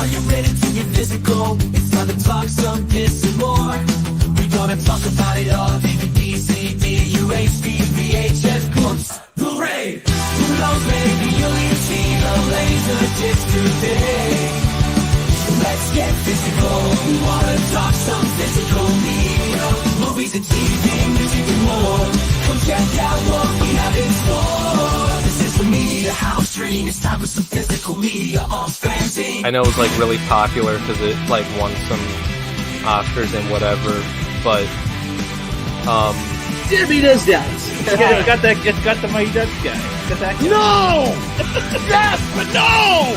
Are you ready to get physical? It's time to talk some piss and more. We're gonna talk about it all. DVD, CD, UHD, VHS, clips, Blu-ray. Who knows, maybe you'll even see the laser disc today. Let's get physical. We wanna talk some physical media. Movies and TV, music and more. Come check out what we have in store. This is the Media House Stream. It's time for some physical media on FanZcene. I know it was like really popular because it like won some Oscars and whatever, but Jimmy does dance. It's got the Mighty Ducks guy. Got that guy. No! Yes, but no!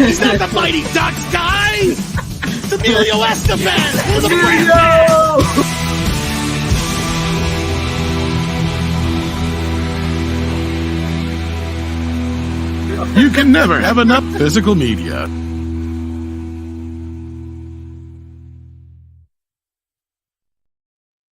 He's not the Mighty Ducks guy! It's Emilio Estevez! The Emilio! You can never have enough physical media.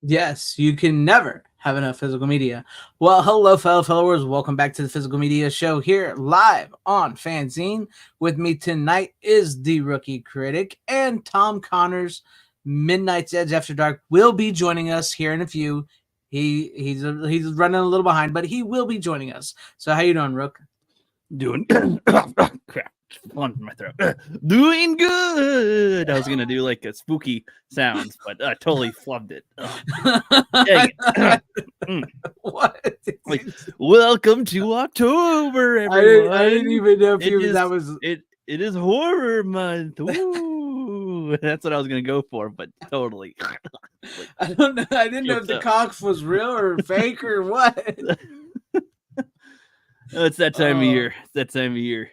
Yes, you can never have enough physical media. Well, hello, fellow followers. Welcome back to the Physical Media Show here live on FanZcene. With me tonight is the Rookie Critic, and Tom Connors, Midnight's Edge After Dark, will be joining us here in a few. He's running a little behind, but he will be joining us. So how you doing, Rook? Doing crap. On my throat. Doing good. I was gonna do like a spooky sounds, but I totally flubbed it. What? Like, welcome to October, everyone. I didn't even know if it is horror month. Ooh, that's what I was gonna go for, but totally. I don't know. I didn't know if the cough was real or fake or what. It's that time of year. It's that time of year.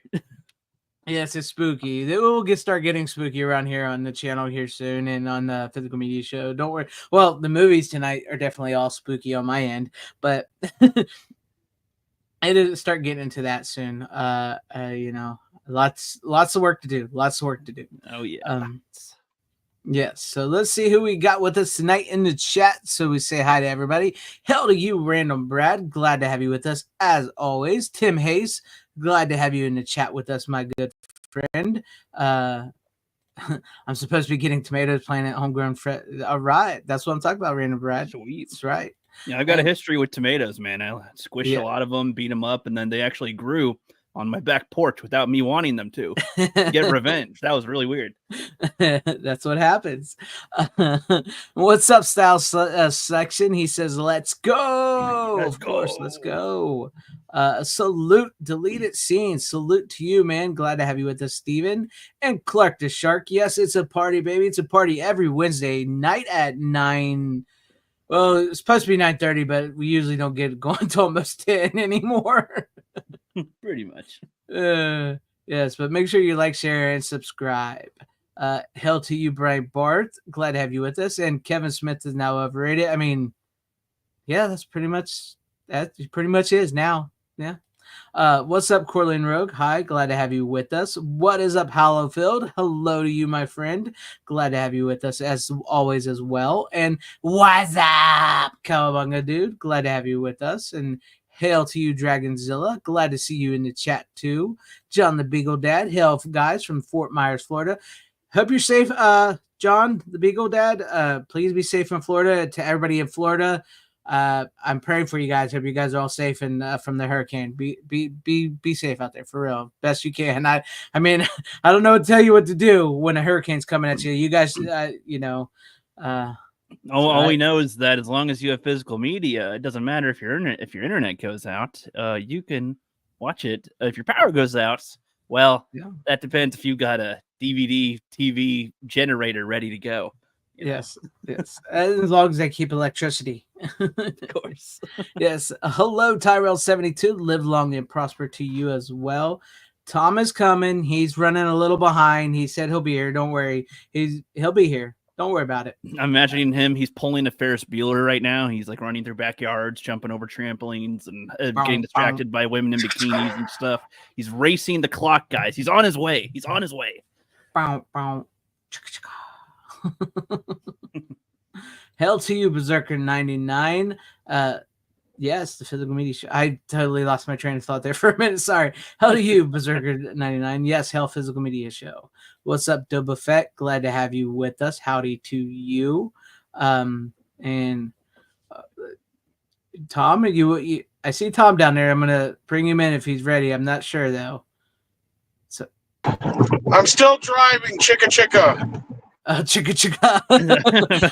Yes, it's spooky. We'll start getting spooky around here on the channel here soon and on the Physical Media Show. Don't worry. Well, the movies tonight are definitely all spooky on my end, but I did start getting into that soon. You know, lots of work to do. Lots of work to do. Oh yeah. Yes, so let's see who we got with us tonight in the chat. So we say hi to everybody. Hell to you, Random Brad. Glad to have you with us as always. Tim Hayes, glad to have you in the chat with us, my good friend. I'm supposed to be getting tomatoes playing at Homegrown. All right, that's what I'm talking about, Random Brad. Sweet. That's right. Yeah, I've got a history with tomatoes, man. I squished a lot of them, beat them up, and then they actually grew on my back porch without me wanting them to. Get revenge. That was really weird. That's what happens. What's up, Style section? He says, let's go. Of course, let's go. Salute, deleted scene. Salute to you, man. Glad to have you with us, Steven. And Clark the Shark. Yes, it's a party, baby. It's a party every Wednesday night at 9. Well, it's supposed to be 9:30, but we usually don't get going to almost 10 anymore. Pretty much. Yes, but make sure you like, share, and subscribe. Hell to you, Brian Barth. Glad to have you with us. And Kevin Smith is now overrated. I mean, yeah, that pretty much is now. Yeah. What's up, Corlin Rogue? Hi, glad to have you with us. What is up, Hollowfield? Hello to you, my friend. Glad to have you with us as always as well. And what's up, Cowabunga dude? Glad to have you with us. And hail to you, Dragonzilla. Glad to see you in the chat too. John the Beagle Dad. Hail, guys, from Fort Myers, Florida. Hope you're safe, John the Beagle Dad. Please be safe in Florida. To everybody in Florida, I'm praying for you guys. Hope you guys are all safe and from the hurricane. Be safe out there for real, best you can. I mean, I don't know what to tell you what to do when a hurricane's coming at you. You guys, you know. All we know is that as long as you have physical media, it doesn't matter if your internet goes out. You can watch it. If your power goes out, well, that depends if you got a DVD TV generator ready to go. Yes. As long as they keep electricity. Of course. Yes. Hello, Tyrell72. Live long and prosper to you as well. Tom is coming. He's running a little behind. He said he'll be here. Don't worry. He'll be here. Don't worry about it. I'm imagining him. He's pulling a Ferris Bueller right now. He's like running through backyards, jumping over trampolines, and getting distracted by women in bikinis and stuff. He's racing the clock, guys. He's on his way. Hell to you, Berserker 99. Yes, the physical media show. I totally lost my train of thought there for a minute. Sorry. How do you, Berserker99? Yes, Hell Physical Media Show. What's up, Doba Fett? Glad to have you with us. Howdy to you. And Tom, you, I see Tom down there. I'm gonna bring him in if he's ready. I'm not sure though. So I'm still driving, chicka chicka. Chicka chicka.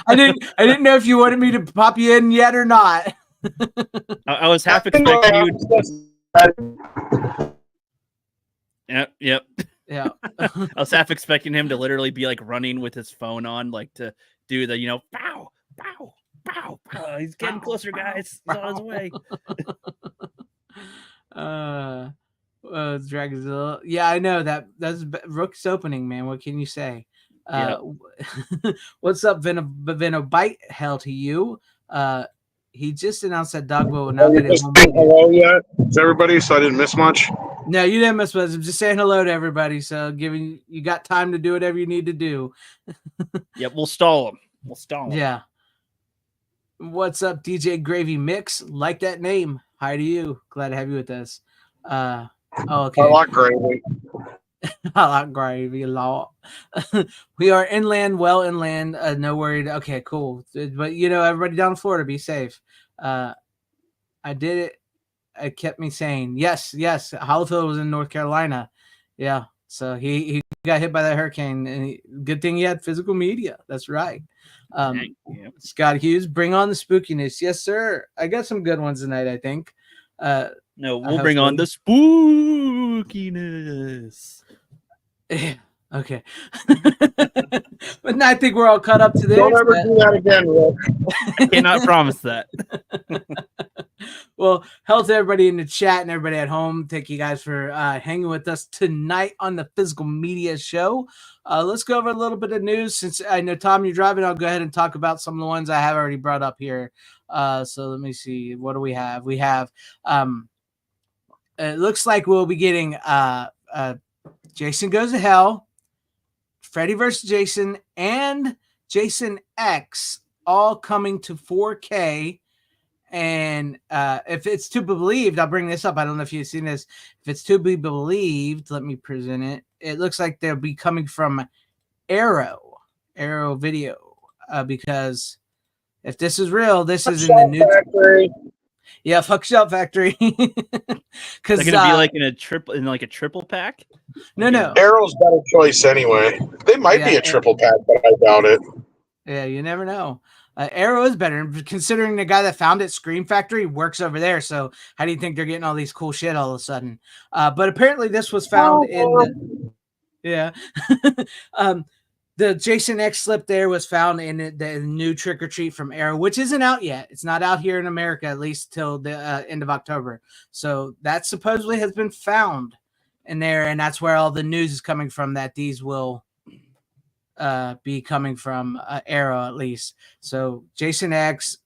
I didn't know if you wanted me to pop you in yet or not. I was half expecting you. Yep. Yeah. I was half expecting him to literally be like running with his phone on, like to do the, pow, pow, pow, pow. He's getting closer, guys. He's on his way. Dragzilla. Yeah, I know that's Rook's opening, man. What can you say? What's up, Venobite? Hell to you. He just announced that Dogbo will now get his home. Hello yet? Is everybody? So I didn't miss much. No, you didn't miss much. I'm just saying hello to everybody. So giving you got time to do whatever you need to do. Yep, we'll stall him. Yeah. What's up, DJ Gravy Mix? Like that name. Hi to you. Glad to have you with us. Okay. I like gravy. I like gravy a lot. We are inland, no worry. Okay, cool. But everybody down in Florida, be safe. I did it. It kept me sane. Yes. Hollifield was in North Carolina. Yeah. So he got hit by that hurricane, and good thing he had physical media. That's right. Scott Hughes, bring on the spookiness. Yes, sir. I got some good ones tonight, I think. No, we'll bring on the spookiness. Okay. But I think we're all caught up to this. Don't ever do that again, Rick. I cannot promise that. Well, hello to everybody in the chat and everybody at home. Thank you guys for hanging with us tonight on the Physical Media Show. Let's go over a little bit of news. Since I know, Tom, you're driving, I'll go ahead and talk about some of the ones I have already brought up here. So let me see. What do we have? We have, it looks like we'll be getting Jason Goes to Hell, Freddy vs. Jason, and Jason X all coming to 4K. And if it's to be believed, I'll bring this up. I don't know if you've seen this. If it's to be believed, let me present it. It looks like they'll be coming from Arrow Video, because if this is real, this is in the new Factory. Yeah, fuck Shop Factory. Because they're gonna be like in a triple pack. No. Arrow's better choice anyway. They might be a triple pack, but I doubt it. Yeah, you never know. Arrow is better, considering the guy that founded Scream Factory works over there. So how do you think they're getting all these cool shit all of a sudden? But apparently this was found the Jason X slip there was found in the new Trick or Treat from Arrow, which isn't out yet. It's not out here in America, at least till the end of October. So that supposedly has been found in there, and that's where all the news is coming from, that these will be coming from Arrow, at least. So Jason X,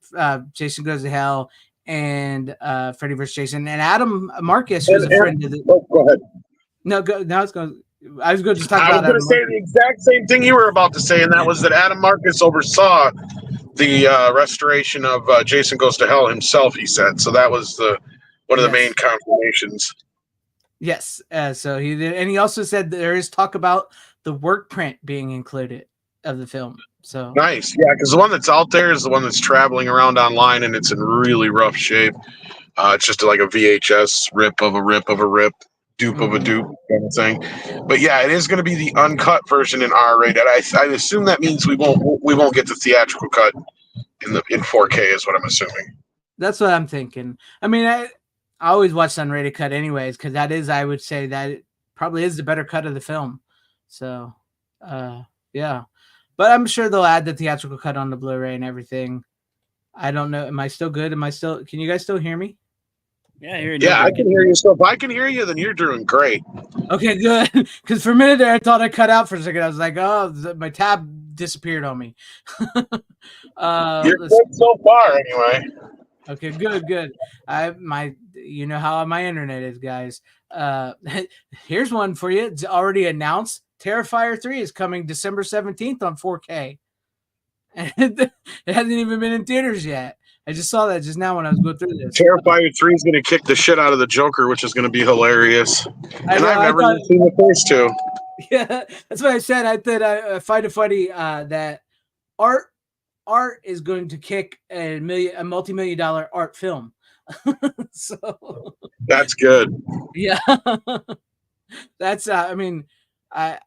Jason Goes to Hell, and Freddy vs. Jason, and Adam Marcus, who's a friend of the. Oh, go ahead. No, go. Now it's going. I was going to talk I about. was going to say the exact same thing you were about to say, and that was that Adam Marcus oversaw the restoration of Jason Goes to Hell himself. He said so. That was one of the main confirmations. Yes. So he did, and he also said there is talk about the work print being included of the film. So nice. Yeah, because the one that's out there is the one that's traveling around online, and it's in really rough shape. It's just like a VHS rip of a rip of a rip, dupe of a dupe kind of thing. But yeah, it is going to be the uncut version in R-rated. I assume that means we won't get the theatrical cut in 4K is what I'm assuming. That's what I'm thinking. I mean, I always watch the unrated cut anyways, because that is, I would say that it probably is the better cut of the film. So, yeah. But I'm sure they'll add the theatrical cut on the Blu-ray and everything. I don't know. Am I still good? Can you guys still hear me? Yeah, I hear you. Yeah, I can hear you. So if I can hear you, then you're doing great. Okay, good. Because for a minute there, I thought I cut out for a second. I was like, oh, my tab disappeared on me. You're good so far, anyway. Okay, good. You know how my internet is, guys. Here's one for you. It's already announced. Terrifier 3 is coming December 17th on 4K. And it hasn't even been in theaters yet. I just saw that just now when I was going through this. Terrifier 3 is going to kick the shit out of the Joker, which is going to be hilarious. I And know, I've I never thought- even seen the first two. Yeah, that's what I said. I thought I find it funny that art is going to kick a multi-million-dollar art film. So That's good. yeah, that's I mean, I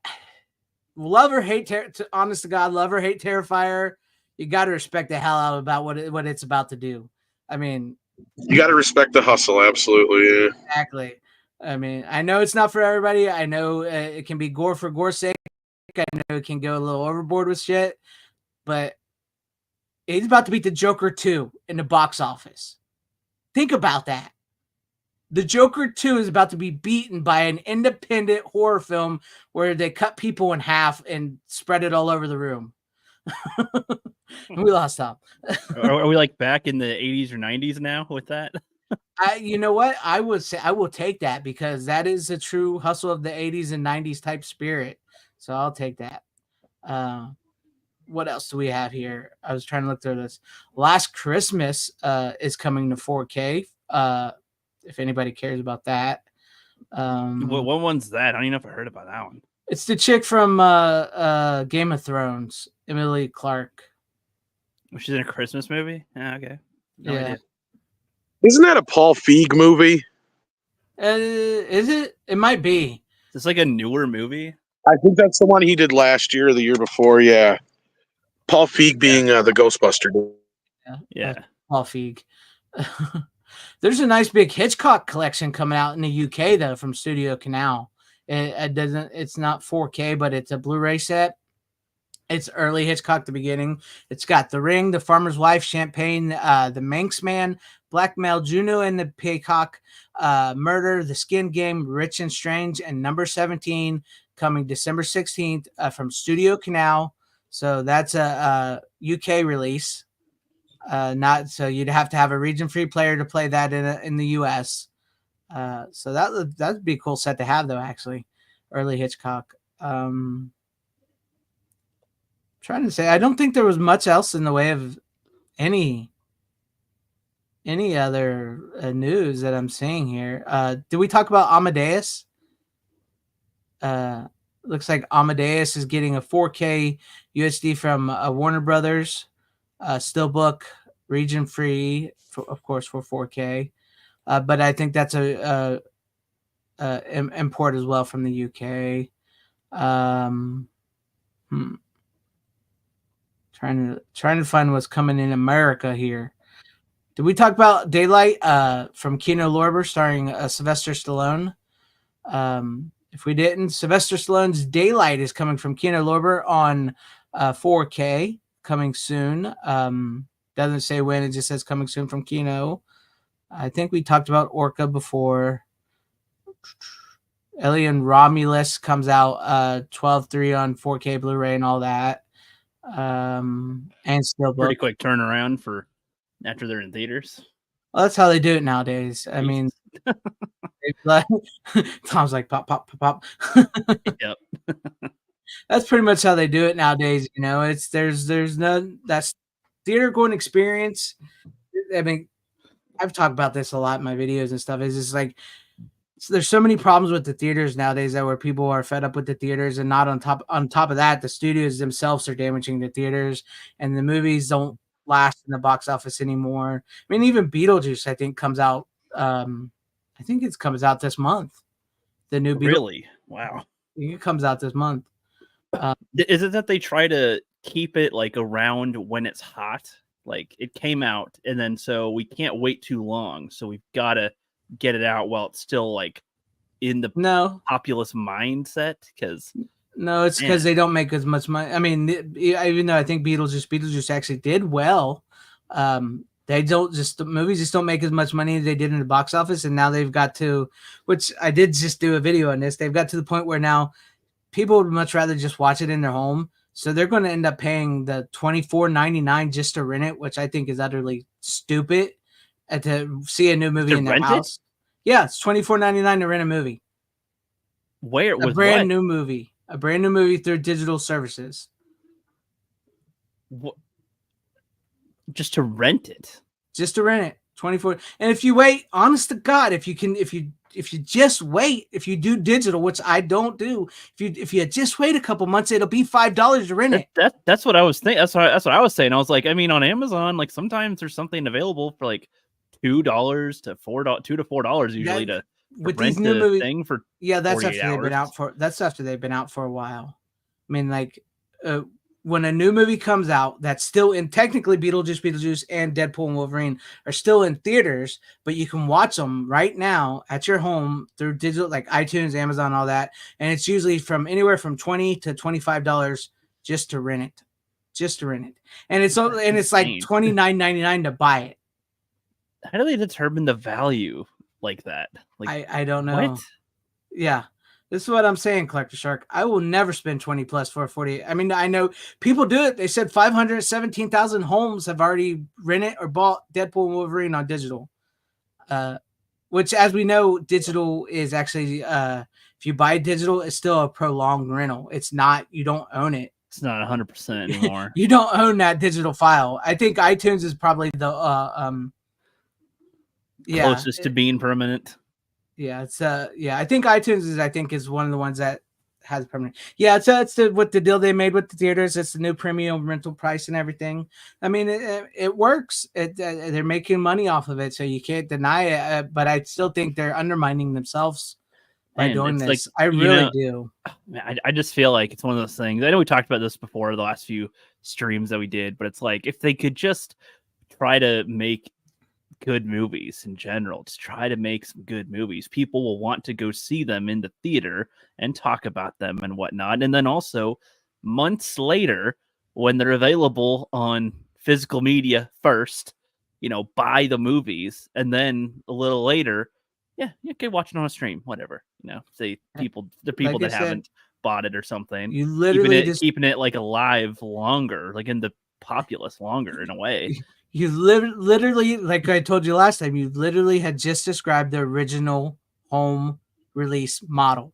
love or hate. Honest to God, love or hate Terrifier. You got to respect the hell out about what it's about to do. I mean, You got to respect the hustle, absolutely. Yeah. exactly. I mean, I know it's not for everybody. I know it can be gore for gore's sake. I know it can go a little overboard with shit, but he's about to beat the Joker 2 in the box office. Think about that. The Joker 2 is about to be beaten by an independent horror film where they cut people in half and spread it all over the room. We lost Tom. Are we like back in the 80s or 90s now with that? You know what? I would say I will take that because that is a true hustle of the 80s and 90s type spirit. So I'll take that. What else do we have here? I was trying to look through this. Last Christmas is coming to 4K. If anybody cares about that. What one's that? I don't even know if I heard about that one. It's the chick from Game of Thrones, Emily Clark. Which is in a Christmas movie? Yeah, okay. No idea. Isn't that a Paul Feig movie? Is it? It might be. Is this like a newer movie? I think that's the one he did last year or the year before. Yeah. Paul Feig being the Ghostbuster dude. Yeah. Paul Feig. There's a nice big Hitchcock collection coming out in the UK though from Studio Canal. It doesn't. It's not 4K, but it's a Blu-ray set. It's early Hitchcock, the beginning. It's got The Ring, The Farmer's Wife, Champagne, The Manx Man, Blackmail, Juno and the Peacock, Murder, The Skin Game, Rich and Strange, and Number 17 coming December 16th from Studio Canal. So that's a UK release. Not so you'd have to have a region-free player to play that in the US. So that'd be a cool set to have though. Actually, early Hitchcock. Trying to say, I don't think there was much else in the way of any other news that I'm seeing here. Did we talk about Amadeus? Looks like Amadeus is getting a 4K UHD from Warner Brothers. Steelbook, region free, of course, for 4K. But I think that's a import as well from the UK. Trying to find what's coming in America here. Did we talk about Daylight from Kino Lorber starring Sylvester Stallone? If we didn't, Sylvester Stallone's Daylight is coming from Kino Lorber on 4K, coming soon. Doesn't say when, it just says coming soon from Kino. I think we talked about Orca before. Alien Romulus comes out 12/3 on 4K Blu-ray and all that. And still Pretty quick turnaround for after they're in theaters. Well, that's how they do it nowadays. I mean, Tom's like pop, pop, pop, pop. Yep. That's pretty much how they do it nowadays. You know, there's no that's theater going experience. I mean, I've talked about this a lot in my videos and stuff. It's just like there's so many problems with the theaters nowadays that where people are fed up with the theaters, and not on top of that, the studios themselves are damaging the theaters, and the movies don't last in the box office anymore. I mean, even Beetlejuice, I think, comes out. I think it comes out this month. The new Beetlejuice. Really? Wow. It comes out this month. Is it that they try to keep it like around when it's hot? Like it came out, and then so we can't wait too long, so we've got to get it out while it's still like in the populist mindset. Because it's because they don't make as much money. I mean, even though I think Beetlejuice actually did well, the movies just don't make as much money as they did in the box office, and now they've got to, which I did just do a video on this. They've got to the point where now people would much rather just watch it in their home. So they're going to end up paying the $24.99 just to rent it, which I think is utterly stupid. To see a new movie in their house. Yeah, it's $24.99 to rent a movie. Where was a brand new movie through digital services. What? Just to rent it? just to rent it. 24. And if you wait, honest to God, if you just wait, if you do digital, which I don't do, if you just wait a couple months, it'll be $5 to rent it. That's what I was thinking. That's what I was saying. I was like, I mean, on Amazon, like sometimes there's something available for like $2 to $4, $2 to $4 usually to with rent these new the movies. thing for that's 48 after they've been hours. out for. That's after they've been out for a while. I mean, like when a new movie comes out that's still in, technically Beetlejuice and Deadpool and Wolverine are still in theaters, but you can watch them right now at your home through digital, like iTunes, Amazon, all that, and it's usually from anywhere from $20 to $25 just to rent it, and it's like $29.99 to buy it. How do they determine the value like that? Like I don't know. What? Yeah. This is what I'm saying, Collector Shark. I will never spend 20 plus for a 40. I mean, I know people do it. They said 517,000 homes have already rented or bought Deadpool and Wolverine on digital. Which, as we know, digital is actually, if you buy digital, it's still a prolonged rental. It's not, you don't own it. It's not 100% anymore. You don't own that digital file. I think iTunes is probably the closest to being permanent. Yeah, it's I think iTunes is one of the ones that has permanent. Yeah, it's what the deal they made with the theaters. It's the new premium rental price and everything. I mean, it works. They're making money off of it, so you can't deny it. But I still think they're undermining themselves by doing this. Like, I really do. I just feel like it's one of those things. I know we talked about this before the last few streams that we did, but it's like if they could just try to make good movies in general, just try to make some good movies, people will want to go see them in the theater and talk about them and whatnot. And then also months later, when they're available on physical media first, buy the movies, and then a little later, you can watch it on a stream, whatever, say the people like that haven't bought it or something, you literally keeping it like alive longer, like in the populace longer in a way. You literally, like I told you last time, you literally had just described the original home release model.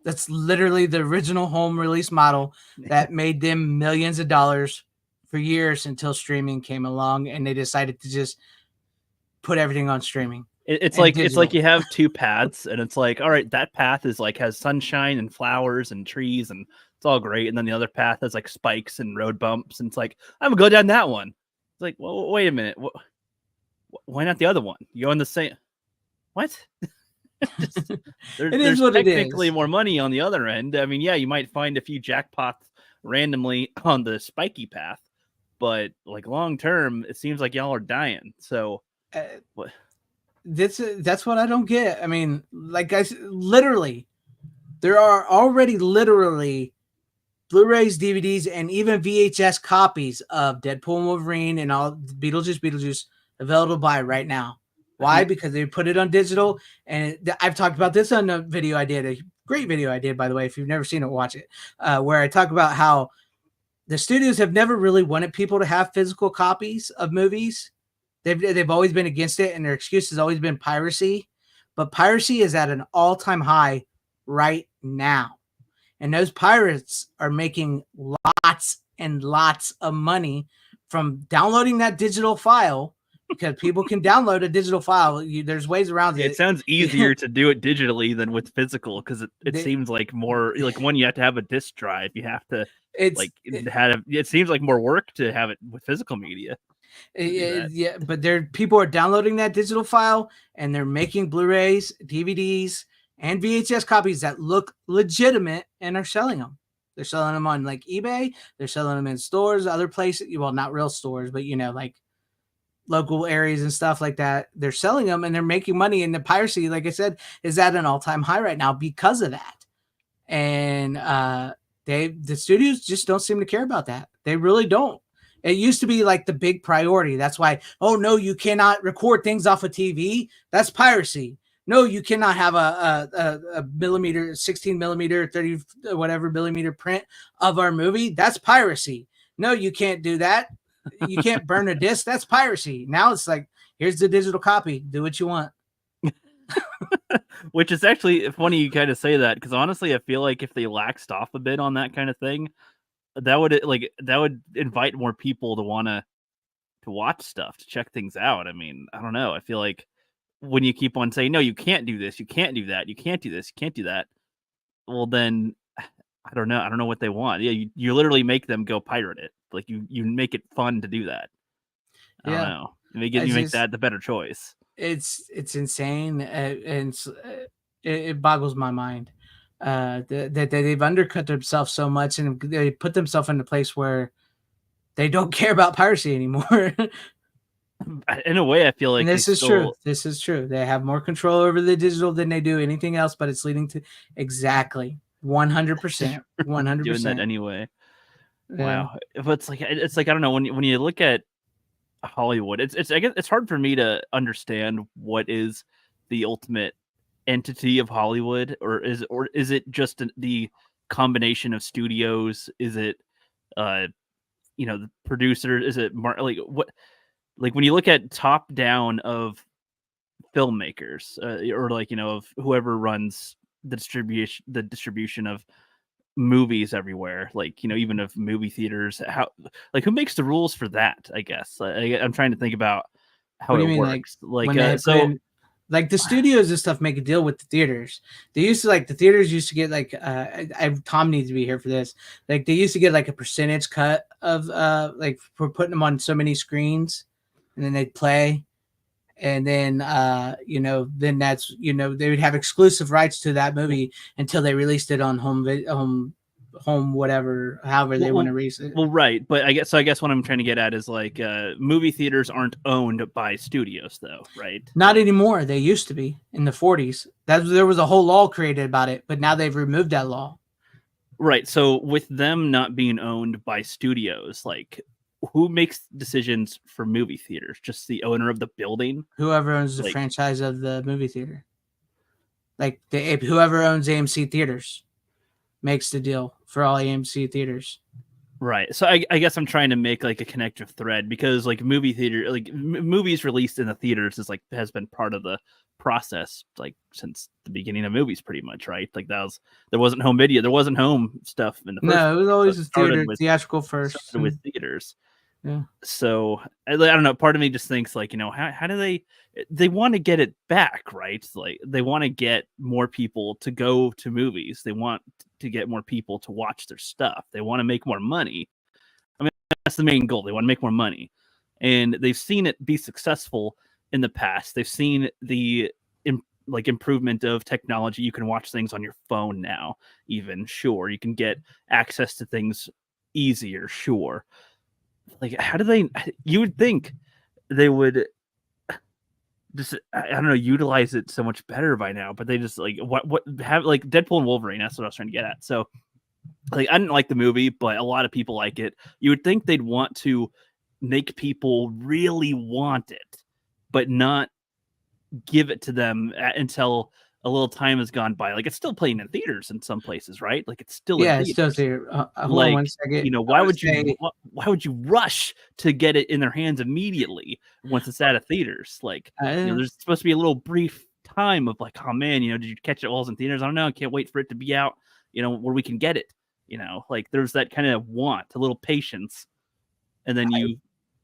That's literally the original home release model that made them millions of dollars for years until streaming came along and they decided to just put everything on streaming. It's like you have two paths, and it's like, all right, that path is like has sunshine and flowers and trees and it's all great, and then the other path has like spikes and road bumps, and it's like, I'm gonna go down that one. It's like, well, wait a minute. Why not the other one? You go in the same. What? There's technically more money on the other end. I mean, yeah, you might find a few jackpots randomly on the spiky path, but like long term, it seems like y'all are dying. So, what? That's what I don't get. I mean, like guys, literally, there are already literally Blu-rays, DVDs, and even VHS copies of Deadpool and Wolverine and all Beetlejuice available to buy right now. Why? Because they put it on digital, and I've talked about this on a video I did, a great video I did, by the way. If you've never seen it, watch it, where I talk about how the studios have never really wanted people to have physical copies of movies. They've always been against it, and their excuse has always been piracy. But piracy is at an all-time high right now. And those pirates are making lots and lots of money from downloading that digital file, because people can download a digital file. There's ways around it. It sounds easier to do it digitally than with physical, because it seems like more like when you have to have a disc drive, you have to it seems like more work to have it with physical media. Yeah, but people are downloading that digital file and they're making Blu-rays, DVDs, and VHS copies that look legitimate and are selling them. They're selling them on like eBay. They're selling them in stores, other places. Well, not real stores, but like local areas and stuff like that. They're selling them and they're making money. And the piracy, like I said, is at an all-time high right now because of that. And the studios just don't seem to care about that. They really don't. It used to be like the big priority. That's why, oh no, you cannot record things off of TV. That's piracy. No, you cannot have a millimeter, 16 millimeter, 30 whatever millimeter print of our movie. That's piracy. No, you can't do that. You can't burn a disc. That's piracy. Now it's like, here's the digital copy. Do what you want. Which is actually funny you kind of say that, because honestly, I feel like if they laxed off a bit on that kind of thing, that would invite more people to want to watch stuff, to check things out. I mean, I don't know. I feel like when you keep on saying, no, you can't do this, you can't do that, you can't do this, you can't do that. Well, then I don't know. I don't know what they want. Yeah, you literally make them go pirate it. Like you make it fun to do that. I don't know. You make that the better choice. It's insane, and it boggles my mind that they've undercut themselves so much, and they put themselves in a place where they don't care about piracy anymore. In a way, I feel like and this is true. This is true. They have more control over the digital than they do anything else, but it's leading to exactly 100%, 100% doing that anyway. Yeah. Wow, but it's like I don't know, when you look at Hollywood, I guess it's hard for me to understand what is the ultimate entity of Hollywood, or is it just the combination of studios? Is it the producer? Is it like what? Like when you look at top down of filmmakers, or like of whoever runs the distribution of movies everywhere, like even of movie theaters, who makes the rules for that? I guess I'm trying to think about how it works. Like the studios and stuff make a deal with the theaters. They used to the theaters used to get Tom needs to be here for this. Like they used to get like a percentage cut of for putting them on so many screens, and then they'd play. And then then that's they would have exclusive rights to that movie until they released it on home whatever, however they want to release it. Well, right, but I guess what I'm trying to get at is movie theaters aren't owned by studios, though, right? Not anymore. They used to be in the 40s. There was a whole law created about it, but now they've removed that law. Right. So with them not being owned by studios, who makes decisions for movie theaters? Just the owner of the building? Whoever owns the franchise of the movie theater. Whoever owns AMC theaters makes the deal for all AMC theaters. Right. So I guess I'm trying to make a connective thread, because movie theater, movies released in the theaters has been part of the process since the beginning of movies, pretty much, right? There wasn't home video, there wasn't home stuff in the first. No, it was always theatrical first. Started with theaters. Yeah. So I don't know. Part of me just thinks how do they want to get it back, right? They want to get more people to go to movies. They want to get more people to watch their stuff. They want to make more money. I mean, that's the main goal. They want to make more money, and they've seen it be successful in the past. They've seen the improvement of technology. You can watch things on your phone now. Even sure, you can get access to things easier. Sure. How do they? You would think they would just, I don't know, utilize it so much better by now, but they just what have Deadpool and Wolverine. That's what I was trying to get at. So I didn't like the movie, but a lot of people like it. You would think they'd want to make people really want it, but not give it to them until a little time has gone by. It's still playing in theaters in some places, right? It's still it's still there. Hold on 1 second. Why would you rush to get it in their hands immediately once it's out of theaters? There's supposed to be a little brief time of oh man, did you catch it while it's in theaters? I don't know. I can't wait for it to be out, where we can get it. There's that kind of want, a little patience, and then you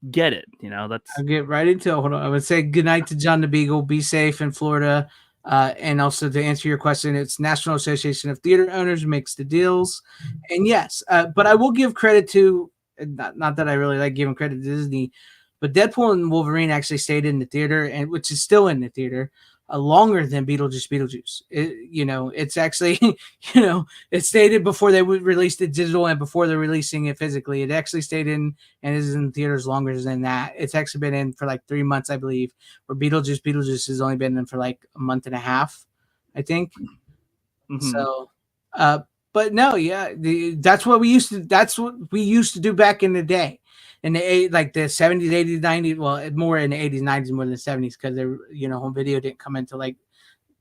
get it. That's. I'll get right into it. Hold on. I would say good night to John the Beagle. Be safe in Florida. And also to answer your question, it's National Association of Theater Owners makes the deals. And yes, but I will give credit to, not that I really like giving credit to Disney, but Deadpool and Wolverine actually stayed in the theater, and which is still in the theater, longer than Beetlejuice. It's actually, it stayed before they released it digital and before they're releasing it physically. It actually stayed in and is in theaters longer than that. It's actually been in for 3 months, I believe, where Beetlejuice has only been in for a month and a half, I think. Mm-hmm. So, but no, yeah, that's what we used to do back in the day. In the the 70s, 80s, 90s, well, more in the 80s, 90s more than the 70s, because home video didn't come into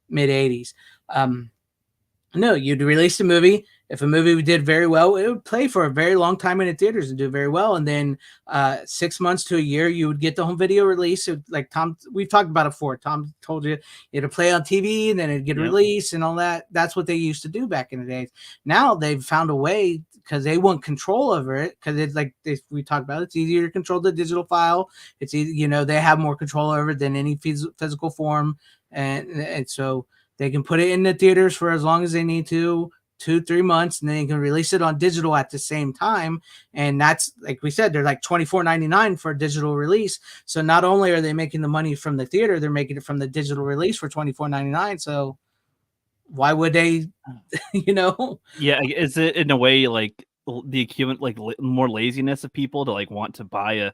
mid 80s. No, you'd release the movie. if a movie did very well, it would play for a very long time in the theaters and do very well. And then 6 months to a year, you would get the home video release. Like Tom, we've talked about it before. Tom told you it'd play on TV and then it'd get released and all that. That's what they used to do back in the days. Now they've found a way because they want control over it. Because it's like we talked about, it's easier to control the digital file. It's easy, they have more control over it than any physical form, and so they can put it in the theaters for as long as they need to. 2-3 months, and then you can release it on digital at the same time. And that's, like we said, they're like $24.99 for a digital release. So not only are they making the money from the theater, they're making it from the digital release for $24.99. So why would they, Yeah, is it in a way like the accumulate more laziness of people to like want to buy a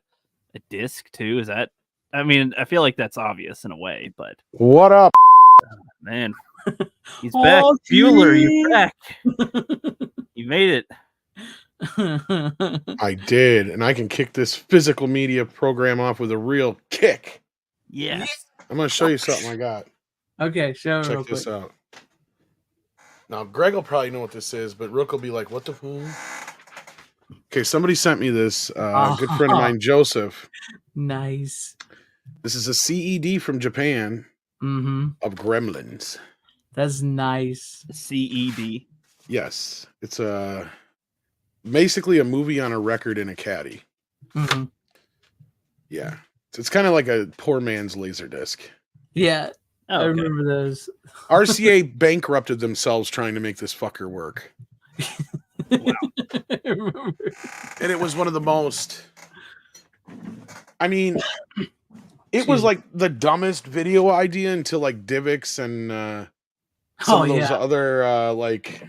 disc too? Is that? I mean, I feel like that's obvious in a way, but what up, man? He's back. Bueller, you're back. You made it. I did, and I can kick this physical media program off with a real kick. Yes. I'm going to show you something I got. Okay, show Check this out. Now, Greg will probably know what this is, but Rook will be like, what the fuck? Okay, somebody sent me this. Good friend of mine, Joseph. Nice. This is a CED from Japan of Gremlins. That's nice. CED. Yes. It's basically a movie on a record in a caddy. Yeah. It's kind of like a poor man's Laserdisc. Yeah. I remember those. RCA bankrupted themselves trying to make this fucker work. Wow. And it was one of the most... I mean, it was like the dumbest video idea until like DivX and some of those other like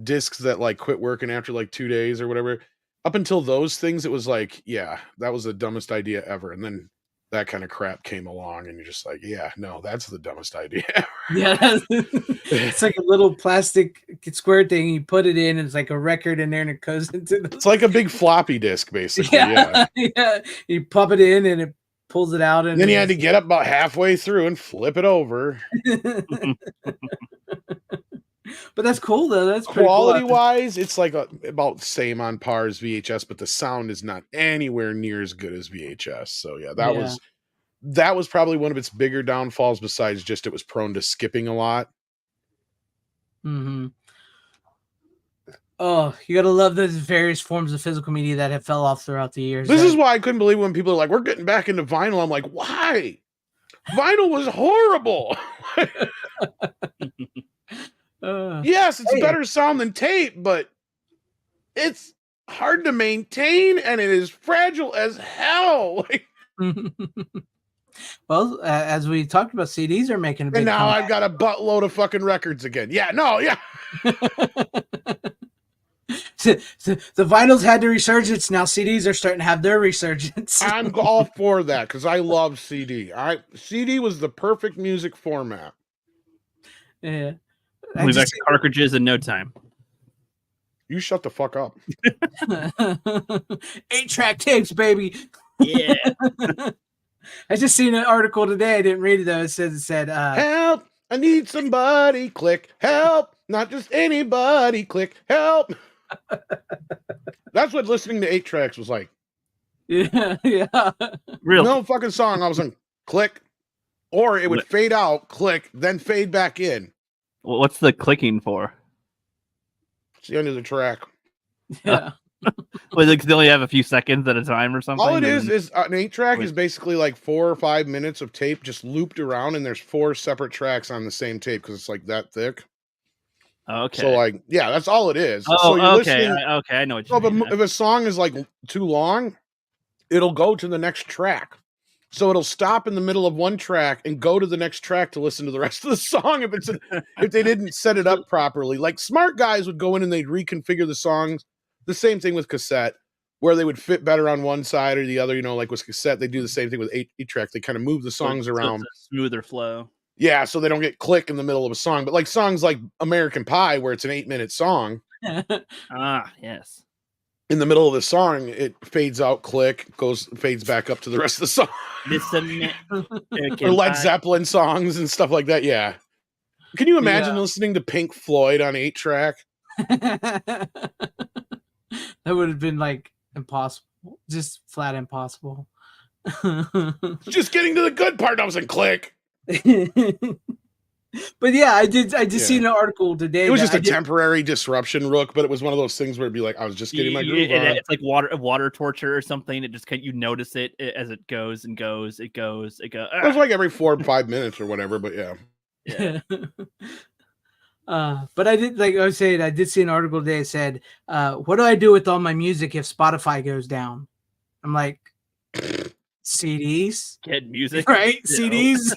discs that like quit working after like 2 days or whatever. Up until those things, it was like, yeah, that was the dumbest idea ever. And then that kind of crap came along and you're just like, yeah, no, that's the dumbest idea ever. Yeah. It's like a little plastic square thing. You put it in and it's like a record in there and it goes into the... It's like a big floppy disk, basically. Yeah. You pop it in and it pulls it out. And then you had to get up about halfway through and flip it over. But that's cool, though. That's quality wise, it's like about the same on par as VHS, but the sound is not anywhere near as good as VHS. So yeah, that was probably one of its bigger downfalls. Besides just it was prone to skipping a lot. Oh, you gotta love those various forms of physical media that have fell off throughout the years. This is why I couldn't believe when people are like, "We're getting back into vinyl." I'm like, why? Vinyl was horrible. Yes, it's better sound than tape, but it's hard to maintain and it is fragile as hell. Well, as we talked about, CDs are making a big now comeback. I've got a buttload of fucking records again. Yeah, no, yeah. The vinyls had their resurgence. Now CDs are starting to have their resurgence. I'm all for that because I love CD. CD was the perfect music format. Yeah. We've got cartridges in no time. You shut the fuck up. 8-track tapes, baby. Yeah. I just seen an article today. I didn't read it though. It said help, I need somebody, click, help, not just anybody, click, help. That's what listening to 8-tracks was like. Yeah. Real. No fucking song. I was on click, or it would fade out, click, then fade back in. Well, what's the clicking for? It's the end of the track. Yeah. Well, like they only have a few seconds at a time or something. All it is an 8-track is basically like 4 or 5 minutes of tape just looped around, and there's 4 separate tracks on the same tape because it's like that thick. Okay. So like, yeah, that's all it is. Oh, so you're okay. Okay, I know what you mean. If a song is like too long, it'll go to the next track. So it'll stop in the middle of one track and go to the next track to listen to the rest of the song if they didn't set it up properly. Like smart guys would go in and they'd reconfigure the songs. The same thing with cassette, where they would fit better on one side or the other. Like with cassette, they do the same thing with 8-track. They kind of move the songs around. It's a smoother flow. Yeah, so they don't get click in the middle of a song. But like songs like American Pie, where it's an 8-minute song. Yes. In the middle of the song, it fades out, click, fades back up to the rest of the song. Or Led Zeppelin songs and stuff like that. Yeah. Can you imagine listening to Pink Floyd on 8-track? That would have been like impossible, just flat impossible. Just getting to the good part doesn't click. But yeah, I did see an article today. It was just a temporary disruption, Rook, but it was one of those things where it'd be like, I was just getting my groove on. It's like water torture or something. It just you notice it as it goes and goes. It goes. It was like every 4 or 5 minutes or whatever, but yeah. But I did, like I was saying, I did see an article today that said, what do I do with all my music if Spotify goes down? I'm like, CDs? Get music. Right? CDs?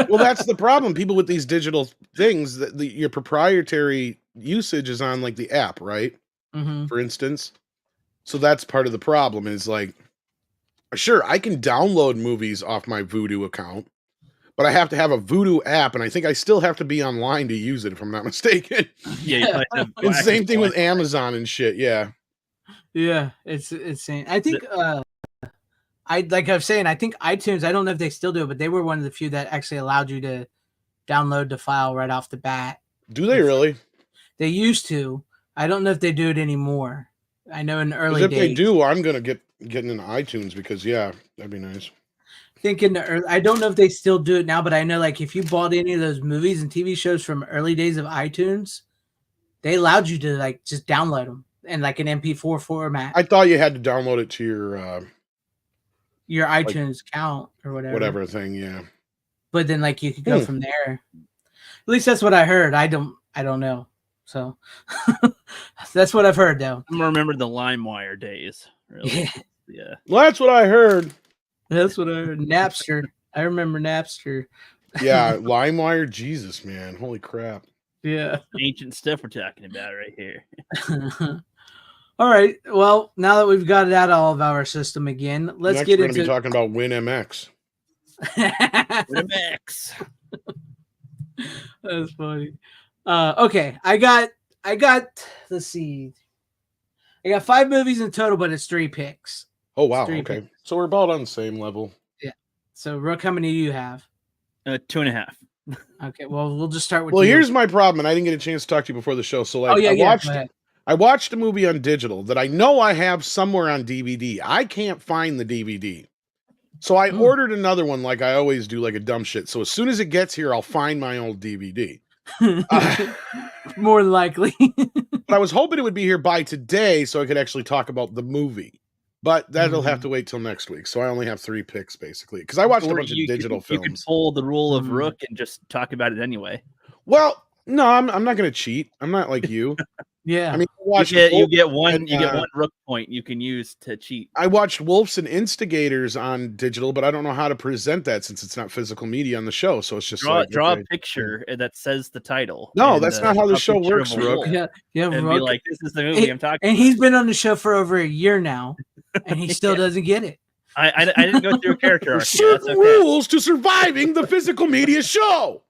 Well, that's the problem. People with these digital things, your proprietary usage is on like the app, right? Mm-hmm. For instance. So that's part of the problem is like, sure, I can download movies off my Vudu account, but I have to have a Vudu app, and I think I still have to be online to use it, if I'm not mistaken. Yeah. And same thing with Amazon and shit. Yeah. Yeah, it's insane. I think like I was saying, I think iTunes, I don't know if they still do it, but they were one of the few that actually allowed you to download the file right off the bat. Do they really? They used to. I don't know if they do it anymore. I know in the early days. If they do, I'm gonna get into iTunes because that'd be nice. I don't know if they still do it now, but I know like if you bought any of those movies and TV shows from early days of iTunes, they allowed you to like just download them in like an MP4 format. I thought you had to download it to your iTunes account or whatever thing, yeah. But then like you could go from there. At least that's what I heard. I don't know. So that's what I've heard though. I remember the LimeWire days. Really. Yeah. Well, that's what I heard. That's what I heard. Napster. I remember Napster. Yeah, LimeWire. Jesus, man. Holy crap. Yeah. Ancient stuff we're talking about right here. All right. Well, now that we've got it out of our system again, let's Next get we're into be talking about WinMX. WinMX. That's funny. Okay, I got. Let's see. I got 5 movies in total, but it's 3 picks. Oh wow. Okay, so we're about on the same level. Yeah. So, Rook, how many do you have? 2.5. Okay. Well, we'll just start with. Well, here's my problem, and I didn't get a chance to talk to you before the show. So, like, I watched a movie on digital that I know I have somewhere on DVD. I can't find the DVD. So I ordered another one like I always do, like a dumb shit. So as soon as it gets here, I'll find my old DVD. More likely. But I was hoping it would be here by today so I could actually talk about the movie. But that'll have to wait till next week. So I only have 3 picks, basically. Because I watched a bunch of digital films. You can pull the rule of Rook and just talk about it anyway. Well, no, I'm not going to cheat. I'm not like you. Yeah. I mean, you get one Rook point you can use to cheat. I watched Wolves and Instigators on digital, but I don't know how to present that since it's not physical media on the show. So it's just draw a picture that says the title. No, that's not how the show works, Rook. Yeah, and Rook, be like, this is the movie I'm talking about. And he's been on the show for over a year now, and he still doesn't get it. I didn't go through a character arc. Certain rules to surviving the physical media show.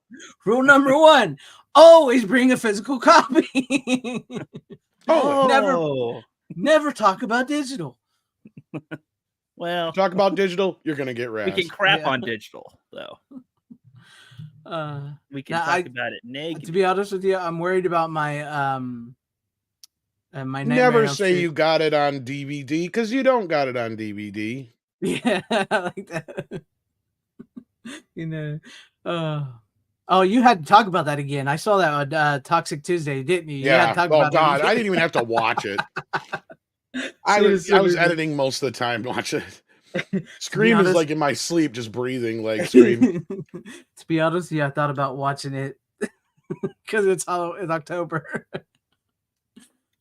Rule number 1: always bring a physical copy. Never talk about digital. Well, talk about digital, you're gonna get razzed. We can crap on digital, though. We can talk about it negative. To be honest with you, I'm worried about my my never say you got it on DVD because you don't got it on DVD. Yeah, I like that. You know. Oh, you had to talk about that again. I saw that on Toxic Tuesday, didn't you? Yeah. Oh God, I didn't even have to watch it. I was editing most of the time. Watch it. Scream is like in my sleep, just breathing like Scream. To be honest, I thought about watching it because it's October.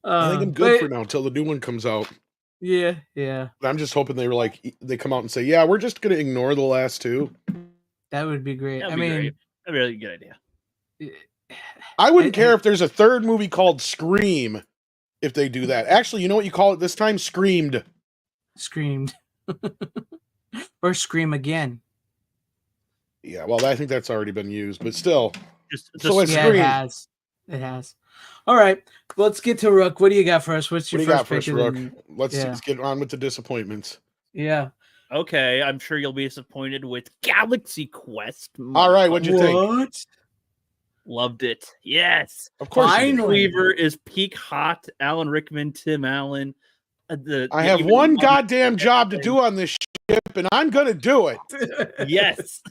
I think I'm good for now until the new one comes out. Yeah. I'm just hoping they come out and say, yeah, we're just gonna ignore the last 2. That would be great. That'd be a really good idea. I wouldn't care if there's a 3rd movie called Scream if they do that. Actually, you know what you call it this time? Screamed. Or Scream Again. Yeah, well, I think that's already been used, but still. So it's Scream. It has. All right, let's get to Rook. What do you got for us? What's your first pick? Rook? Let's get on with the disappointments. Yeah. Okay, I'm sure you'll be disappointed with Galaxy Quest. All right, what'd you think? Loved it. Yes. Of course, you did. Finally. Weaver is peak hot. Alan Rickman, Tim Allen. I have even one the- goddamn job to do on this ship, and I'm gonna do it. Yes.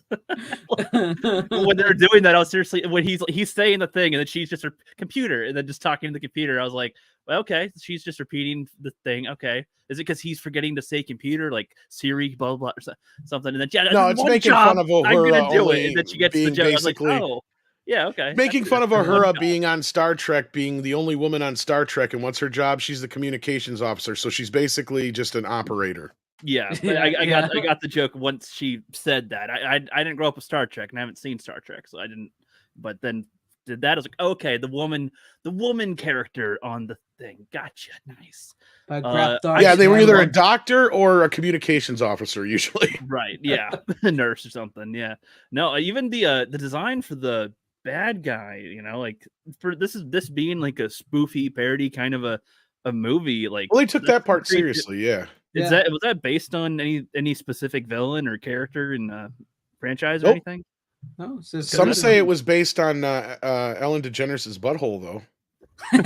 When they're doing that, I was seriously when he's saying the thing, and then she's just her computer, and then just talking to the computer. I was like, well, okay, she's just repeating the thing. Okay, is it because he's forgetting to say computer, like Siri, blah blah, or something? And then yeah, No, it's one making job, fun of I'm Uhura gonna do only it, and then she gets the being job. I was like, basically oh, yeah, okay. making That's fun it. of One Uhura job. being on Star Trek, being the only woman on Star Trek, and what's her job? She's the communications officer, so she's basically just an operator. Yeah, but Yeah, I yeah. got the joke once she said that. I didn't grow up with Star Trek and I haven't seen Star Trek, so I didn't. But then did that? I was like, okay, the woman character on the thing. Gotcha, nice. Yeah, they were either a doctor or a communications officer usually. Right, yeah, a nurse or something. Yeah, no, even the design for the bad guy, like for this being like a spoofy parody kind of a movie. Like, Well, they took that part pretty- seriously, yeah. was that based on any specific villain or character in franchise or Nope. anything? No, it's just Some say it was based on Ellen DeGeneres' butthole, though. I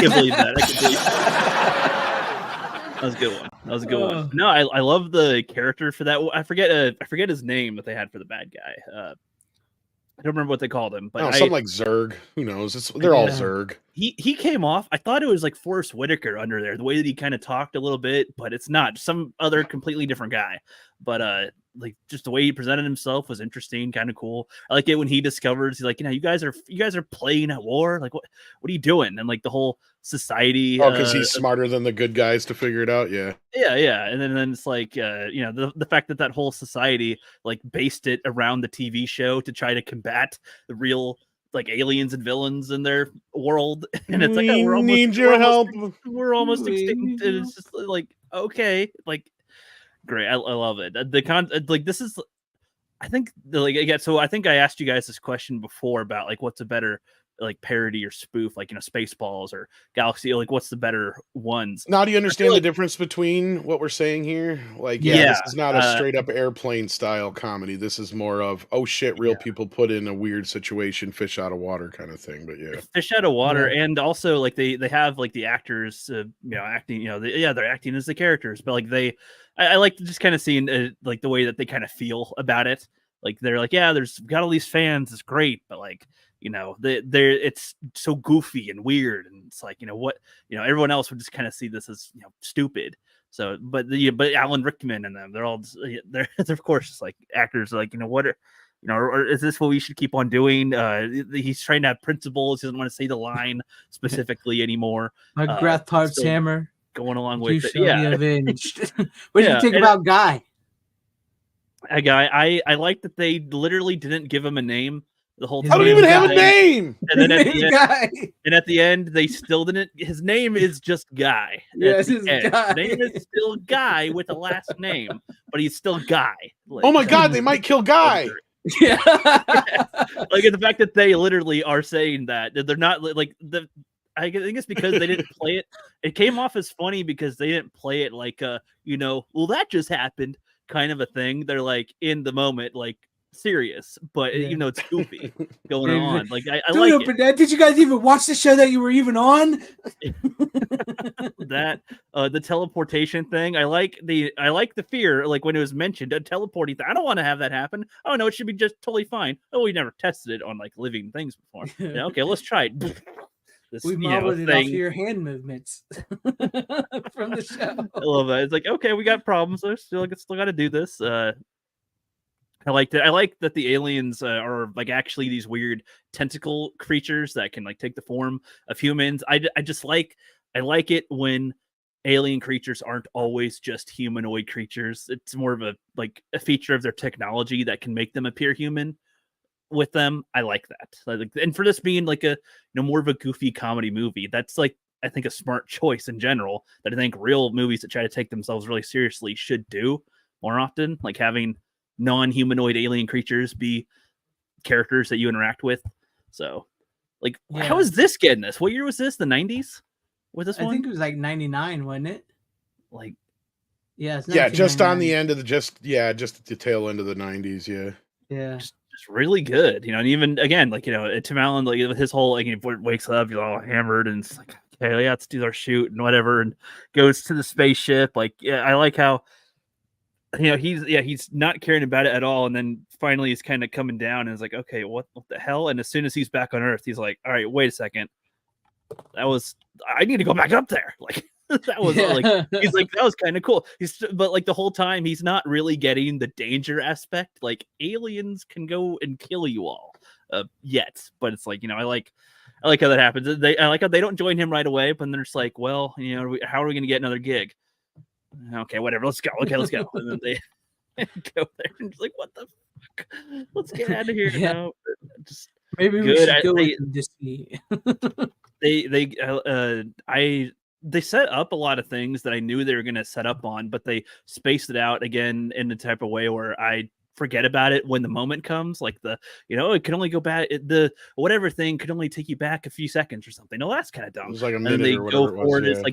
can believe that. I can believe that. That was a good one. That was a good one. No, I love the character for that. I forget his name that they had for the bad guy. I don't remember what they called him, but something like Zurg. Who knows? They're all Zurg. He came off. I thought it was like Forrest Whitaker under there, the way that he kind of talked a little bit, but it's not. Some other completely different guy. But like just the way he presented himself was interesting, kind of cool. I like it when he discovers he's like, you guys are playing at war. Like what are you doing? And like the whole society. Oh, because he's smarter than the good guys to figure it out. Yeah. Yeah. And then it's like the fact that whole society like based it around the TV show to try to combat the real like aliens and villains in their world. And it's like, oh, we're almost extinct. And it's just like, okay, like great. I love it. This is, I think so I think I asked you guys this question before about like what's a better like parody or spoof, like Spaceballs or Galaxy, like what's the better ones? Now do you understand the difference between what we're saying here? Like, this is not a straight up airplane style comedy. This is more of, oh shit, real people put in a weird situation, fish out of water kind of thing. But yeah, fish out of water. And also like they have like the actors acting, they're acting as the characters, but like I like to just kind of seeing like the way that they kind of feel about it. Like they're like, there's got all these fans, it's great, but like it's so goofy and weird, and it's like everyone else would just kind of see this as stupid. So but Alan Rickman and them, they're of course just like actors like or is this what we should keep on doing? He's trying to have principles. He doesn't want to say the line specifically anymore. My Grathpart's hammer going along with you it. Shall be avenged. What do you think about Guy? A guy, I like that they literally didn't give him a name the whole time. I don't even have a name. And then at the end, they still didn't. His name is just Guy. Yes, his Guy. His name is still Guy with a last name, but he's still Guy. Like, oh my god, they might kill Guy. Yeah. Like the fact that they literally are saying that they're not like the. I think it's because they didn't play it. It came off as funny because they didn't play it like well, that just happened kind of a thing. They're like in the moment, like serious, but it's goofy going on. Like I like open that. Did you guys even watch the show that you were even on? That the teleportation thing. I like the fear. Like when it was mentioned, a teleporting thing. I don't want to have that happen. Oh no, it should be just totally fine. Oh, we never tested it on like living things before. Okay, let's try it. We modeled it off your hand movements from the show. I love that. It's like, okay, we got problems. So still got to do this. I liked it. I like that the aliens are like actually these weird tentacle creatures that can like take the form of humans. I like it when alien creatures aren't always just humanoid creatures. It's more of a feature of their technology that can make them appear human. With them, I like that. And for this being like a more of a goofy comedy movie, that's like I think a smart choice in general that I think real movies that try to take themselves really seriously should do more often, like having non-humanoid alien creatures be characters that you interact with. So like how is this getting this? What year was this? The 90s? Was this one? I think it was like 99, wasn't it? Like it's just on the end of just at the tail end of the 90s. Yeah. Yeah. Just It's really good, and even again, like Tim Allen, like with his whole like he wakes up, he's all hammered, and it's like, okay, yeah, let's do our shoot and whatever, and goes to the spaceship. Like, yeah, I like how he's not caring about it at all, and then finally he's kind of coming down, and is like, okay, what the hell? And as soon as he's back on Earth, he's like, all right, wait a second, I need to go back up there, like. That was like he's like that was kind of cool. But like the whole time he's not really getting the danger aspect. Like aliens can go and kill you all yet, but it's like I like how that happens. I like how they don't join him right away, but then they're just like, well, how are we going to get another gig? Okay, whatever. Let's go. Okay, let's go. And then they go there and just like, what the fuck? Let's get out of here now. Just maybe we should go with Disney. They set up a lot of things that I knew they were going to set up on, but they spaced it out again in the type of way where I forget about it when the moment comes. Like it can only go back. The whatever thing could only take you back a few seconds or something. No, that's kind of dumb. It was like a and minute then they or go whatever forward. it was, It's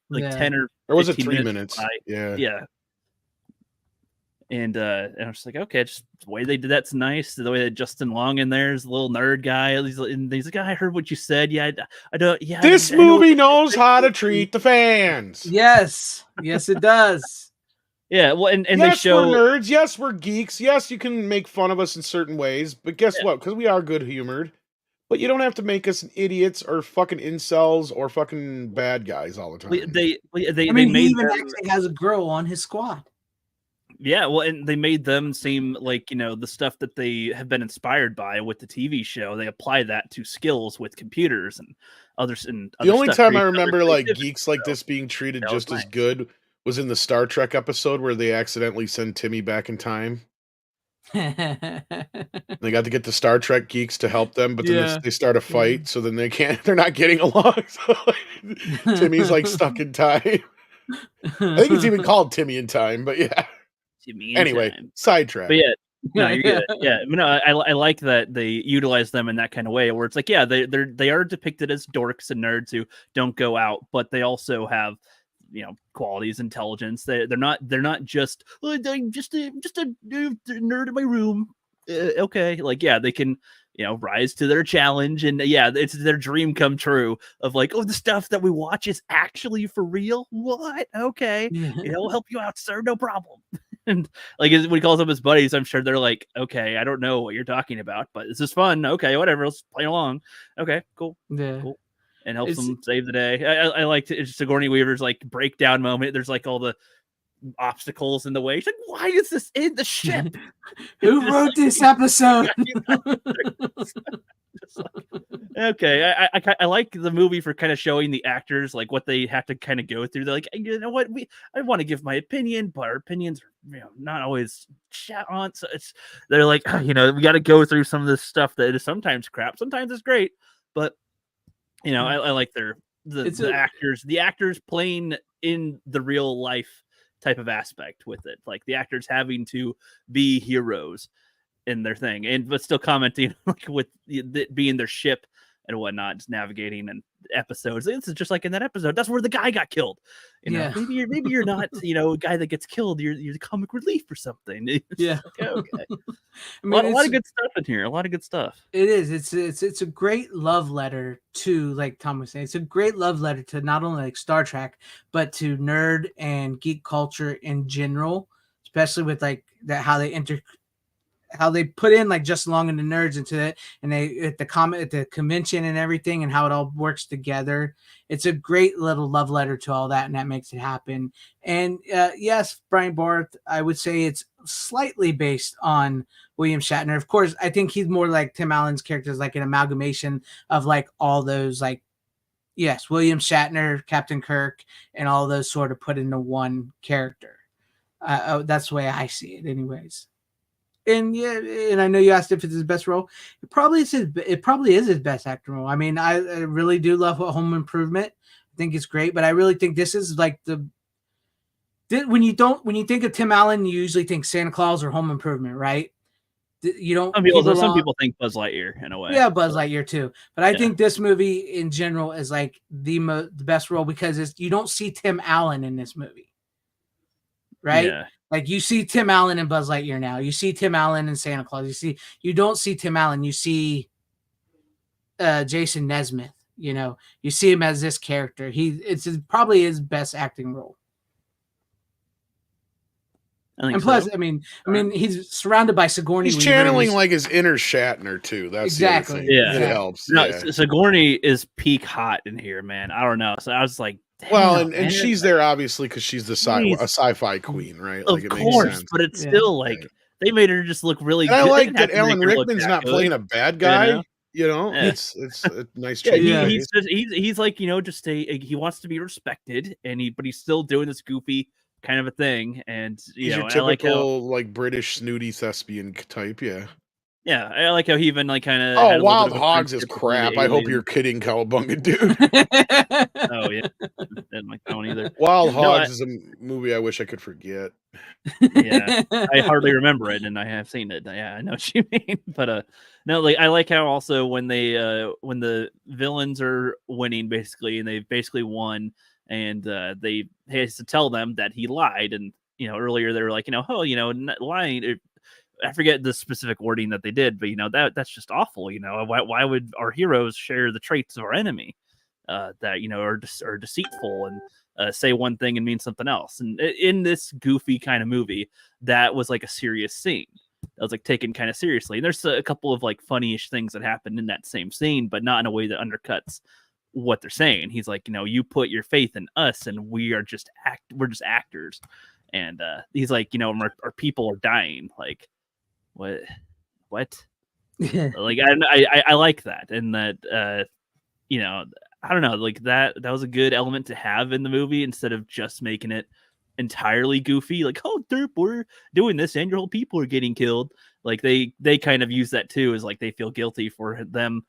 like 10 or was it 3 minutes? Yeah. And I was just like, okay, just the way they did that's nice. The way that Justin Long in there is a little nerd guy. He's like, I heard what you said. Yeah, I don't. Yeah, this movie knows how to treat the fans. Yes, it does. Yeah, well, and yes, they show we're nerds. Yes, we're geeks. Yes, you can make fun of us in certain ways, but guess what? Because we are good humored. But you don't have to make us idiots or fucking incels or fucking bad guys all the time. He even actually has a girl on his squad. Yeah, well, and they made them seem like, the stuff that they have been inspired by with the TV show, they apply that to skills with computers and others. And the only time I remember like geeks like this being treated just as good was in the Star Trek episode where they accidentally send Timmy back in time. They got to get the Star Trek geeks to help them, but then they start a fight, so then they're not getting along. So Timmy's like stuck in time. I think it's even called Timmy in Time, but yeah. Anyway, sidetrack. But no, you're good. Yeah, no, I like that they utilize them in that kind of way where it's like, yeah, they are depicted as dorks and nerds who don't go out, but they also have qualities, intelligence. They're not just I'm just a nerd in my room. Okay, like they can rise to their challenge, and it's their dream come true of like, oh, the stuff that we watch is actually for real. What? Okay, we'll help you out, sir. No problem. And like when he calls up his buddies, I'm sure they're like, okay, I don't know what you're talking about, but this is fun. Okay, whatever, let's play along. Okay, cool. Yeah, cool. And helps them save the day. I liked it. It's Sigourney Weaver's like breakdown moment. There's like all the obstacles in the way. She's like, why is this in the ship? Who wrote this episode? Okay, I like the movie for kind of showing the actors like what they have to kind of go through. They're like, what, I want to give my opinion, but our opinions are not always chat on. So they're like, we got to go through some of this stuff that is sometimes crap, sometimes it's great, but I like the actors playing in the real life type of aspect with it, like the actors having to be heroes in their thing, but still commenting like with being their ship and whatnot, just navigating and episodes. This is just like in that episode. That's where the guy got killed. Maybe you're not a guy that gets killed. You're the comic relief or something. Yeah. Okay. A lot of good stuff in here. A lot of good stuff. It is. It's a great love letter to, like Tom was saying, it's a great love letter to not only like Star Trek, but to nerd and geek culture in general, especially with like that how they put in like Justin Long and the nerds into it, and they at the convention and everything, and how it all works together. It's a great little love letter to all that, and that makes it happen. And yes, Brian Barth, I would say it's slightly based on William Shatner. Of course, I think he's more like Tim Allen's characters, like an amalgamation of like all those like, yes, William Shatner, Captain Kirk, and all those sort of put into one character. That's the way I see it, anyways. And and I know you asked if it's his best role. It probably is his best acting role. I mean, I really do love Home Improvement. I think it's great, but I really think this is like when you think of Tim Allen, you usually think Santa Claus or Home Improvement, right? You don't. Some people think Buzz Lightyear in a way. Yeah, Buzz Lightyear too. But I think this movie in general is like the best role because you don't see Tim Allen in this movie. right? Yeah. Like you see Tim Allen and Buzz Lightyear now. You see Tim Allen and Santa Claus. You don't see Tim Allen. You see Jason Nesmith. You know, you see him as this character. Probably his best acting role. And plus, so. I mean, he's surrounded by Sigourney He's Weaver. channeling like his inner Shatner too. That's exactly. The other thing. Yeah. It helps. No, Yeah. Sigourney is peak hot in here, man. I don't know. So I was like, damn, Well, and man. she's there obviously because she's a sci-fi queen, right? Like it makes sense. But it's still like they made her just look really And good. I They like didn't have that to make Alan her look Rickman's that not good, playing a bad guy. know? You know, Yeah. it's a nice Yeah, change. he's like, you know, just he wants to be respected, but he's still doing this goofy kind of a thing, and He's your I typical like how like British snooty thespian type. Yeah. yeah, I like how he even like kind of Oh, Wild Hogs is crap. I hope you're kidding, Cowabunga, dude. Oh yeah, didn't like that one either. Wild Hogs is a movie I wish I could forget. Yeah, I hardly remember it, and I have seen it. Yeah, I know what you mean. But no, like I like how also when when the villains are winning basically, and they've basically won, and he has to tell them that he lied, and you know earlier they were like, you know, oh, you know, lying. I forget the specific wording that they did, but you know that's just awful. You know, why would our heroes share the traits of our enemy that you know are deceitful and say one thing and mean something else? And in this goofy kind of movie, that was like a serious scene. That was like taken kind of seriously. And there's a couple of like funny-ish things that happen in that same scene, but not in a way that undercuts what they're saying. He's like, you know, you put your faith in us, and we're just actors. And he's like, you know, our people are dying. Like, what? Like, I like that, and that you know, I don't know, like that was a good element to have in the movie instead of just making it entirely goofy. Like, oh, derp, we're doing this, and your whole people are getting killed. Like they kind of use that too, as like they feel guilty for them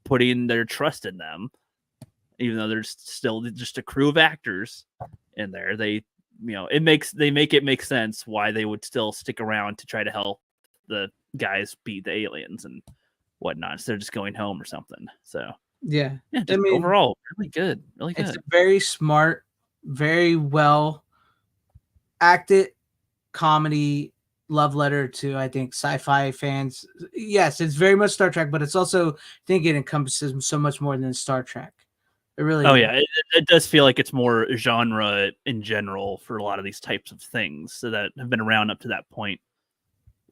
putting their trust in them, even though there's still just a crew of actors in there. They, you know, they make it make sense why they would still stick around to try to help the guys beat the aliens and whatnot instead of just going home or something. So yeah, I mean, overall, really good. It's a very smart, very well acted comedy love letter to, I think, sci-fi fans. Yes, it's very much Star Trek, but it's also, I think it encompasses so much more than Star Trek. It really is. Yeah, it does feel like it's more genre in general for a lot of these types of things so that have been around up to that point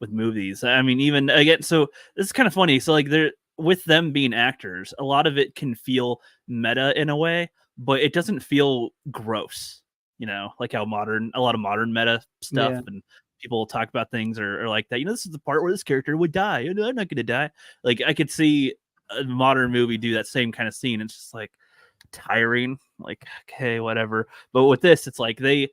with movies. I mean, even again, so this is kind of funny. So like they're with them being actors, a lot of it can feel meta in a way, but it doesn't feel gross, you know, like how a lot of modern meta stuff and people talk about things or like that, you know, this is the part where this character would die and I'm not gonna die. Like I could see a modern movie do that same kind of scene. It's just like tiring, like, okay, whatever. But with this, it's like they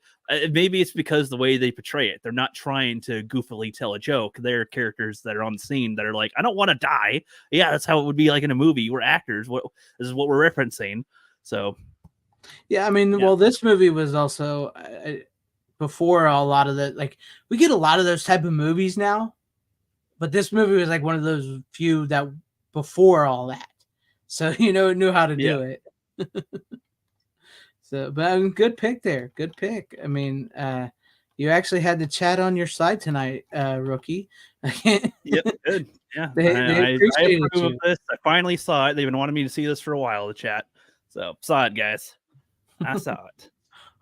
maybe it's because the way they portray it, they're not trying to goofily tell a joke. They're characters that are on the scene that are like, I don't want to die. Yeah, that's how it would be like in a movie. We're actors. This is what we're referencing. So yeah, I mean, well, this movie was also before a lot of the, like, we get a lot of those type of movies now, but this movie was like one of those few that before all that, so you know, it knew how to do it. So, but good pick there. Good pick. I mean, you actually had the chat on your side tonight, Rookie. Yep, good. Yeah, they I approve of this. I finally saw it. They've been wanting me to see this for a while, the chat. So, saw it, guys. I saw it.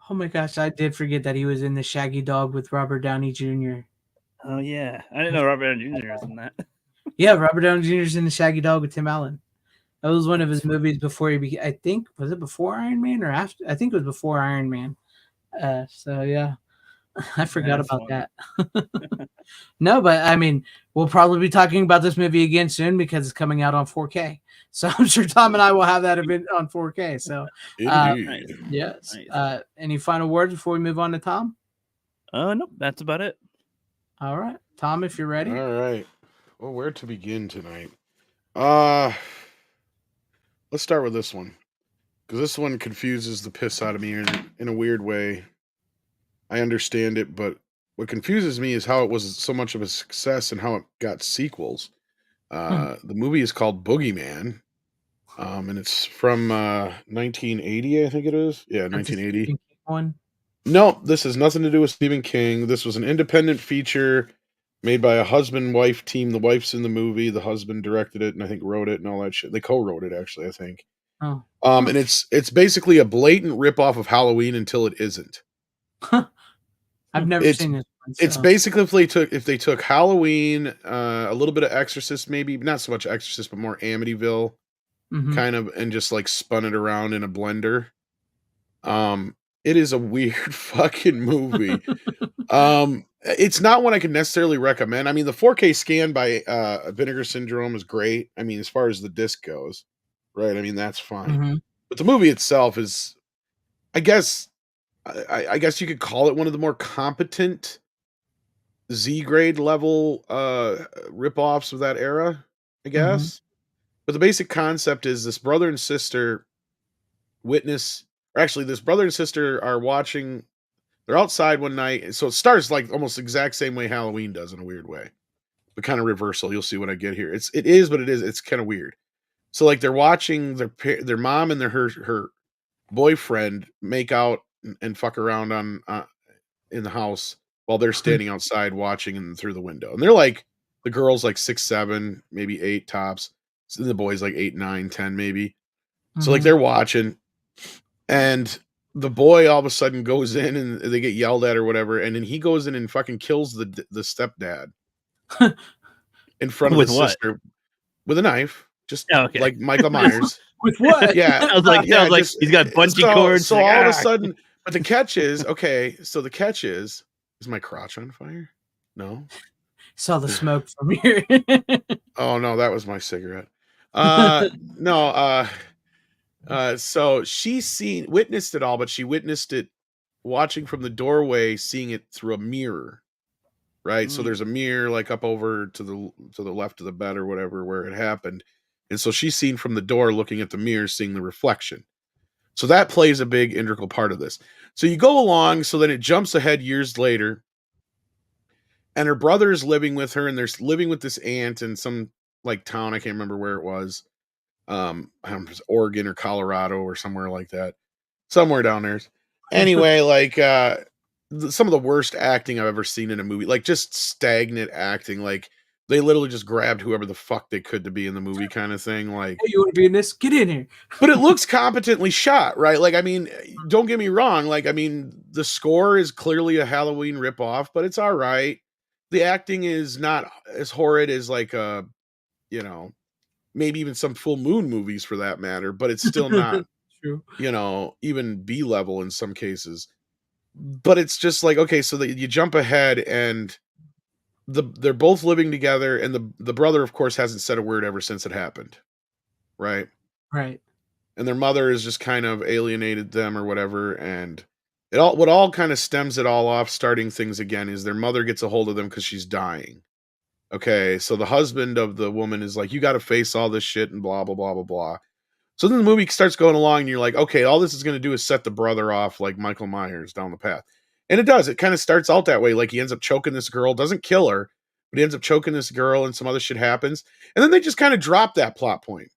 Oh my gosh, I did forget that he was in the Shaggy Dog with Robert Downey Jr. Oh, yeah. I didn't know Robert Downey Jr. was in that. Yeah, Robert Downey Jr. is in the Shaggy Dog with Tim Allen. That was one of his movies before he became, I think, was it before Iron Man or after? I think it was before Iron Man. So, yeah, I forgot about that. No, but I mean, we'll probably be talking about this movie again soon because it's coming out on 4K. So I'm sure Tom and I will have that event on 4K. So, yes. Nice. Any final words before we move on to Tom? Nope, that's about it. All right, Tom, if you're ready. All right. Well, where to begin tonight? Let's start with this one, because this one confuses the piss out of me in a weird way. I understand it, but what confuses me is how it was so much of a success and how it got sequels. The movie is called Boogeyman, and it's from 1980, I think it is. Yeah, 1980. One. No, this has nothing to do with Stephen King. This was an independent feature made by a husband-wife team. The wife's in the movie. The husband directed it and I think wrote it and all that shit. They co-wrote it actually, I think. Oh. And it's basically a blatant ripoff of Halloween until it isn't. I've never seen this one. It's so- basically if they took Halloween, a little bit of Exorcist, maybe not so much Exorcist, but more Amityville, Mhm. kind of, and just like spun it around in a blender. It is a weird fucking movie. It's not one I can necessarily recommend. I mean, the 4K scan by Vinegar Syndrome is great. I mean, as far as the disc goes, right? I mean, that's fine. Mhm. But the movie itself is, I guess, I guess you could call it one of the more competent Z grade level rip-offs of that era, I guess. But the basic concept is this brother and sister witness, or actually this brother and sister are watching, they're outside one night. So it starts like almost the exact same way Halloween does in a weird way. But kind of reversal. You'll see when I get here. It's kind of weird. So like they're watching their mom and her boyfriend make out and fuck around on in the house while they're standing outside watching and through the window. And they're like, the girl's like 6, 7, maybe 8 tops. So the boy's like 8, 9, 10 maybe. So like they're watching, and the boy all of a sudden goes in and they get yelled at or whatever, and then he goes in and fucking kills the stepdad in front of With his what? sister with a knife, just Oh, okay. like Michael Myers. With what? Yeah, I was like, just- he's got bungee cords. So like, all of ah. a sudden, but the catch is okay. So the catch is my crotch on fire? No. Saw the smoke from here. Oh no, that was my cigarette. No. So she witnessed it all, but she witnessed it watching from the doorway, seeing it through a mirror. Right. So there's a mirror like up over to the left of the bed or whatever where it happened. And so she's seen from the door, looking at the mirror, seeing the reflection. So that plays a big integral part of this. So you go along, so then it jumps ahead years later, and her brother is living with her, and they're living with this aunt in some like town. I can't remember where it was. I don't know if it was Oregon or Colorado or somewhere like that. Somewhere down there. Anyway, like some of the worst acting I've ever seen in a movie. Like just stagnant acting. Like they literally just grabbed whoever the fuck they could to be in the movie kind of thing. Like, Hey, you want to be in this? Get in here. but it looks competently shot, right? Like, I mean, don't get me wrong. Like, I mean, the score is clearly a Halloween ripoff, but it's all right. The acting is not as horrid as like maybe even some Full Moon movies for that matter, but it's still not, True. even B level in some cases. But it's just like, okay, so that you jump ahead and they're both living together, and the brother, of course, hasn't said a word ever since it happened. Right. Right. And their mother has just kind of alienated them or whatever. And what all kind of stems it all off, starting things again, is their mother gets a hold of them because she's dying. Okay, so the husband of the woman is like, you got to face all this shit and blah, blah, blah, blah, blah. So then the movie starts going along and you're like, okay, all this is going to do is set the brother off like Michael Myers down the path. And it does. It kind of starts out that way. Like he ends up choking this girl, doesn't kill her, but he ends up choking this girl and some other shit happens. And then they just kind of drop that plot point.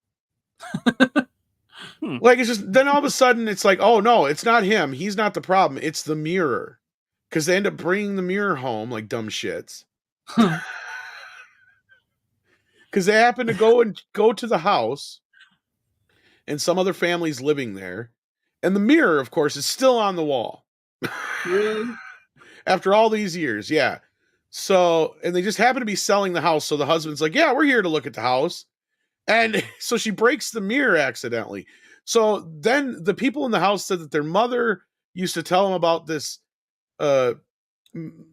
Like it's just, then all of a sudden it's like, oh no, it's not him. He's not the problem. It's the mirror. Because they end up bringing the mirror home like dumb shits. Because they happen to go to the house, and some other family's living there, and the mirror, of course, is still on the wall. Really? After all these years, yeah. So, and they just happen to be selling the house. So the husband's like, "Yeah, we're here to look at the house," and so she breaks the mirror accidentally. So then the people in the house said that their mother used to tell them about this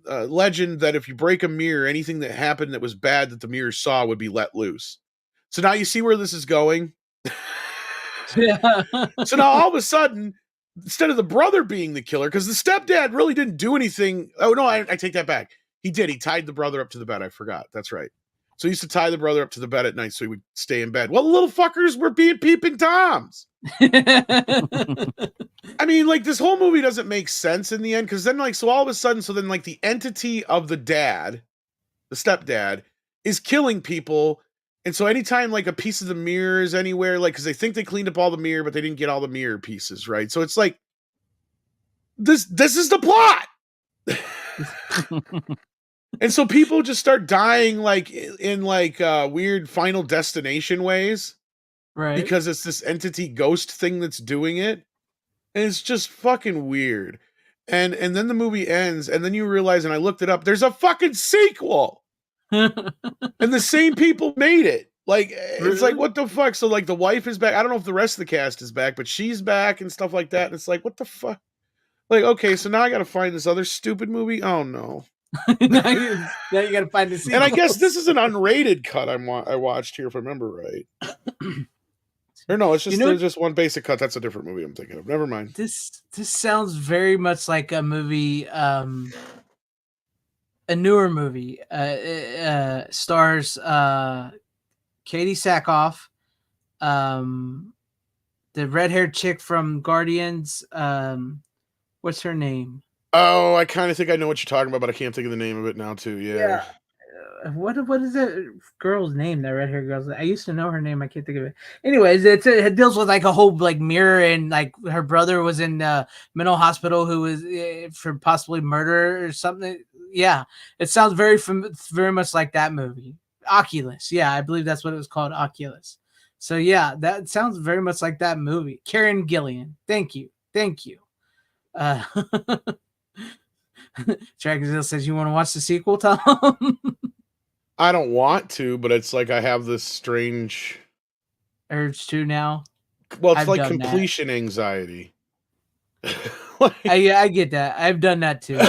legend that if you break a mirror, anything that happened that was bad that the mirror saw would be let loose. So now you see where this is going. Yeah. So now all of a sudden, instead of the brother being the killer, because the stepdad really didn't do anything. Oh no, I take that back. He did. He tied the brother up to the bed. I forgot. That's right. So he used to tie the brother up to the bed at night so he would stay in bed. Well, the little fuckers were being peeping Toms. I mean, like, this whole movie doesn't make sense in the end, because then, like, so all of a sudden, so then, like, the entity of the dad, the stepdad, is killing people. And so anytime, like, a piece of the mirror is anywhere, like, because they think they cleaned up all the mirror, but they didn't get all the mirror pieces, right? So it's like, this is the plot. And so people just start dying like in like weird Final Destination ways, Right. because it's this entity ghost thing that's doing it, and it's just fucking weird. And then the movie ends, and then you realize, and I looked it up, there's a fucking sequel, and the same people made it. Like, it's like, what the fuck? So like the wife is back. I don't know if the rest of the cast is back, but she's back and stuff like that. And it's like, what the fuck? Like, okay, so now I got to find this other stupid movie. Oh no. now you got to find the sequel. And I guess this is an unrated cut I watched here, if I remember right. Or no, it's just there's just one basic cut. That's a different movie I'm thinking of. Never mind. This sounds very much like a movie, a newer movie. Stars Katie Sackhoff, the red-haired chick from Guardians. What's her name? Oh, I kind of think I know what you're talking about, but I can't think of the name of it now too. Yeah. What is that girl's name? That red hair girl's. I used to know her name. I can't think of it. Anyways, it deals with like a whole like mirror, and like her brother was in mental hospital who was for possibly murder or something. Yeah, it sounds very much like that movie. Oculus. Yeah, I believe that's what it was called, Oculus. So yeah, that sounds very much like that movie. Karen Gillian. Thank you. Dracula says, you want to watch the sequel, Tom? I don't want to, but it's like I have this strange urge to now. Well, it's like completion anxiety. I get that. I've done that too.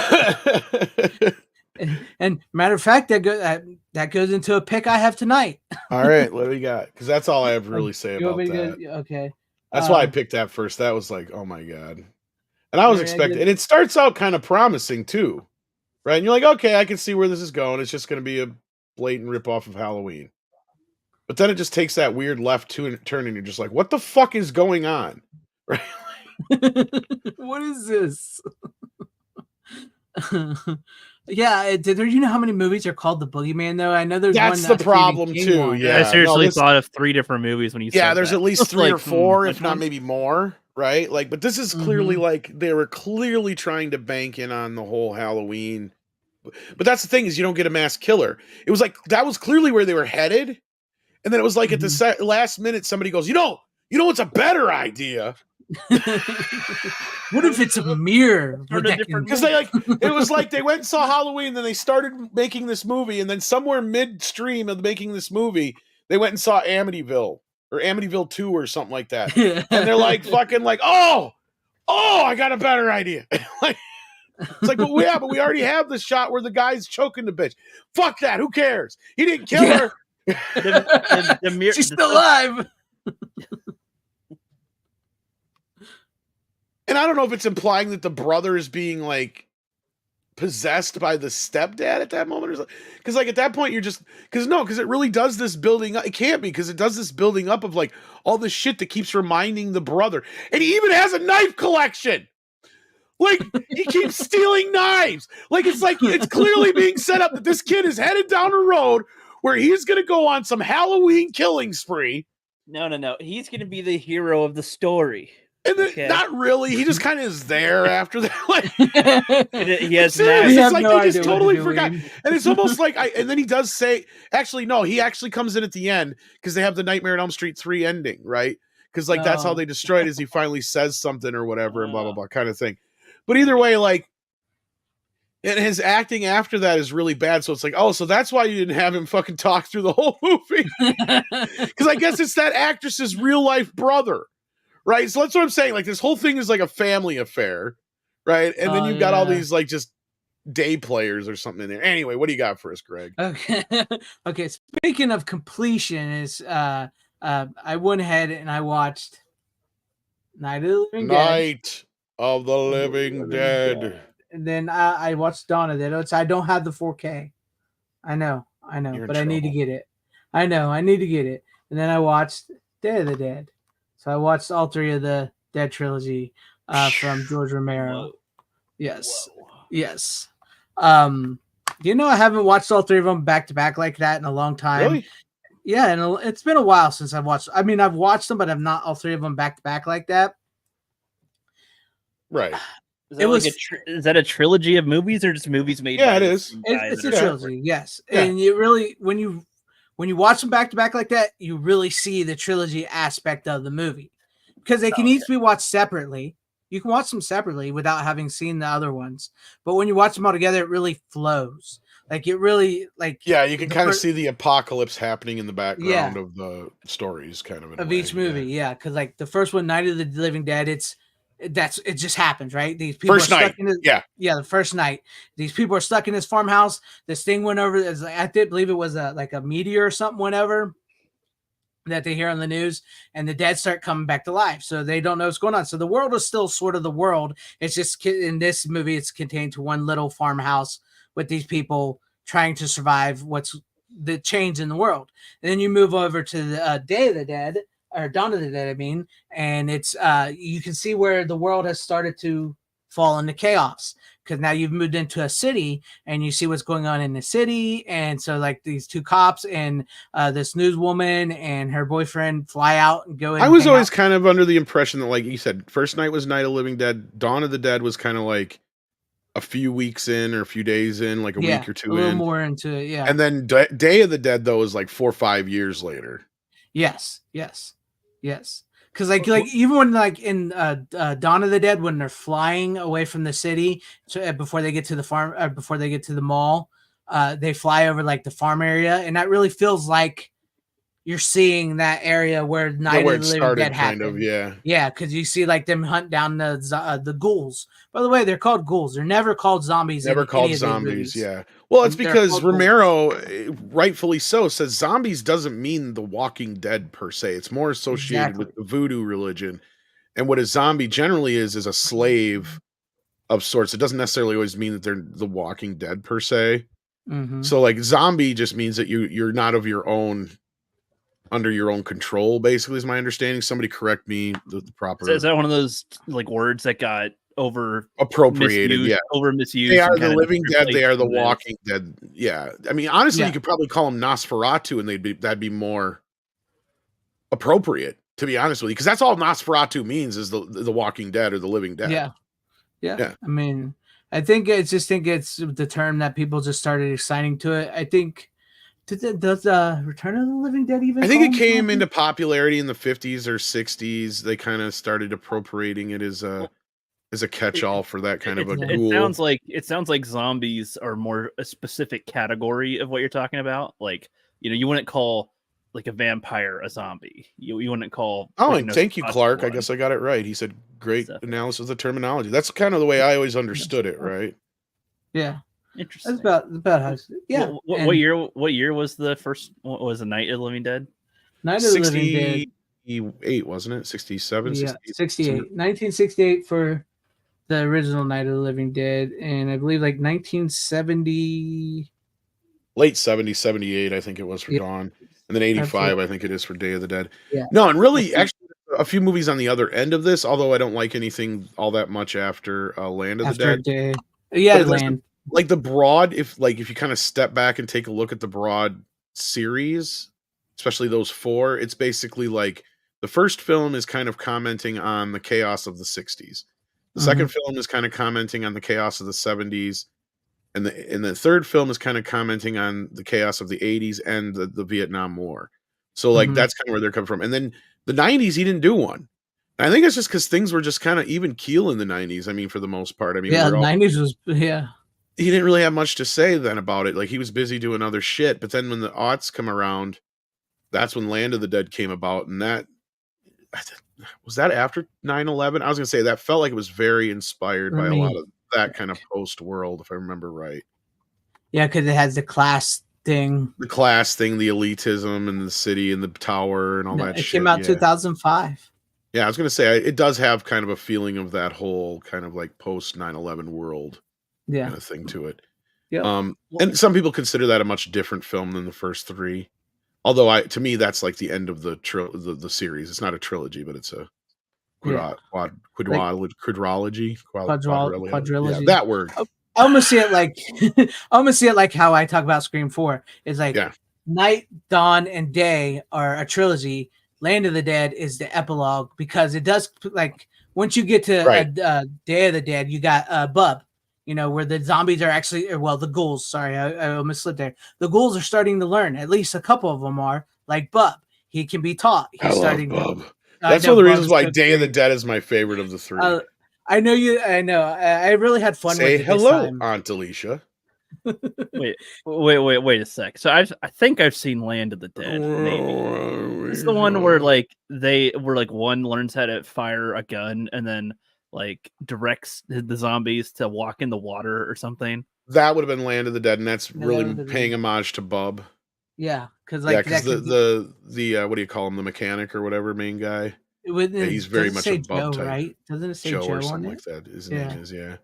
and matter of fact, that goes into a pick I have tonight. All right, what do we got? Because that's all I have to really say about that. Okay. That's why I picked that first. That was like, oh my god. And I was expecting, and it starts out kind of promising too, right? And you're like, okay, I can see where this is going. It's just going to be a blatant ripoff of Halloween. But then it just takes that weird left turn, and you're just like, what the fuck is going on? Right? What is this? Yeah, do you know how many movies are called The Boogeyman, though? I know there's that's one the problem too. Yeah, I seriously thought of 3 different movies when you said there's that. At least 3 or 4, if not maybe more, right? Like, but this is clearly like they were clearly trying to bank in on the whole Halloween. But that's the thing, is you don't get a mass killer. It was like that was clearly where they were headed, and then it was like at the last minute somebody goes, you know what's a better idea? What if it's a mirror? Because they it was like they went and saw Halloween, then they started making this movie, and then somewhere midstream of making this movie, they went and saw Amityville or Amityville 2 or something like that, and they're like fucking like, oh, I got a better idea. Like, it's like, but we already have the shot where the guy's choking the bitch. Fuck that. Who cares? He didn't kill her. She's still alive. And I don't know if it's implying that the brother is being like possessed by the stepdad at that moment, or because like at that point you're just because it really does this building up. It can't be, because it does this building up of like all this shit that keeps reminding the brother, and he even has a knife collection. Like, he keeps stealing knives. Like, it's clearly being set up that this kid is headed down a road where he's going to go on some Halloween killing spree. No. He's going to be the hero of the story. And then, not really. He just kind of is there after that. Like, he has it's like they just totally forgot. And it's almost like and then he does say, actually, no, he actually comes in at the end because they have the Nightmare on Elm Street 3 ending, right? Because like that's how they destroy it, is he finally says something or whatever and blah, blah, blah kind of thing. But either way, like, and his acting after that is really bad. So it's like, oh, so that's why you didn't have him fucking talk through the whole movie. Because I guess it's that actress's real life brother, right? So that's what I'm saying. Like, this whole thing is like a family affair, right? And then you've got all these like just day players or something in there. Anyway, what do you got for us, Greg? Okay. Speaking of completion, is I went ahead and I watched Night of the Living Dead. Of the Living Dead. And then I watched Dawn of the Dead. I don't have the 4K. I know, but I need to get it. I need to get it. And then I watched Day of the Dead. So I watched all 3 of the Dead trilogy from George Romero. Whoa. Yes. Whoa. Yes. I haven't watched all 3 of them back to back like that in a long time. Really? Yeah, and it's been a while since I've watched. I mean, I've watched them, but I've not all 3 of them back to back like that. Right. Is It that was- is that a trilogy of movies or just movies made? Yeah, by it the is. same guy It's that a are trilogy, yes. Yeah. And you really, when you watch them back to back like that, you really see the trilogy aspect of the movie because they can each be watched separately. You can watch them separately without having seen the other ones, but when you watch them all together, it really flows. Like it really, like Yeah, you can the kind of fir- see the apocalypse happening in the background Yeah. of the stories, kind of in a of way, each movie, yeah. Because like the first one, Night of the Living Dead, it just happens, right? These people First are stuck night, in the first night. These people are stuck in this farmhouse. This thing went over. I did believe it was like a meteor or something went over that they hear on the news, and the dead start coming back to life. So they don't know what's going on. So the world is still sort of the world. It's just in this movie, it's contained to one little farmhouse with these people trying to survive what's the change in the world. And then you move over to the Day of the Dead, or Dawn of the Dead, I mean, and it's you can see where the world has started to fall into chaos because now you've moved into a city and you see what's going on in the city. And so like these two cops and this newswoman and her boyfriend fly out and go in. I was always kind of under the impression that, like you said, first night was Night of the Living Dead. Dawn of the Dead was kind of like a few weeks in or a few days in, like a week or two a little in. more into it, yeah. And then Day of the Dead, though, is like 4 or 5 years later. Yes. Because like even when like in Dawn of the Dead, when they're flying away from the city before they get to the farm, before they get to the mall, they fly over like the farm area, and that really feels like you're seeing that area where Night of the Living Dead happened. Yeah, because you see like them hunt down the ghouls. By the way, they're called ghouls. They're never called zombies. Never called zombies. Yeah. Well, it's because Romero, rightfully so, says zombies doesn't mean the Walking Dead per se. It's more associated with the voodoo religion, and what a zombie generally is a slave of sorts. It doesn't necessarily always mean that they're the Walking Dead per se. Mm-hmm. So, like, zombie just means that you're not of your own. Under your own control, basically, is my understanding. Somebody correct me the proper. Is that one of those like words that got appropriated? Over misused. They are the Living Dead. They are the Walking Dead. Yeah, I mean, honestly, you could probably call them Nosferatu, and that'd be more appropriate, to be honest with you, because that's all Nosferatu means is the Walking Dead or the Living Dead. Yeah. I mean, I think it's the term that people just started assigning to it. I think. Does Return of the Living Dead even? I think it came into popularity in the 50s or 60s. They kind of started appropriating it as a catch-all for that kind of a ghoul. It sounds like zombies are more a specific category of what you're talking about. Like, you wouldn't call like a vampire a zombie. You wouldn't call. And thank you, Clark. I guess I got it right. He said great analysis of the terminology. That's kind of the way I always understood it, right? Yeah. Interesting. That's about how. Yeah. What year was the first? What was the Night of the Living Dead? Night of the Living Dead. 68, wasn't it? 67? Yeah, 68. 1968 for the original Night of the Living Dead, and I believe like 1970. Late 70s, 78, I think it was for Dawn. And then 85, I think it is for Day of the Dead. Yeah. No, and really, actually, a few movies on the other end of this, although I don't like anything all that much after Land of the Dead. Yeah, Land. Like the broad, if you kind of step back and take a look at the broad series, especially those 4, it's basically like the first film is kind of commenting on the chaos of the 60s. The second film is kind of commenting on the chaos of the 70s. And the third film is kind of commenting on the chaos of the 80s and the Vietnam War. So like that's kind of where they're coming from. And then the 90s, he didn't do one. I think it's just because things were just kind of even keel in the 90s. I mean, for the most part. I mean, the 90s was he didn't really have much to say then about it. Like he was busy doing other shit. But then when the aughts come around, that's when Land of the Dead came about. And that was that after 9/11. I was gonna say that felt like it was very inspired by a lot of that kind of post world, if I remember right. Yeah, because it has the class thing, the elitism, and the city and the tower and all that. It came out 2005. Yeah, I was gonna say it does have kind of a feeling of that whole kind of like post 9/11 world. Kind of thing to it. Yeah. And some people consider that a much different film than the first 3. Although to me that's like the end of the series. It's not a trilogy, but it's a quadrilogy. Quadrilogy. Yeah, that word. I almost see it like how I talk about Scream 4. It's like Night, Dawn, and Day are a trilogy. Land of the Dead is the epilogue because it does like once you get to Right. Day of the Dead, you got Bub. Where the zombies are actually, the ghouls. Sorry, I almost slipped there. The ghouls are starting to learn. At least a couple of them are. Like Bub, he can be taught. I He's love starting Bub. to. That's one of the reasons why Day of the Dead is my favorite of the three. I know you. I know. I really had fun Say with it this hello, time. Aunt Alicia. Wait a sec. So I think I've seen Land of the Dead. Maybe it's the one where one learns how to fire a gun and then like directs the zombies to walk in the water or something. That would have been Land of the Dead, and that's Yeah, really Land of the paying Dead. homage to Bub. Yeah, because the what do you call him? The mechanic or whatever, main guy. Yeah, he's very much a Bub type. Right? Doesn't it say Joe or on something it? like that? His name is Yeah.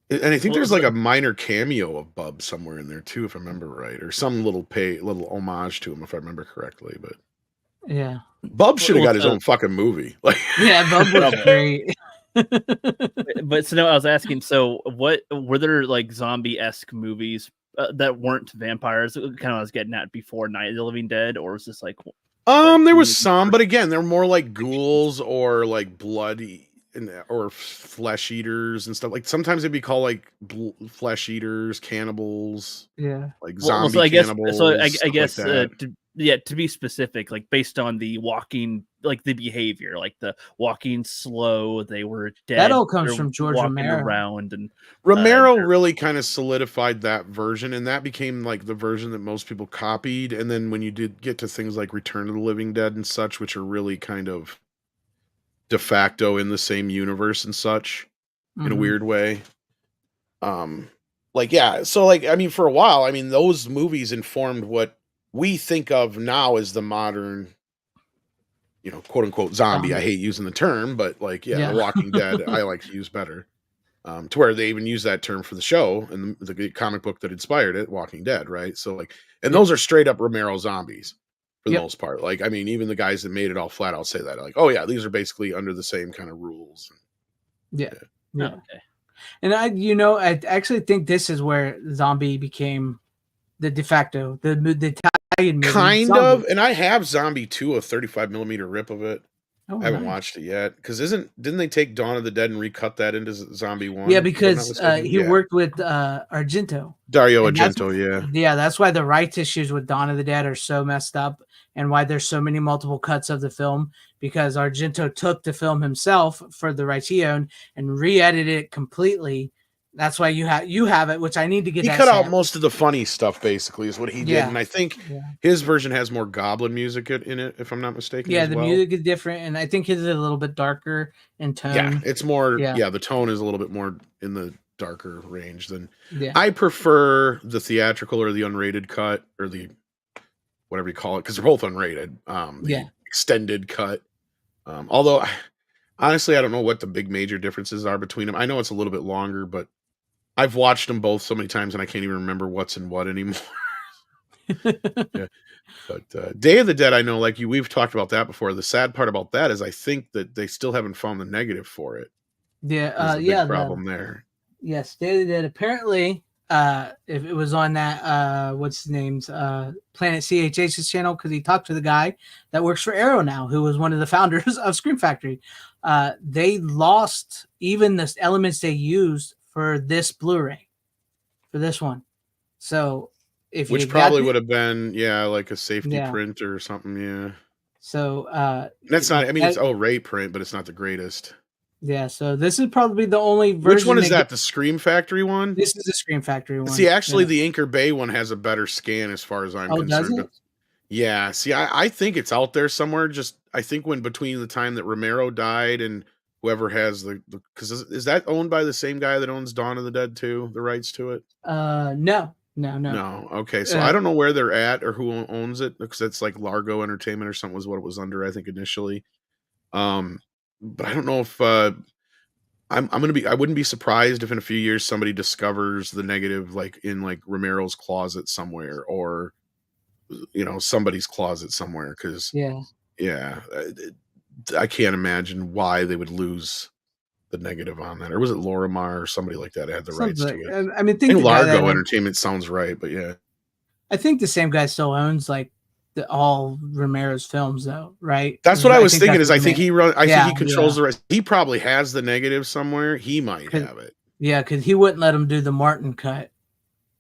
And I think there's like a minor cameo of Bub somewhere in there too, if I remember right, or some little homage to him, if I remember correctly. But yeah, Bub should have got his own fucking movie. Like, yeah, Bub was great. But so no, I was asking. So, what were there like zombie-esque movies that weren't vampires? Kind of I was getting at before Night of the Living Dead, or was this like? There was some, but again, they're more like ghouls or like bloody or flesh eaters and stuff. Like sometimes they'd be called like flesh eaters, cannibals. Yeah, like zombie so I guess, cannibals. So I guess like to be specific, like based on the walking, like the behavior, like the walking slow, they were dead. That all comes from George Romero. Around and Romero really kind of solidified that version, and that became like the version that most people copied. And then when you did get to things like Return of the Living Dead and such, which are really kind of de facto in the same universe and such, in a weird way. So I mean, for a while, I mean, those movies informed what we think of now as the modern, quote unquote zombie. I hate using the term, but The Walking Dead, I like to use better. To where they even use that term for the show and the comic book that inspired it, Walking Dead, right? So and those are straight up Romero zombies for the most part. Like, I mean, even the guys that made it all flat out say that, like, oh yeah, these are basically under the same kind of rules. Yeah. Oh, okay. And I actually think this is where zombie became the de facto, the Italian movie. Kind zombie. of. And I have Zombie 2, a 35mm rip of it. I haven't watched it yet. Because didn't they take Dawn of the Dead and recut that into Zombie 1? Yeah, because he worked with Argento. Dario Argento, yeah. Yeah, that's why the rights issues with Dawn of the Dead are so messed up and why there's so many multiple cuts of the film, because Argento took the film himself for the rights he owned and re-edited it completely. That's why you have it, which I need to get. He cut out most of the funny stuff, basically, is what he did, and I think his version has more Goblin music in it, if I'm not mistaken. Yeah, the music is different, and I think his is a little bit darker in tone. Yeah, it's more. Yeah, the tone is a little bit more in the darker range than. Yeah. I prefer the theatrical or the unrated cut or the whatever you call it, because they're both unrated. The extended cut. Although, honestly, I don't know what the big major differences are between them. I know it's a little bit longer, but I've watched them both so many times and I can't even remember what's in what anymore. Yeah. But Day of the Dead, I know, like we've talked about that before. The sad part about that is I think that they still haven't found the negative for it. Yeah, big problem there. Yes, Day of the Dead. Apparently, if it was on that what's his name's Planet CHH's channel, because he talked to the guy that works for Arrow now, who was one of the founders of Scream Factory. They lost even the elements they used for this Blu-ray, for this one. So which probably would have been like a safety print or something. Yeah. So that's not. I mean, it's Ray print, but it's not the greatest. Yeah. So this is probably the only version. Which one is that? The Scream Factory one? This is the Scream Factory one. See, actually, the Anchor Bay one has a better scan as far as I'm concerned. Does it? Yeah. See, I think it's out there somewhere. Just I think when between the time that Romero died and whoever has because is that owned by the same guy that owns Dawn of the Dead too? The rights to it? No. Okay, so I don't know where they're at or who owns it, because it's like Largo Entertainment or something was what it was under, I think, initially. But I don't know if I wouldn't be surprised if in a few years somebody discovers the negative like in like Romero's closet somewhere, or somebody's closet somewhere, because I can't imagine why they would lose the negative on that. Or was it Lorimar or somebody like that had the rights to it? I mean, Largo Entertainment sounds right, but yeah. I think the same guy still owns like all Romero's films, though, right? That's what I was thinking. that's Is I think he controls yeah. the rest. He probably has the negative somewhere. He might have it. Yeah, because he wouldn't let him do the Martin cut,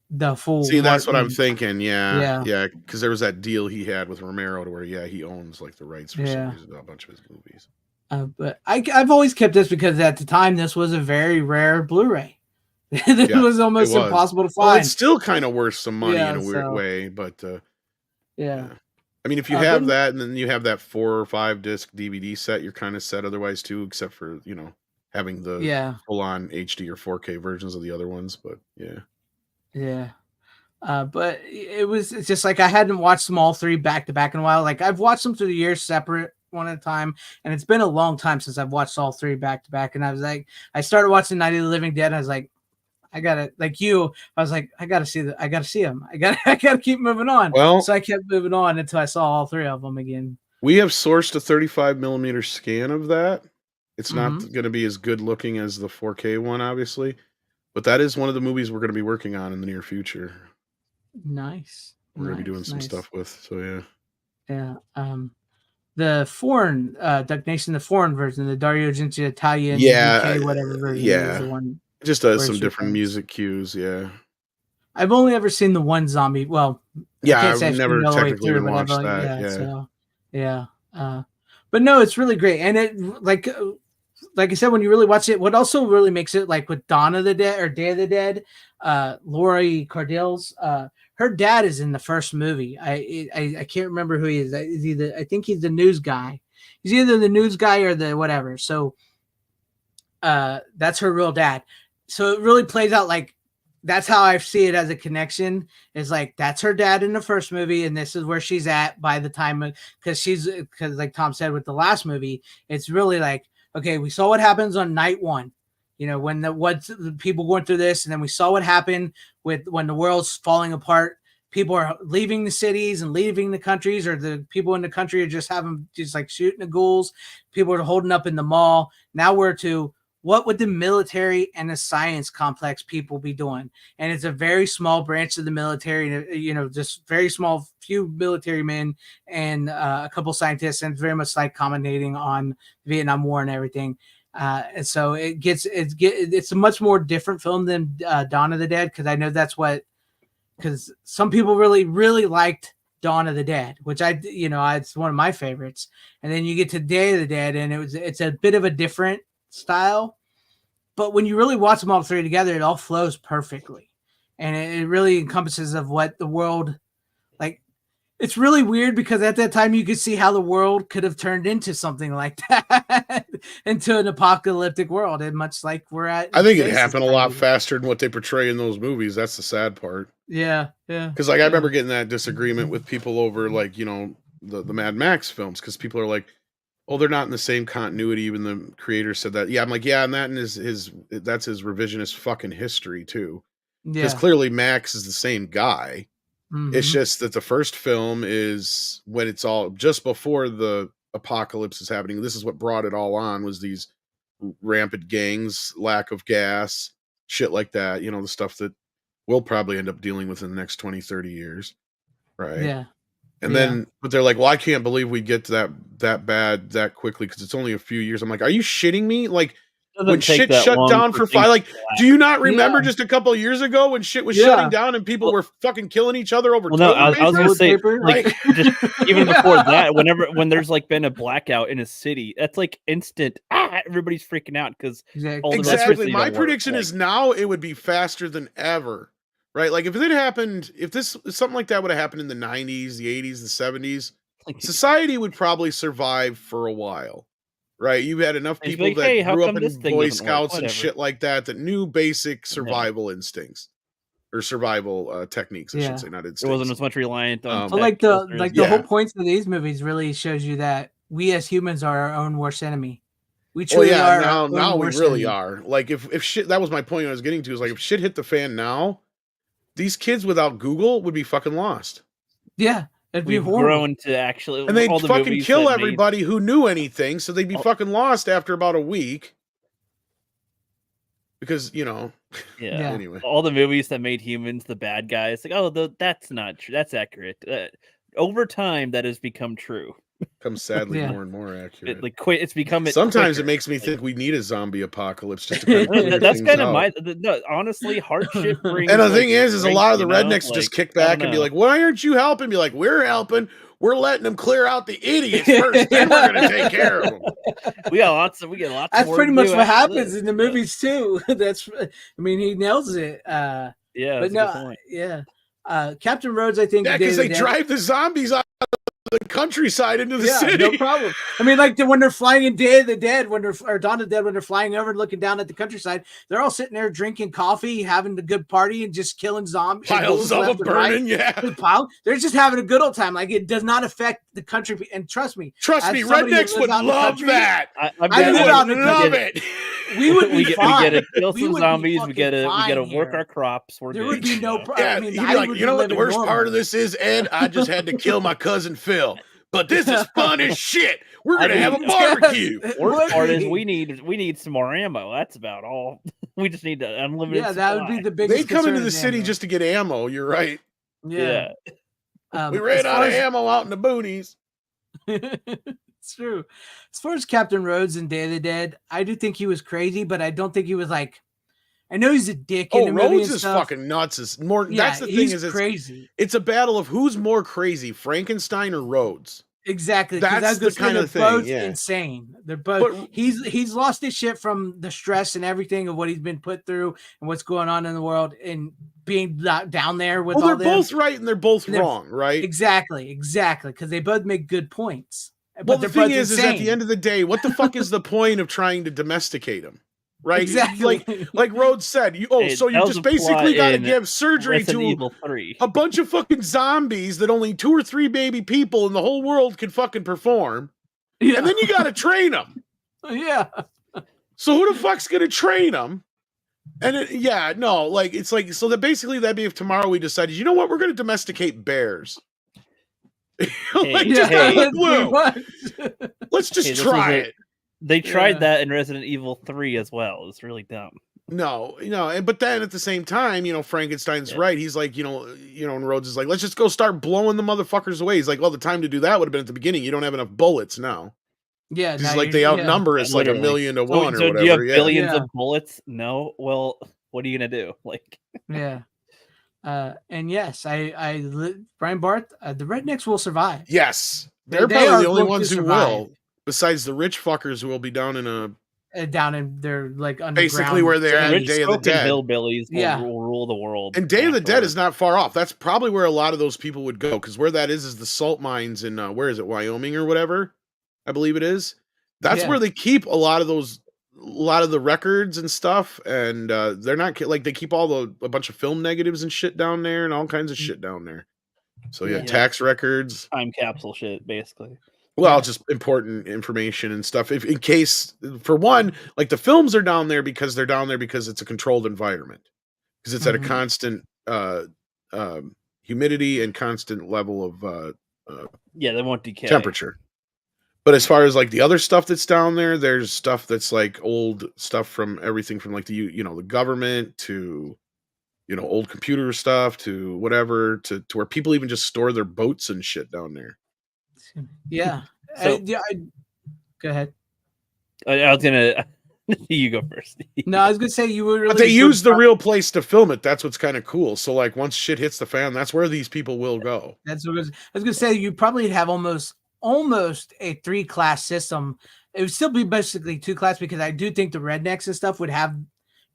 the full. See, that's what I'm Martin. thinking. Yeah, Yeah. because there was that deal he had with Romero to where he owns like the rights for some reason to a bunch of his movies. But I've always kept this because at the time this was a very rare Blu-ray. It was almost impossible to find. Well, it's still kind of worth some money in a weird way, but yeah. I mean, if you have that, and then you have that 4 or 5 disc DVD set, you're kind of set otherwise too, except for having the full-on HD or 4K versions of the other ones. But yeah. But it's just like I hadn't watched them all 3 back to back in a while. Like I've watched them through the years separate one at a time, and it's been a long time since I've watched all 3 back to back. And I was like, I started watching Night of the Living Dead, and I was like, I gotta, like you, I was like, I gotta see them. I gotta keep moving on. Well, so I kept moving on until I saw all 3 of them again. We have sourced a 35mm scan of that. It's not going to be as good looking as the 4K one, obviously, but that is one of the movies we're going to be working on in the near future. Nice. We're going to be doing some stuff with. So yeah. The foreign Duck Nation, the foreign version, the Dario Argento Italian, UK, whatever version is the one. It just does some different music cues. Yeah. I've only ever seen the one zombie. Well, I've never technically even watched that. But no, it's really great, and it like I said, when you really watch it, what also really makes it like with Dawn of the Dead or Day of the Dead, Laurie Cardell's her dad is in the first movie. I can't remember who he is. I think he's the news guy. He's either the news guy or the whatever. So that's her real dad. So it really plays out like that's how I see it as a connection. Is like that's her dad in the first movie, and this is where she's at by the time because like Tom said with the last movie, it's really like, okay, we saw what happens on night 1. When the people going through this, and then we saw what happened when the world's falling apart. People are leaving the cities and leaving the countries, or the people in the country are just like shooting the ghouls. People are holding up in the mall. Now we're to what would the military and the science complex people be doing? And it's a very small branch of the military, just very small few military men and a couple scientists, and it's very much like commentating on the Vietnam War and everything. And so it's a much more different film than Dawn of the Dead, because I know because some people really, really liked Dawn of the Dead, which it's one of my favorites. And then you get to Day of the Dead, and it's a bit of a different style, but when you really watch them all 3 together, it all flows perfectly, and it really encompasses of what the world like. It's really weird because at that time you could see how the world could have turned into something like that, into an apocalyptic world, and much like we're at. I think it happened a lot faster than what they portray in those movies. That's the sad part. Yeah. Because I remember getting that disagreement with people over the Mad Max films, because people are like, oh, they're not in the same continuity. Even the creator said that. Yeah, I'm like, yeah, and that's his revisionist fucking history too. Because clearly Max is the same guy. Mm-hmm. It's just that the first film is when it's all just before the apocalypse is happening. This is what brought it all on, was these rampant gangs, lack of gas, shit like that. The stuff that we'll probably end up dealing with in the next 20, 30 years. Right. Yeah. And then, but they're like, well, I can't believe we get to that bad that quickly, because it's only a few years. I'm like, are you shitting me? Like, when shit shut down for 5, like, do you not remember just a couple of years ago when shit was shutting down and people were fucking killing each other over? I was going to say, like, just even before that, when there's like been a blackout in a city, that's like instant. Everybody's freaking out because exactly. My prediction is now it would be faster than ever. Right, like if something like that would have happened in the 90s, the 80s, the 70s, society would probably survive for a while. Right, you had enough people that grew up in Boy Scouts and shit like that knew basic survival instincts or survival techniques. I should say, not instincts. It wasn't as much reliant on. The whole point of these movies really shows you that we as humans are our own worst enemy. We truly are. Now we really are. Like if shit, that was my point I was getting to, is like if shit hit the fan now, these kids without Google would be fucking lost. Yeah, it'd be horrible. Grown to actually, and they'd fucking kill everybody who knew anything, so they'd be fucking lost after about a week. Because anyway, all the movies that made humans the bad guys, like, oh, that's not true. That's accurate. over time that has become true. Comes sadly Yeah. more and more accurate. It's become Sometimes quicker. it makes me think we need a zombie apocalypse just to kind of clear That's things kind of out. honestly, hardship brings. And the like, thing is a strength, lot of the you know? rednecks just Like, kick I don't back and be know. like, "Why aren't you helping?" Be like, "We're helping. We're letting them clear out the idiots first, then we're gonna take care of them." we get lots of That's more pretty to much do what after happens this. in the movies too. That's, I mean, he nails it. Yeah, But that's a no, good point. yeah. Captain Rhodes, I think. Yeah, Day because of the they Dead- drive the zombies out of the countryside into the Yeah, city. no problem. I mean, like when they're flying in Day of the Dead, or Dawn of the Dead, when they're flying over and looking down at the countryside, they're all sitting there drinking coffee, having a good party, and just killing zombies. Piles of them burning, yeah. They're just having a good old time. Like it does not affect the country. And trust me, Trust as me, somebody who rednecks lives would out in the love country, that. I I live out in the love country. it. We would be we fine. get to kill We some would be zombies. We fucking gotta fine work here. our crops. We're There good, would be you no know? problem. Yeah, I mean, he'd be I like, would you know what the living worst normal. part of this is, Ed? I just had to kill my cousin Phil. But this is fun as shit. We're gonna have a barbecue. Yes, it Worst would part is be. we need some more ammo. That's about all. We just need to unlimited. Yeah, that would be supply. the biggest. They'd come into concern the of city them, just to get ammo. You're right. yeah. We As ran out far of as- ammo out in the boonies. It's true. As far as Captain Rhodes and Day of the Dead, I do think he was crazy, but I don't think he was like. I know he's a dick in Oh, the movie Rhodes and is stuff. fucking nuts. Is more. Yeah, That's the thing. he's Is crazy. it's a battle of who's more crazy, Frankenstein or Rhodes. Exactly. 'cause That's the kind they're of thing, both yeah. insane. They're both. But- He's lost his shit from the stress and everything of what he's been put through and what's going on in the world and being down there with Well, all they're them. both right and they're both And they're- wrong, right? Exactly. Because they both make good points. But Well, the they're thing both is at insane. the end of the day, what the fuck is the point of trying to domesticate him? Right? Exactly. Like Rhodes said, so you that was just a basically plot got to in give surgery Resident to Evil 3. a bunch of fucking zombies that only 2 or 3 baby people in the whole world can fucking perform. Yeah. And then you got to train them. Yeah. So who the fuck's going to train them? And it's like, so that basically that'd be if tomorrow we decided, you know what, we're going to domesticate bears. Like, Hey, just hey. out of the blue. Pretty much. Let's just Hey, this try was it. They tried Yeah. that in Resident Evil 3 as well. It's really dumb. No, but then at the same time, Frankenstein's Yeah. right. He's like, and Rhodes is like, let's just go start blowing the motherfuckers away. He's like, well, the time to do that would have been at the beginning. You don't have enough bullets now. Yeah. He's now like, you're- they yeah. outnumber us like Literally. 1,000,000 to So 1 or do whatever. you have Yeah. billions Yeah. of bullets? No. Well, what are you gonna do? Like, Yeah. And yes, Brian Barth, the rednecks will survive. Yes. They They're probably are the only going to ones who survive. will, besides the rich fuckers who will be down in a Down in their like underground. basically where they're at rich Day of the spoken Dead. hillbillies Yeah. will rule the world. And Day of the Dead afterwards. is not far off. That's probably where a lot of those people would go, because where that is the salt mines in where is it, Wyoming or whatever, I believe it is. That's Yeah. where they keep a lot of the records and stuff, and they're not like they keep a bunch of film negatives and shit down there and all kinds of shit down there. So yeah, Yeah. tax records. time capsule shit, basically. Well, Yeah. just important information and stuff. If in case, for one, like the films are down there because it's a controlled environment, because it's at a Mhm. constant humidity and constant level of Yeah, they won't decay. temperature. But as far as like the other stuff that's down there, there's stuff that's like old stuff from everything from like the government to old computer stuff to whatever to where people even just store their boats and shit down there. Yeah. So- Go ahead. I was gonna. You go first. No, I was gonna say you were really But they use the real place to film it. That's what's kind of cool. So like once shit hits the fan, that's where these people will go. That's what I was gonna say. You probably have almost a 3-class system. It would still be basically 2-class because I do think the rednecks and stuff would have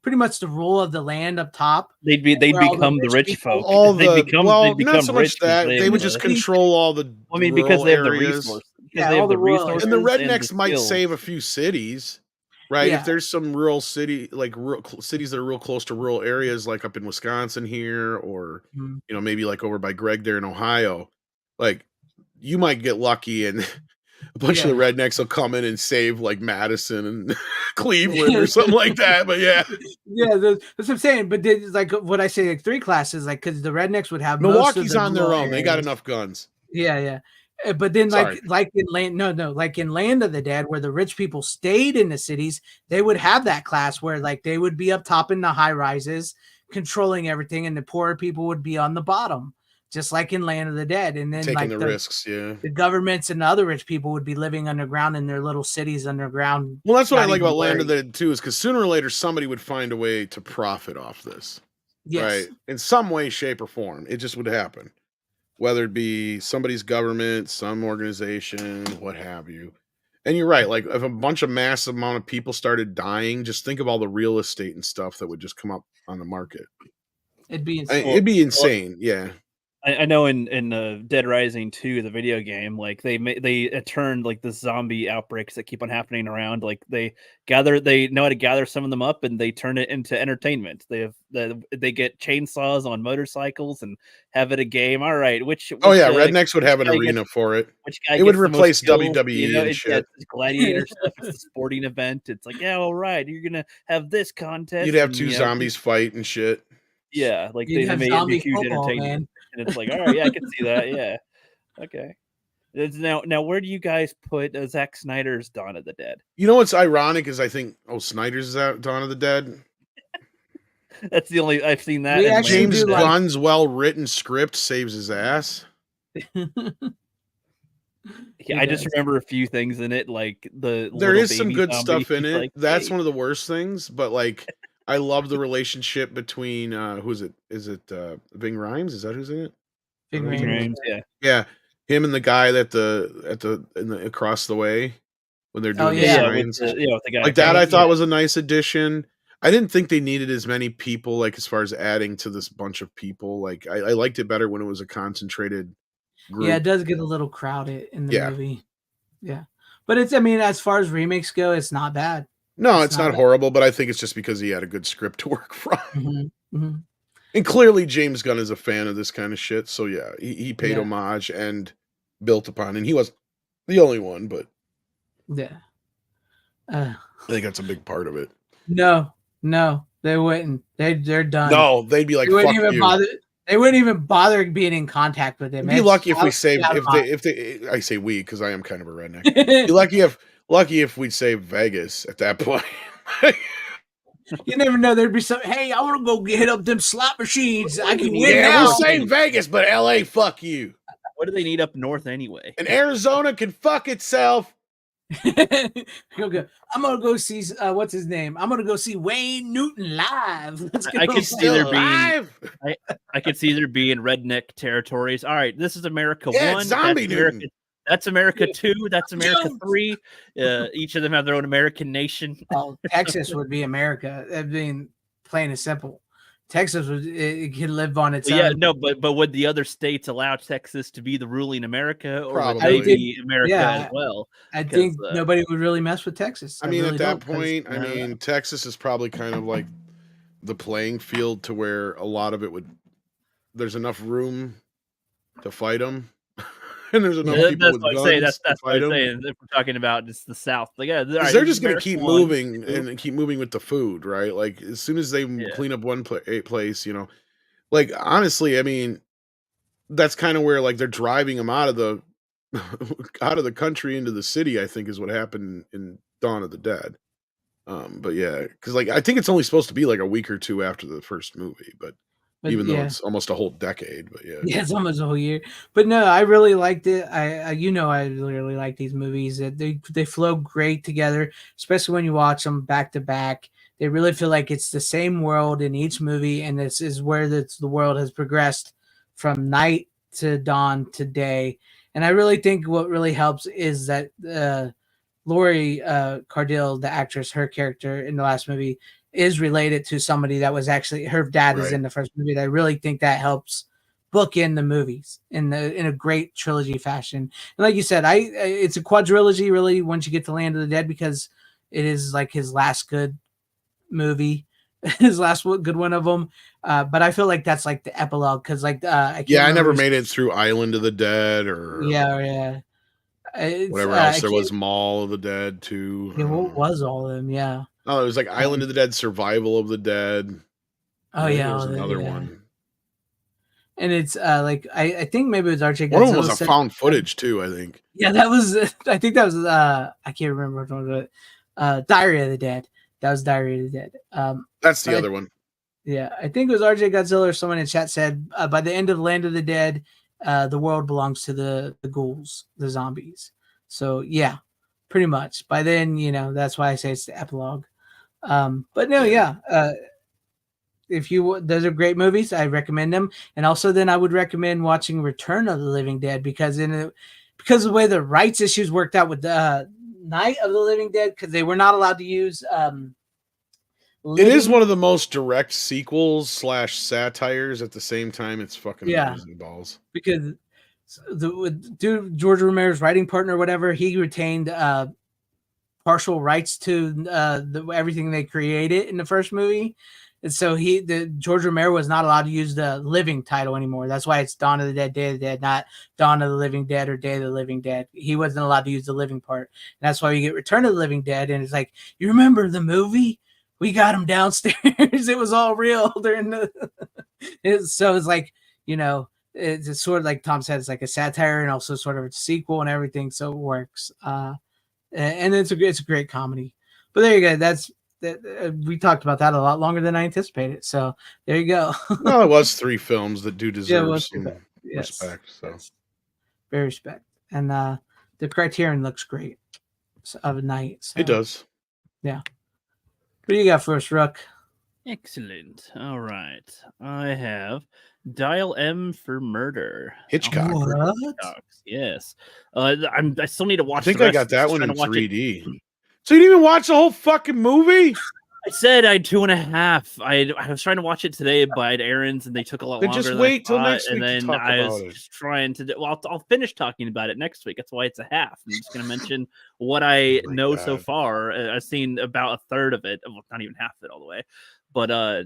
pretty much the rule of the land up top. They'd where all the become the rich rich people- folk. They'd become not so much rich 'cause that they would just have the- control all the. I mean, because rural they have the areas. resources. Because Yeah, they all have the the rural- resources. And the and rednecks might skills. save a few cities, right? Yeah. If there's some rural city, like cities that are real close to rural areas, like up in Wisconsin here, or Mhm. maybe like over by Greg there in Ohio, like you might get lucky and a bunch of the rednecks will come in and save like Madison and Cleveland or something like that. But yeah, Yeah, that's what I'm saying. But like what I say, like 3 classes, like because the rednecks would have most of Milwaukee's the on their rural own. They got areas. enough guns. Yeah. But then Sorry. like in Land of the Dead, where the rich people stayed in the cities, they would have that class where like they would be up top in the high rises, controlling everything, and the poorer people would be on the bottom. just like in Land of the Dead. And then taking like the risks. Yeah. the governments and the other rich people would be living underground in their little cities underground. Well, that's what I not like even about Land of worried. the Dead too, is because sooner or later somebody would find a way to profit off this, Yes. right? In some way, shape, or form, it just would happen. Whether it be somebody's government, some organization, what have you. And you're right. Like if a bunch of massive amount of people started dying, just think of all the real estate and stuff that would just come up on the market. It'd be insane. It'd be insane. Yeah. I know in Dead Rising 2, the video game, like they turned like the zombie outbreaks that keep on happening around. Like they know how to gather some of them up, and they turn it into entertainment. They get chainsaws on motorcycles and have it a game. All right, Oh yeah, rednecks would have an arena for it. Which guy it would gets the most replace kills, WWE and shit. It's gladiator stuff. It's the sporting event. It's like, yeah, all right, you're gonna have this contest. You'd have and, two zombies fight and shit. Yeah, like You'd they have made it zombie a huge football, entertainment. man. And it's like, all right, yeah, I can see that. Yeah, okay. Now, where do you guys put Zack Snyder's Dawn of the Dead? You know what's ironic is I think Snyder's is out Dawn of the Dead. That's the only I've seen that. We in, like, actually James do like- Gunn's well-written script saves his ass. I just remember a few things in it, like There little is some baby good zombie, stuff in it. like, That's hey. one of the worst things, but like I love the relationship between who is it? Is it Ving Rhames? Is that who's in it? Big Ving range. Yeah. Yeah, him and the guy that across the way when they're doing the yeah. signs. With the guy Like that I thought was a nice addition. I didn't think they needed as many people, like as far as adding to this bunch of people. Like I liked it better when it was a concentrated group. Yeah, it does get a little crowded in the Yeah. movie. Yeah. But I mean, as far as remakes go, it's not bad. No, It's it's not not bad. horrible, but I think it's just because he had a good script to work from. Mm-hmm. And clearly James Gunn is a fan of this kind of shit. So yeah, he paid Yeah. homage and built upon, and he was the only one, but Yeah. I think that's a big part of it. No, they wouldn't. They're done. No, they'd be like, they wouldn't fuck even you. bother. They wouldn't even bother being in contact with him. Be lucky if we save out of if they I say we because I am kind of a redneck. Be lucky if we'd save Vegas at that point. You never know. There'd be some. Hey, I want to go hit up them slot machines. I can win Yeah, now. we'll save Vegas, but LA, fuck you. What do they need up north anyway? And Arizona can fuck itself. Okay. I'm gonna go see what's his name. I'm gonna go see Wayne Newton live. Let's I go. could see there being Alive. I could see there being redneck territories. All right, this is America Yeah, 1. zombie that's America, Newton. that's America 2. That's America Jones. 3. Each of them have their own American nation. Oh, Texas would be America. I mean, plain and simple. Texas would it could live on its Yeah, own. no, but would the other states allow Texas to be the ruling America, or would Probably. they be America Yeah. as well? I think 'Cause, nobody would really mess with Texas. I mean, really at that don't, 'cause- point, I mean, Texas is probably kind of like the playing field to where a lot of it would. There's enough room to fight them, and there's enough people That's with what guns I say. That's to what fight I'm 'em. saying. If we're talking about just the South, like, yeah, all 'Cause right, they're this just is gonna America keep 1. moving and keep moving with the food, right? Like as soon as they clean up one place, you know, like honestly, I mean, that's kind of where like they're driving them out of the out of the country into the city. I think is what happened in Dawn of the Dead. But yeah, because like I think it's only supposed to be like a week or two after the first movie, but even though yeah. it's almost a whole decade. But yeah, Yeah, it's almost a whole year. But no, I really liked it. I really like these movies. That they flow great together, especially when you watch them back to back. They really feel like it's the same world in each movie, and this is where the world has progressed from night to dawn to day. And I really think what really helps is that Lori Cardille, the actress, her character in the last movie, is related to somebody that was actually her dad is Right. in the first movie. I really think that helps book in the movies in a great trilogy fashion. And like you said, it's a quadrilogy really once you get to Land of the Dead, because it is like his last good movie, his last good one of them. But I feel like that's like the epilogue, because like I never made it through Island of the Dead or yeah. whatever else there was. Mall of the Dead too. Yeah, what was all of them? Yeah. Oh, it was like Island of the Dead, Survival of the Dead. Oh I think yeah, there was all that, another yeah. one. And it's like I think maybe it was Archie. One of them was Godzilla a said- found footage too. I think. Yeah, that was. I think that was. I can't remember which one was it. Diary of the Dead. That was Diary of the Dead. That's the but other one. Yeah, I think it was RJ Godzilla or someone in chat said by the end of Land of the Dead, the world belongs to the ghouls, the zombies. So yeah, pretty much. By then, that's why I say it's the epilogue. But no, yeah. If you those are great movies, I recommend them. And also, then I would recommend watching Return of the Living Dead because of the way the rights issues worked out with Night of the Living Dead, because they were not allowed to use. It is one of the most direct sequels / satires. At the same time, it's fucking amazing balls. Because the dude George Romero's writing partner, or whatever, he retained partial rights to everything they created in the first movie. And so George Romero was not allowed to use the living title anymore. That's why it's Dawn of the Dead, Day of the Dead, not Dawn of the Living Dead or Day of the Living Dead. He wasn't allowed to use the living part. And that's why we get Return of the Living Dead. And it's like, you remember the movie? We got him downstairs. It was all real during so it's like, it's sort of like Tom said, it's like a satire and also sort of a sequel and everything. So it works. And it's a great comedy. But there you go. That's we talked about that a lot longer than I anticipated. So there you go. Well, it was 3 films that do deserve some respect. So very respect. And the Criterion looks great of a night. So. It does. Yeah. What do you got for us, Rook? Excellent. All right. I have Dial M for Murder. Hitchcock. What? Yes. I still need to watch. I think I got that one in 3D. So you didn't even watch the whole fucking movie? I said I had 2.5. I was trying to watch it today, but I had errands and they took a lot longer. Just wait till next week. And then to talk I about was it. trying to. Well, I'll finish talking about it next week. That's why it's a half. I'm just going to mention what I know so far. I've seen about a third of it. Well, not even half of it all the way. But I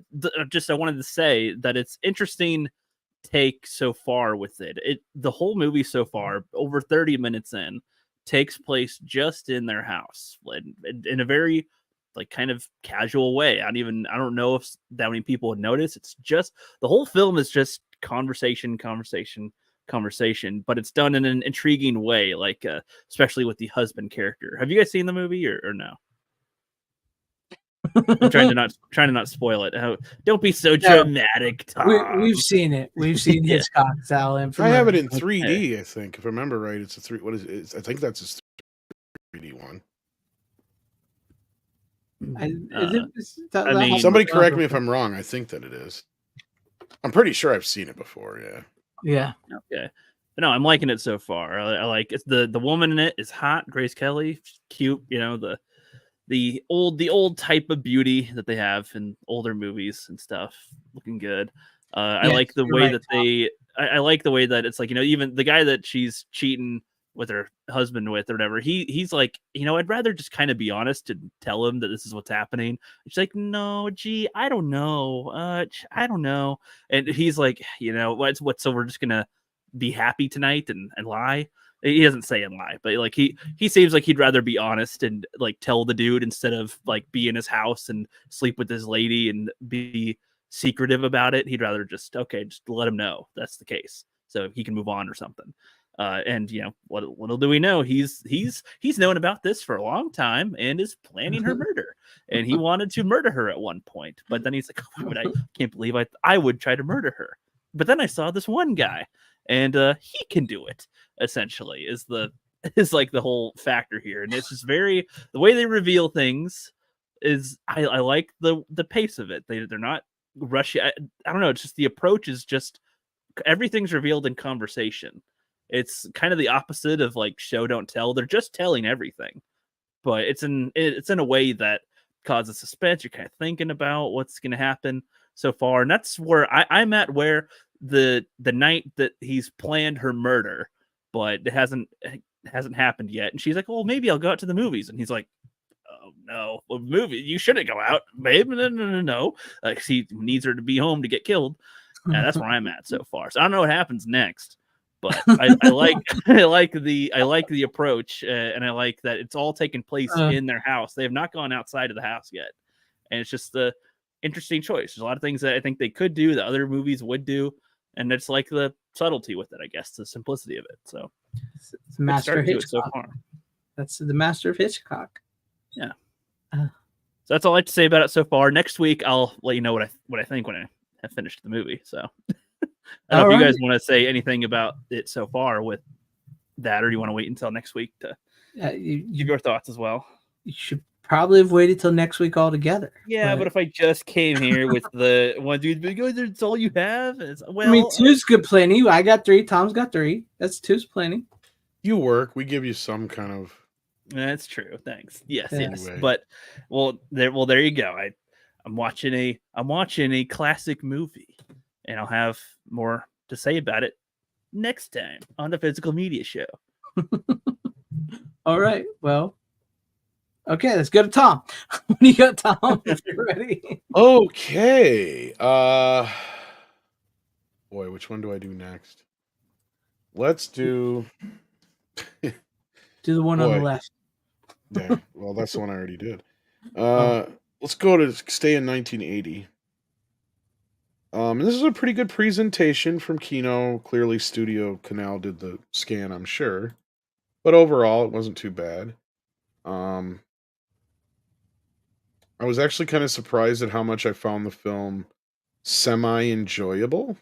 wanted to say that it's interesting take so far with it. The whole movie so far, over 30 minutes in, takes place just in their house in a very kind of casual way. I don't know if that many people would notice. It's just the whole film is just conversation, but it's done in an intriguing way, especially with the husband character. Have you guys seen the movie or no? I'm trying to not spoil it. Don't be so dramatic, Tom. We've seen it. We've seen Hitchcock's Alan. I have it in 3D. I think, if I remember right, it's a 3. What is it? I think that's his 3D one. Somebody correct me if I'm wrong. I think that it is. I'm pretty sure I've seen it before. Yeah. Okay. But no, I'm liking it so far. I like it. The woman in it is hot. Grace Kelly, cute. The old type of beauty that they have in older movies and stuff, looking good. I like the way that I like the way that it's even the guy that she's cheating with her husband with or whatever, he's like, I'd rather just kind of be honest and tell him that this is what's happening. She's like, no, gee, I don't know. I don't know. And he's like, what? So we're just gonna be happy tonight and lie. He doesn't say and lie, but he seems like he'd rather be honest and tell the dude instead of be in his house and sleep with his lady and be secretive about it. He'd rather just let him know that's the case so he can move on or something. And what little do we know, he's known about this for a long time and is planning her murder. And he wanted to murder her at one point, but then he's like, I can't believe I would try to murder her. But then I saw this one guy, and he can do it. Essentially, is the whole factor here, and it's just the way they reveal things is I like the pace of it. They're not rushy. I don't know. It's just the approach is just everything's revealed in conversation. It's kind of the opposite of show don't tell. They're just telling everything, but it's in a way that causes suspense. You're kind of thinking about what's going to happen so far, and that's where I'm at. Where the night that he's planned her murder, but it hasn't happened yet, and she's like, "Well, maybe I'll go out to the movies," and he's like, "Oh no, well, movie? You shouldn't go out, babe. No." He needs her to be home to get killed, and that's where I'm at so far. So I don't know what happens next. But I like the approach, and I like that it's all taking place in their house. They have not gone outside of the house yet, and it's just the interesting choice. There's a lot of things that I think they could do that other movies would do, and it's the subtlety with it, I guess, the simplicity of it. So it's master Hitchcock. So far. That's the master of Hitchcock. Yeah. So that's all I have to say about it so far. Next week, I'll let you know what I think when I have finished the movie. So I don't know if you guys want to say anything about it so far with that, or do you want to wait until next week to give your thoughts as well? You should probably have waited till next week altogether. Yeah, but if I just came here with the one dude, that's all you have. Well, I mean, two's good plenty. I got 3. Tom's got 3. That's two's plenty. You work. We give you some kind of. That's true. Thanks. Yes, Yeah. yes. Anyway. But there you go. I'm watching a classic movie, and I'll have more to say about it next time on the Physical Media Show. All right. Well, okay, let's go to Tom. What do you got, Tom? If you're ready. Okay. Boy, which one do I do next? Let's do. Do the one on the left. Yeah, well, that's the one I already did. Let's go to stay in 1980. And this is a pretty good presentation from Kino. Clearly, Studio Canal did the scan, I'm sure. But overall, it wasn't too bad. I was actually kind of surprised at how much I found the film semi-enjoyable.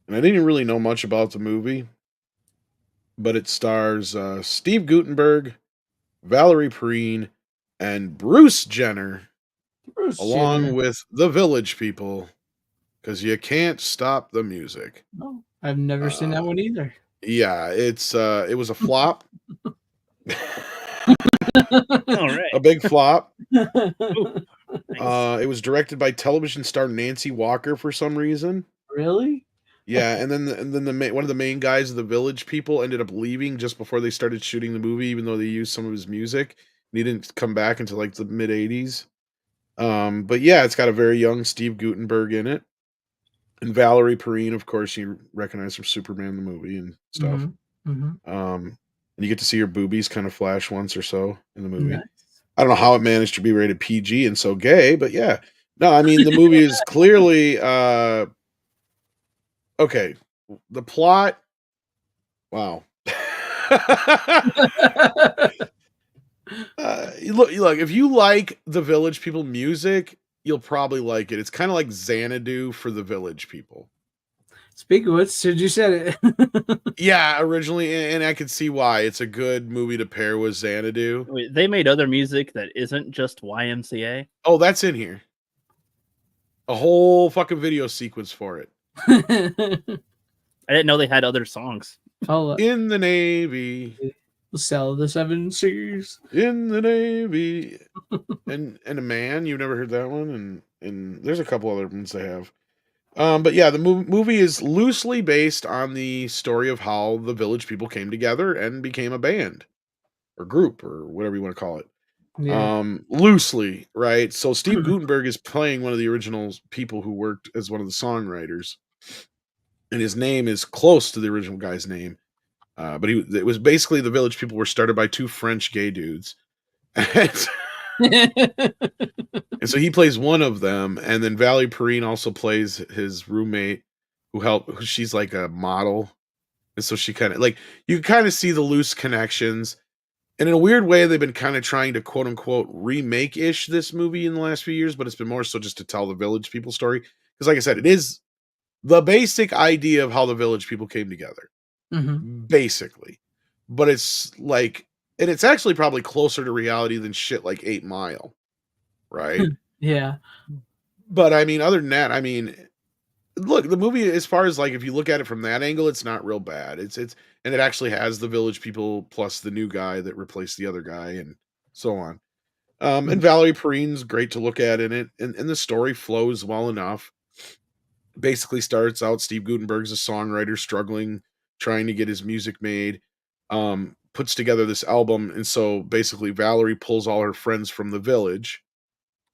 And I didn't really know much about the movie. But it stars Steve Guttenberg, Valerie Perrine, and Bruce Jenner, along with the Village People, because you can't stop the music. Oh, I've never seen that one either. Yeah, it was a flop. All right. A big flop. Ooh, nice. It was directed by television star Nancy Walker for some reason. Really? Yeah, and then one of the main guys of the Village People ended up leaving just before they started shooting the movie, even though they used some of his music. And he didn't come back until like the mid 80s. But yeah, it's got a very young Steve Guttenberg in it, and Valerie Perrine, of course, you recognize from Superman the movie and stuff. And you get to see her boobies kind of flash once or so in the movie. Nice. I don't know how it managed to be rated PG and so gay, but yeah. No, I mean the movie is clearly okay. The plot. Wow. Look, if you like the Village People music, you'll probably like it. It's kind of like Xanadu for the Village People. Speaking of which, did you said it? Yeah, originally, and I can see why. It's a good movie to pair with Xanadu. Wait, they made other music that isn't just YMCA? Oh, that's in here. A whole fucking video sequence for it. I didn't know they had other songs. In the Navy. Sell the 7 Seas. In the Navy. and a Man. You've never heard that one? And there's a couple other ones they have. But yeah, the movie is loosely based on the story of how the Village People came together and became a band or group or whatever you want to call it. Yeah. Loosely, right? So Steve Guttenberg is playing one of the original people who worked as one of the songwriters, and his name is close to the original guy's name. But it was basically the Village People were started by 2 French gay dudes. And so he plays one of them, and then Valerie Perrine also plays his roommate who she's like a model. And so she kind of like, you kind of see the loose connections. And in a weird way, they've been kind of trying to quote unquote remake-ish this movie in the last few years, but it's been more so just to tell the Village People story. Because like I said, it is the basic idea of how the Village People came together. Basically. But it's like, and it's actually probably closer to reality than shit like 8 Mile. Right? Yeah. But I mean, other than that, I mean, look, the movie, as far as like, if you look at it from that angle, it's not real bad. It's, and it actually has the Village People plus the new guy that replaced the other guy and so on. And Valerie Perrine's great to look at in it. And the story flows well enough. Basically starts out, Steve Guttenberg's a songwriter struggling, trying to get his music made, puts together this album. And so basically Valerie pulls all her friends from the village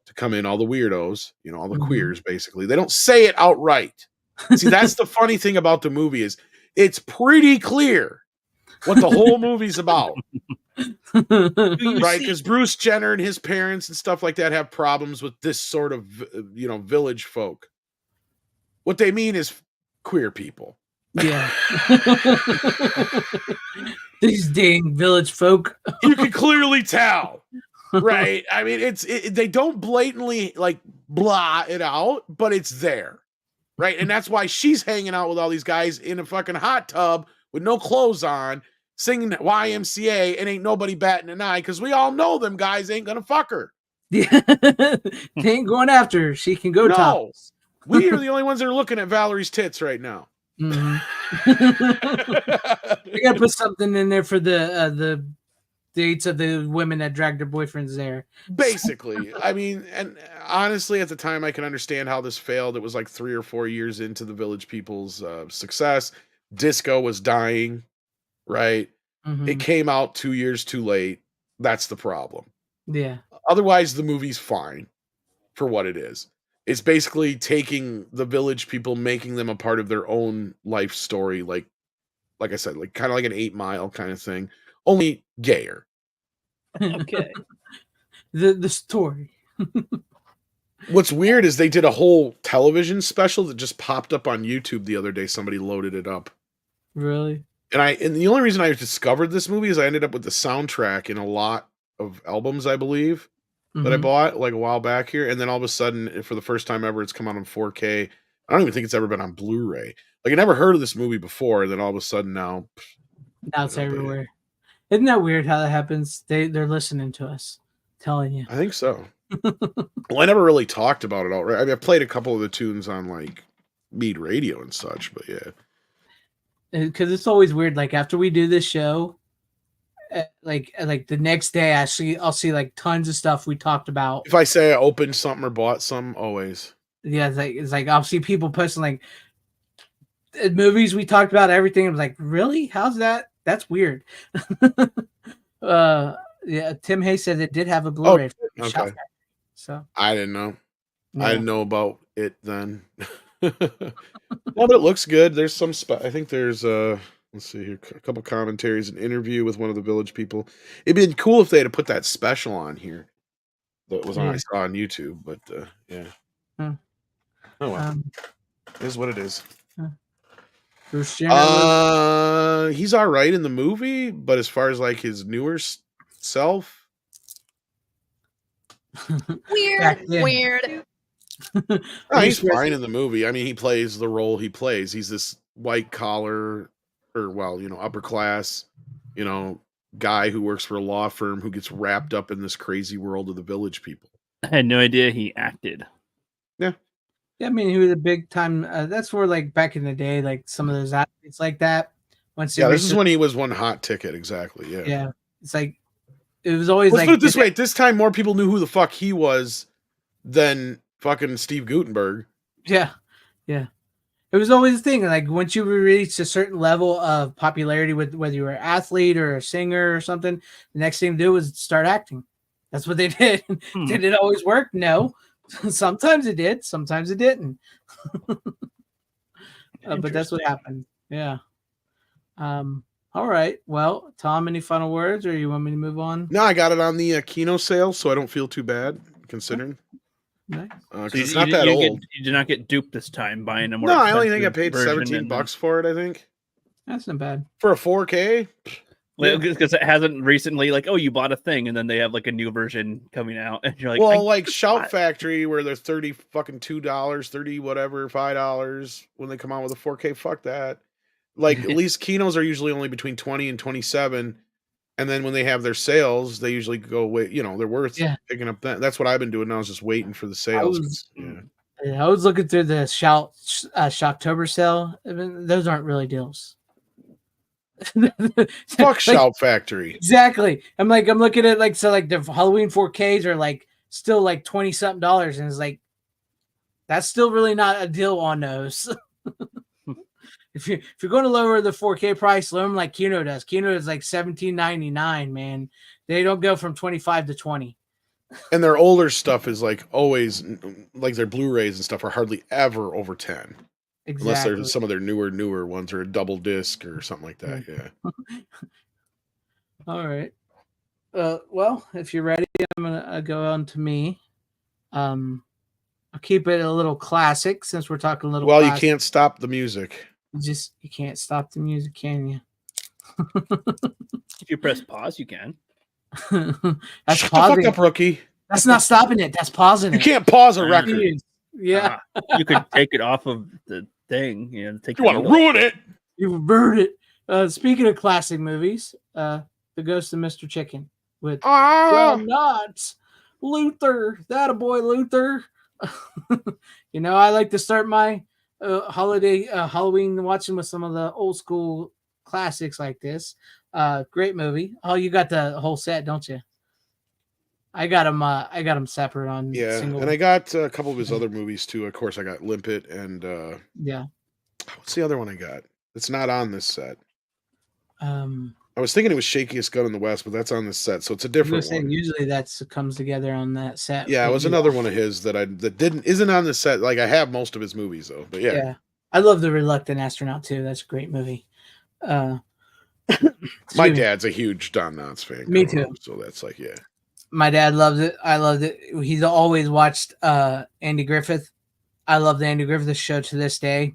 to come in, all the weirdos, you know, all the queers, basically. They don't say it outright. See, that's the funny thing about the movie is it's pretty clear what the whole movie's about. Right? Because Bruce Jenner and his parents and stuff like that have problems with this sort of, you know, village folk. What they mean is queer people. Yeah. These dang village folk. You can clearly tell. Right. I mean, they don't blatantly like blah it out, but it's there. Right. And that's why she's hanging out with all these guys in a fucking hot tub with no clothes on, singing YMCA, and ain't nobody batting an eye because we all know them guys ain't gonna fuck her. Yeah. They ain't going after her. She can go No. topless. We are the only ones that are looking at Valerie's tits right now. Mm-hmm. We gotta put something in there for the dates of the women that dragged their boyfriends there. Basically, I mean, and honestly, at the time, I can understand how this failed. It was like 3 or 4 years into the Village People's success. Disco was dying, right? Mm-hmm. It came out 2 years too late. That's the problem. Yeah. Otherwise, the movie's fine for what it is. It's basically taking the Village People, making them a part of their own life story, like I said, like kind of like an 8 Mile kind of thing, only gayer. Okay. The story. What's weird is they did a whole television special that just popped up on YouTube the other day. Somebody loaded it up. Really? And the only reason I discovered this movie is I ended up with the soundtrack in a lot of albums, I believe, that I bought like a while back here. And then all of a sudden, for the first time ever, it's come out on 4K. I don't even think it's ever been on Blu-ray. Like I never heard of this movie before, and then all of a sudden now it's everywhere. Isn't that weird how that happens? They're listening to us, telling you. I think so. Well, I never really talked about it all. Right? I mean, I played a couple of the tunes on like Mead Radio and such, but yeah. Because it's always weird. Like after we do this show, like the next day, I'll see like tons of stuff we talked about. If I say I opened something or bought some, always. Yeah, it's like I'll see people posting like movies we talked about, everything. I was like, really? How's that? That's weird. Yeah, Tim Hayes said it did have a Blu-ray. Okay. So I didn't know. Yeah. I didn't know about it then. Well, but it looks good. There's some I think there's let's see here, a couple commentaries, an interview with one of the Village People. It'd been cool if they had put that special on here that was on I saw on YouTube, but yeah. Hmm. Oh well. It is what it is. Bruce Jenner he's all right in the movie, but as far as like his newer self, Weird. he's fine in the movie. I mean, he plays the role he plays. He's this white collar, or upper class, guy who works for a law firm who gets wrapped up in this crazy world of the Village People. I had no idea he acted. Yeah, I mean, he was a big time. That's where, like, back in the day, like some of those athletes like that. This is when he was one hot ticket. Exactly. Yeah. Yeah. It's like it was always Let's like. put it this way: at this time, more people knew who the fuck he was than fucking Steve Guttenberg. Yeah. Yeah. It was always a thing. Like once you reach a certain level of popularity, with whether you were an athlete or a singer or something, the next thing to do was start acting. That's what they did. Did it always work? No. Sometimes it did. Sometimes it didn't. But that's what happened. Yeah. All right. Well, Tom, any final words, or you want me to move on? No, I got it on the Kino sale, so I don't feel too bad considering. Nice. So it's not that old. You did not get duped this time buying a more. No, I only think I paid version $17 for it. I think that's not bad for a 4K. Because it hasn't recently, like, oh, you bought a thing, and then they have like a new version coming out, and you're like, well, like Shout Factory, where they're $2, $30 whatever, $5 when they come out with a 4K. Fuck that. Like at least Kinos are usually only between 20 and 27, and then when they have their sales, they usually go away. They're worth picking up. That's what I've been doing now, is just waiting for the sales. I was looking through the Shocktober sale. I mean, those aren't really deals. Fuck Shout Factory. Exactly. I'm looking at like the Halloween 4Ks are like still like $20-something, and it's like that's still really not a deal on those. If you're going to lower the 4K price, lower them like Kino does. Kino is like $17.99, man. They don't go from 25 to 20. And their older stuff is like always, like their Blu-rays and stuff are hardly ever over 10. Exactly. Unless there's some of their newer ones or a double disc or something like that. Yeah. All right. Well, if you're ready, I'm gonna go on to me. I'll keep it a little classic since we're talking a little. Well, classic. You can't stop the music. You can't stop the music, can you? If you press pause, you can. That's Shut the pausing. fuck up, rookie. That's not stopping it. That's pausing You it. can't pause a record. Jeez. Yeah, You could take it off of the thing. You know, take You want to the needle. ruin it? you burned it. Speaking of classic movies, The Ghost of Mr. Chicken with John Knotts, Luther, that a boy Luther. You know, I like to start my holiday Halloween watching with some of the old school classics like this. Great movie. Oh, you got the whole set, don't you? I got them separate on Yeah, single. and I got a couple of his other movies too. Of course, I got Limpet and Yeah. what's the other one I got? It's not on this set. I I was thinking it was Shakiest Gun in the West, but that's on this set, so it's a was different saying, one. usually that's comes together on that set. Yeah, it but was you- another one of his that isn't on the set. Like I have most of his movies though, but yeah. Yeah. I love The Reluctant Astronaut too. That's a great movie. My Excuse me. dad's a huge Don Knotts fan. Me growing too. up, so that's like, yeah. My dad loves it. I loved it. He's always watched Andy Griffith. I love the Andy Griffith show to this day.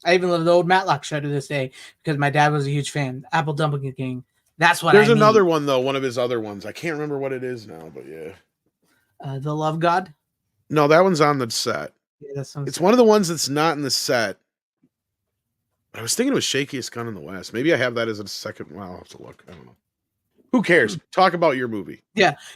I even love the old Matlock show to this day because my dad was a huge fan. Apple Dumpling King. That's what There's I mean. another one though, one of his other ones. I can't remember what it is now, but yeah. The Love God. No, that one's on the set. Yeah, that sounds. It's one of the ones that's not in the set. I was thinking it was Shakiest Gun in the West. Maybe I have that as a second. Well, I'll have to look. I don't know. Who cares? Talk about your movie.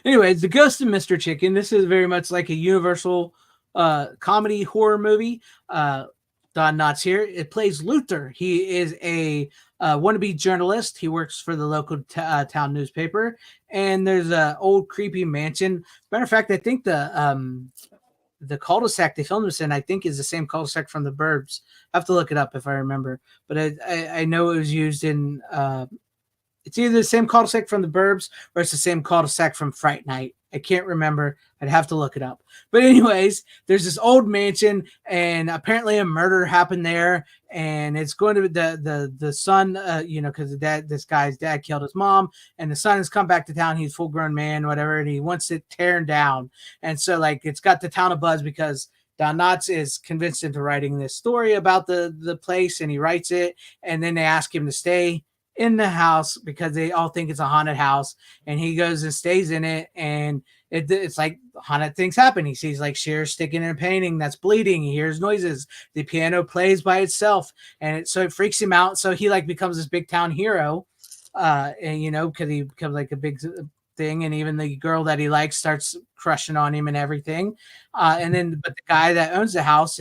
Anyways, The Ghost of Mr. Chicken. This is very much like a Universal comedy horror movie. Don Knotts here. It plays Luther. He is a wannabe journalist. He works for the local town newspaper. And there's an old creepy mansion. Matter of fact, I think the cul-de-sac they filmed this in, I think, is the same cul-de-sac from The Burbs. I have to look it up if I remember. But I know it was used in... it's either the same cul-de-sac from The Burbs or it's the same cul-de-sac from Fright Night. I can't remember. I'd have to look it up. But anyways, there's this old mansion, and apparently a murder happened there. And it's going to be the son, because this guy's dad killed his mom, and the son has come back to town. He's a full-grown man, whatever, and he wants it teared down. And so, like, it's got the town abuzz because Don Knotts is convinced into writing this story about the place, and he writes it, and then they ask him to stay in the house because they all think it's a haunted house, and he goes and stays in it, and it's like haunted things happen. He sees like Cher sticking in a painting that's bleeding. He hears noises. The piano plays by itself, and so it freaks him out. So he like becomes this big town hero, and because he becomes like a big thing, and even the girl that he likes starts crushing on him and everything. But the guy that owns the house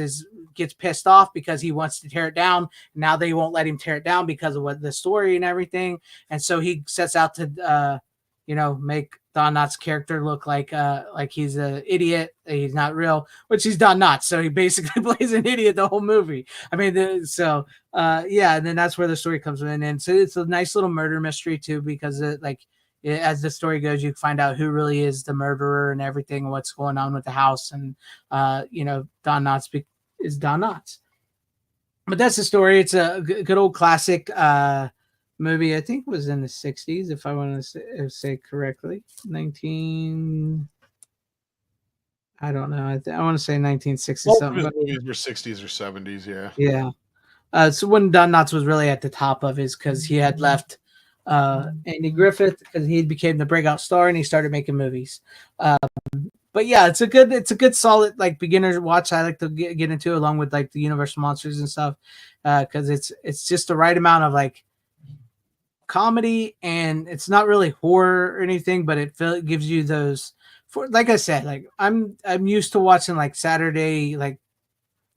gets pissed off because he wants to tear it down. Now they won't let him tear it down because of what the story and everything. And so he sets out to, make Don Knotts' character look like he's an idiot. He's not real, which he's Don Knotts. So he basically plays an idiot the whole movie. I mean, and then that's where the story comes in. And so it's a nice little murder mystery too, because as the story goes, you find out who really is the murderer and everything, what's going on with the house. And, Don Knotts is Don Knotts. But that's the story. It's a good old classic movie. I think it was in the 60s, if I want to say correctly. I don't know. I want to say 1960 Most something. of his movies were 60s or 70s, yeah. Yeah. So when Don Knotts was really at the top of his, because he had left Andy Griffith because he became the breakout star and he started making movies. But yeah, it's a good solid like beginner watch. I like to get into along with like the Universal monsters and stuff because it's just the right amount of like comedy, and it's not really horror or anything, but it gives you those. Like I said, like I'm used to watching like Saturday like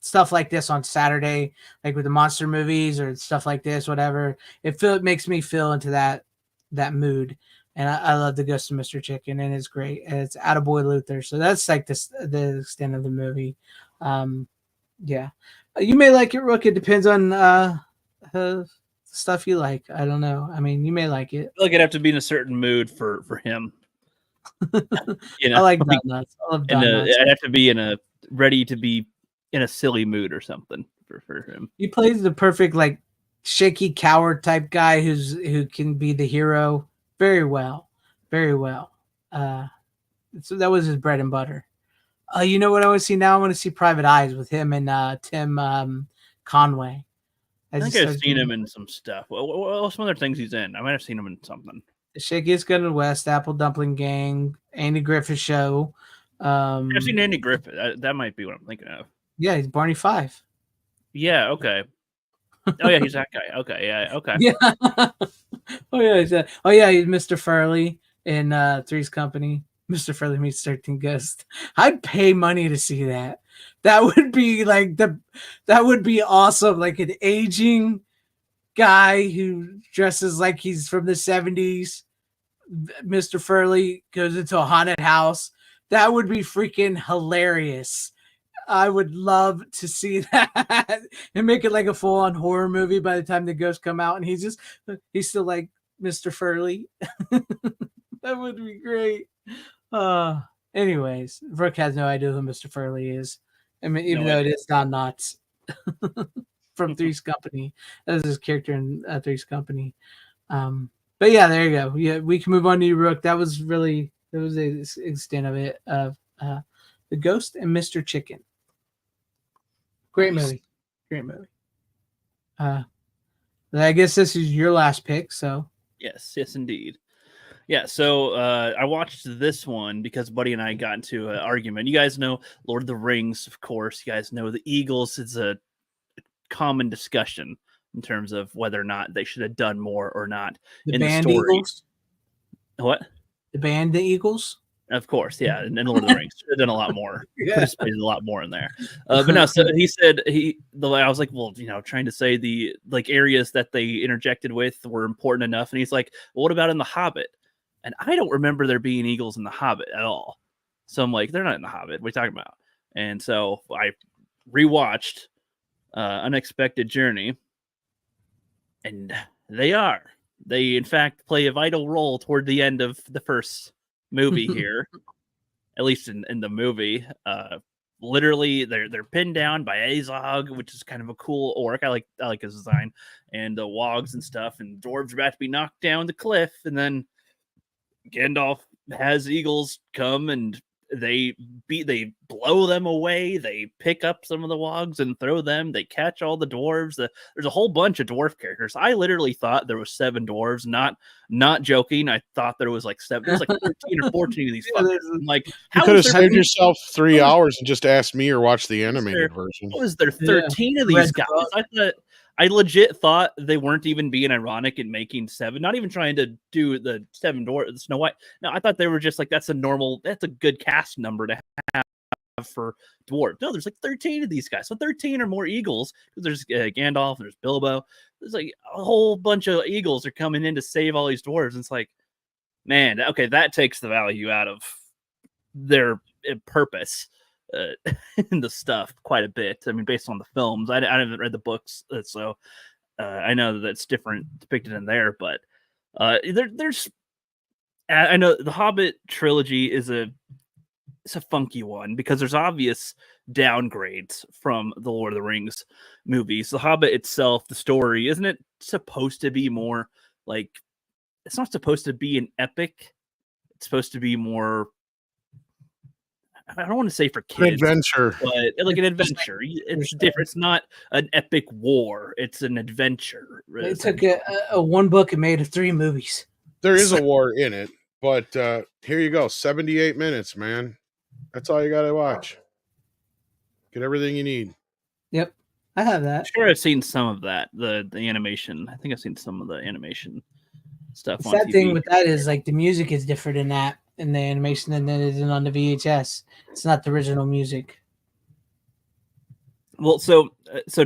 stuff like this on Saturday, like with the monster movies or stuff like this, whatever. It makes me feel into that mood. And I love The Ghost of Mr. Chicken, and it's great. And it's Attaboy Luther. So that's like the extent of the movie. Yeah. You may like it, Rook. It depends on the stuff you like. I don't know. I mean, you may like it. I feel like I'd have to be in a certain mood for him. I like Don Knotts. I love Don Knotts. I'd have to be ready to be in a silly mood or something for him. He plays the perfect like shaky coward type guy who can be the hero very well. So that was his bread and butter. You know what I want to see now? I want to see Private Eyes with him and Tim Conway. I think I've seen him in some stuff. Well, some other things he's in. I might have seen him in something. Shakiest Gun in the West, Apple Dumpling Gang, Andy Griffith Show. I've seen Andy Griffith. That might be what I'm thinking of. Yeah, he's Barney Five. Yeah. Okay. Oh yeah, he's that guy. Okay. Yeah. Okay. Yeah. He's Mr. Furley in Three's Company. Mr. Furley meets 13 Ghosts. I'd pay money to see that. That would be like that would be awesome. Like an aging guy who dresses like he's from the 70s. Mr. Furley goes into a haunted house. That would be freaking hilarious. I would love to see that and make it like a full-on horror movie by the time the ghosts come out and he's still like Mr. Furley. That would be great. Anyways, Brooke has no idea who Mr. Furley is. I mean, even though it is Don Knotts from Three's Company. That is his character in Three's Company. But yeah, there you go. Yeah, we can move on to you, Rook. That was the extent of it, of The Ghost and Mr. Chicken. Great movie. I guess this is your last pick, so. Yes, indeed. Yeah, so I watched this one because Buddy and I got into an argument. You guys know Lord of the Rings, of course. You guys know the Eagles is a common discussion in terms of whether or not they should have done more or not in the story. Eagles? What? The band, the Eagles? Of course, yeah, and Lord of the Rings should have done a lot more. Participated a lot more in there. But no, so he said I was like, well, trying to say the areas that they interjected with were important enough, and he's like, well, what about in the Hobbit? And I don't remember there being eagles in the Hobbit at all. So I'm like, they're not in the Hobbit. What are you talking about? And so I rewatched Unexpected Journey, and they are. They in fact play a vital role toward the end of the first movie here, at least in the movie. Literally they're pinned down by Azog, which is kind of a cool orc. I like his design, and the wogs and stuff, and dwarves are about to be knocked down the cliff, and then Gandalf has eagles come and they blow them away. They pick up some of the wogs and throw them. They catch all the dwarves. There's a whole bunch of dwarf characters. I literally thought there was 7 dwarves. Not joking. I thought there was like 7. There's like 13 or 14 of these fuckers. I'm like, you could have saved yourself 3 hours and just asked me or watch the animated version. What was there 13 of these guys? I legit thought they weren't even being ironic in making 7, not even trying to do the 7 dwarves, Snow White. No, I thought they were just like, that's a good cast number to have for dwarves. No, there's like 13 of these guys. So 13 or more eagles. There's Gandalf, there's Bilbo. There's like a whole bunch of eagles are coming in to save all these dwarves. And it's like, man, okay, that takes the value out of their purpose. In the stuff quite a bit. I mean, based on the films, I haven't read the books, so I know that's different depicted in there. But there's, I know the Hobbit trilogy is a funky one because there's obvious downgrades from the Lord of the Rings movies. The Hobbit itself, the story, isn't it supposed to be more like? It's not supposed to be an epic. It's supposed to be more. I don't want to say for kids, adventure, but like an adventure. It's different. It's not an epic war. It's an adventure. They took a one book and made 3 movies. There is a war in it, but here you go. 78 minutes, man. That's all you got to watch. Get everything you need. Yep, I have that. Sure, I've seen some of that. The animation. I think I've seen some of the animation stuff. The sad thing with that is like the music is different in that. In the animation than it is on the VHS. It's not the original music. Well, so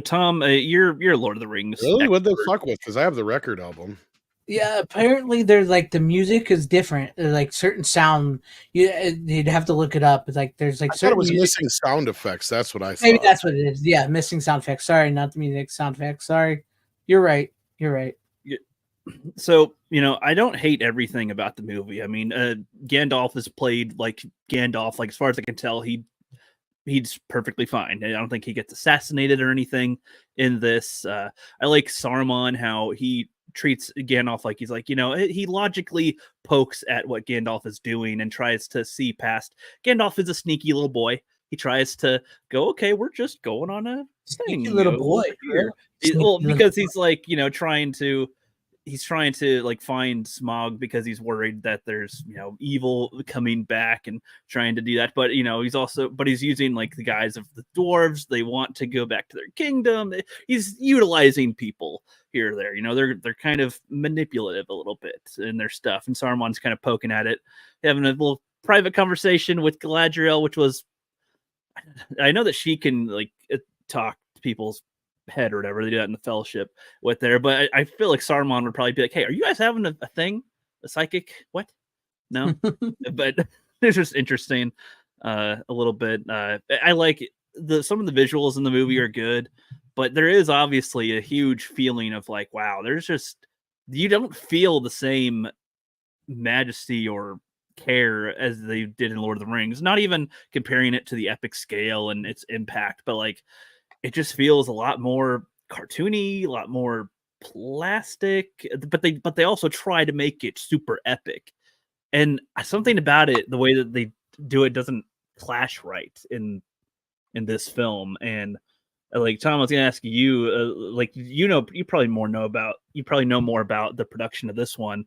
Tom, you're Lord of the Rings. Really? What the fuck with? Because I have the record album. Yeah, apparently they're like the music is different. They're like certain sound. You'd have to look it up. It's like there's like certain. It was missing sound effects. That's what I thought. Maybe that's what it is. Yeah, missing sound effects. Sorry, not the music sound effects. Sorry, you're right. So, I don't hate everything about the movie. I mean, Gandalf is played like Gandalf. Like, as far as I can tell, he's perfectly fine. I don't think he gets assassinated or anything in this. I like Saruman, how he treats Gandalf like he's like, he logically pokes at what Gandalf is doing and tries to see past. Gandalf is a sneaky little boy. He tries to go, okay, we're just going on a thing. Sneaky little boy. Well, because he's like, trying to he's trying to like find Smaug because he's worried that there's evil coming back and trying to do that. But he's using like the guise of the dwarves. They want to go back to their kingdom. He's utilizing people here or there. They're kind of manipulative a little bit in their stuff, and Saruman's kind of poking at it, having a little private conversation with Galadriel, which was, I know that she can like talk to people's head or whatever. They do that in the Fellowship with there, but I feel like Saruman would probably be like, hey, are you guys having a thing, a psychic? What? No. But it's just interesting a little bit. I like some of the visuals in the movie are good, but there is obviously a huge feeling of like, wow, there's just, you don't feel the same majesty or care as they did in Lord of the Rings, not even comparing it to the epic scale and its impact, but like it just feels a lot more cartoony, a lot more plastic, but they also try to make it super epic. And something about it, the way that they do it doesn't clash right in this film. And like Tom, I was gonna ask you, like you probably know more about the production of this one.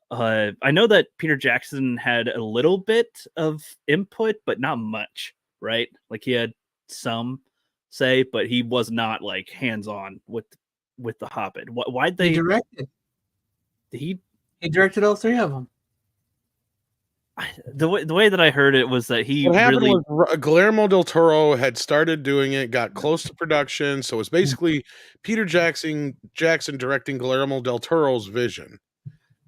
I know that Peter Jackson had a little bit of input, but not much, right? Like he had some say, but he was not like hands-on with the Hobbit. Why'd they directed? He directed all three of them. The way that I heard it was that he what happened was Guillermo del Toro had started doing it, got close to production, so it's basically Peter Jackson directing Guillermo del Toro's vision.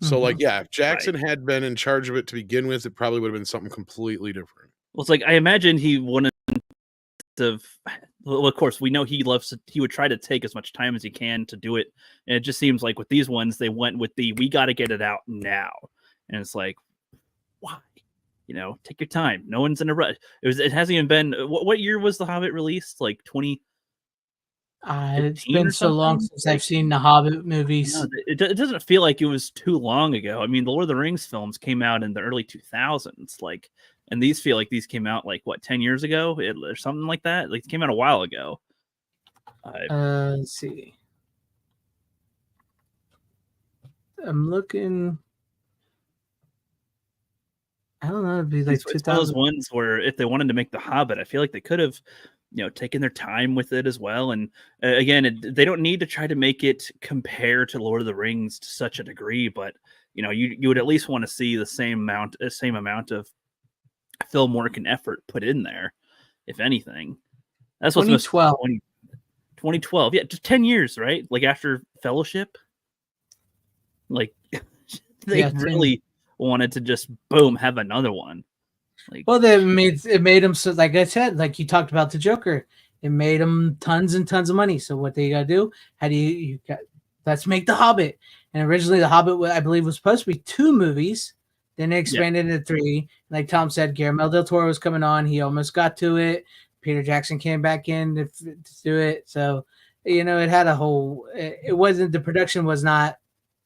So like, yeah, if Jackson had been in charge of it to begin with, it probably would have been something completely different. Well, it's like I imagine he wouldn't have. Well, of course, we know he would try to take as much time as he can to do it, and it just seems like with these ones they went with we got to get it out now, and it's like, why? Take your time. No one's in a rush. It hasn't even been. What year was The Hobbit released? Like 20. It's been so long since I've seen the Hobbit movies. No, it doesn't feel like it was too long ago. I mean, the Lord of the Rings films came out in the early 2000s, like, and these feel like these came out like what 10 years ago or something like that. Like, it came out a while ago. Let's see. I'm looking. I don't know. It'd be like 2000. Those ones where if they wanted to make The Hobbit, I feel like they could have, taken their time with it as well. And again, they don't need to try to make it compare to Lord of the Rings to such a degree, but you would at least want to see the same amount of film work and effort put in there, if anything. That's what's 2012. 2012, yeah, just 10 years, right? Like after Fellowship, like they really wanted to just boom have another one. Like, well, it made them, so like I said, like you talked about the Joker, it made them tons and tons of money. So what they got to do? Let's make The Hobbit. And originally The Hobbit, I believe, was supposed to be 2 movies. Then they expanded into 3. Like Tom said, Guillermo del Toro was coming on. He almost got to it. Peter Jackson came back in to do it. So it had a whole. It wasn't, the production was not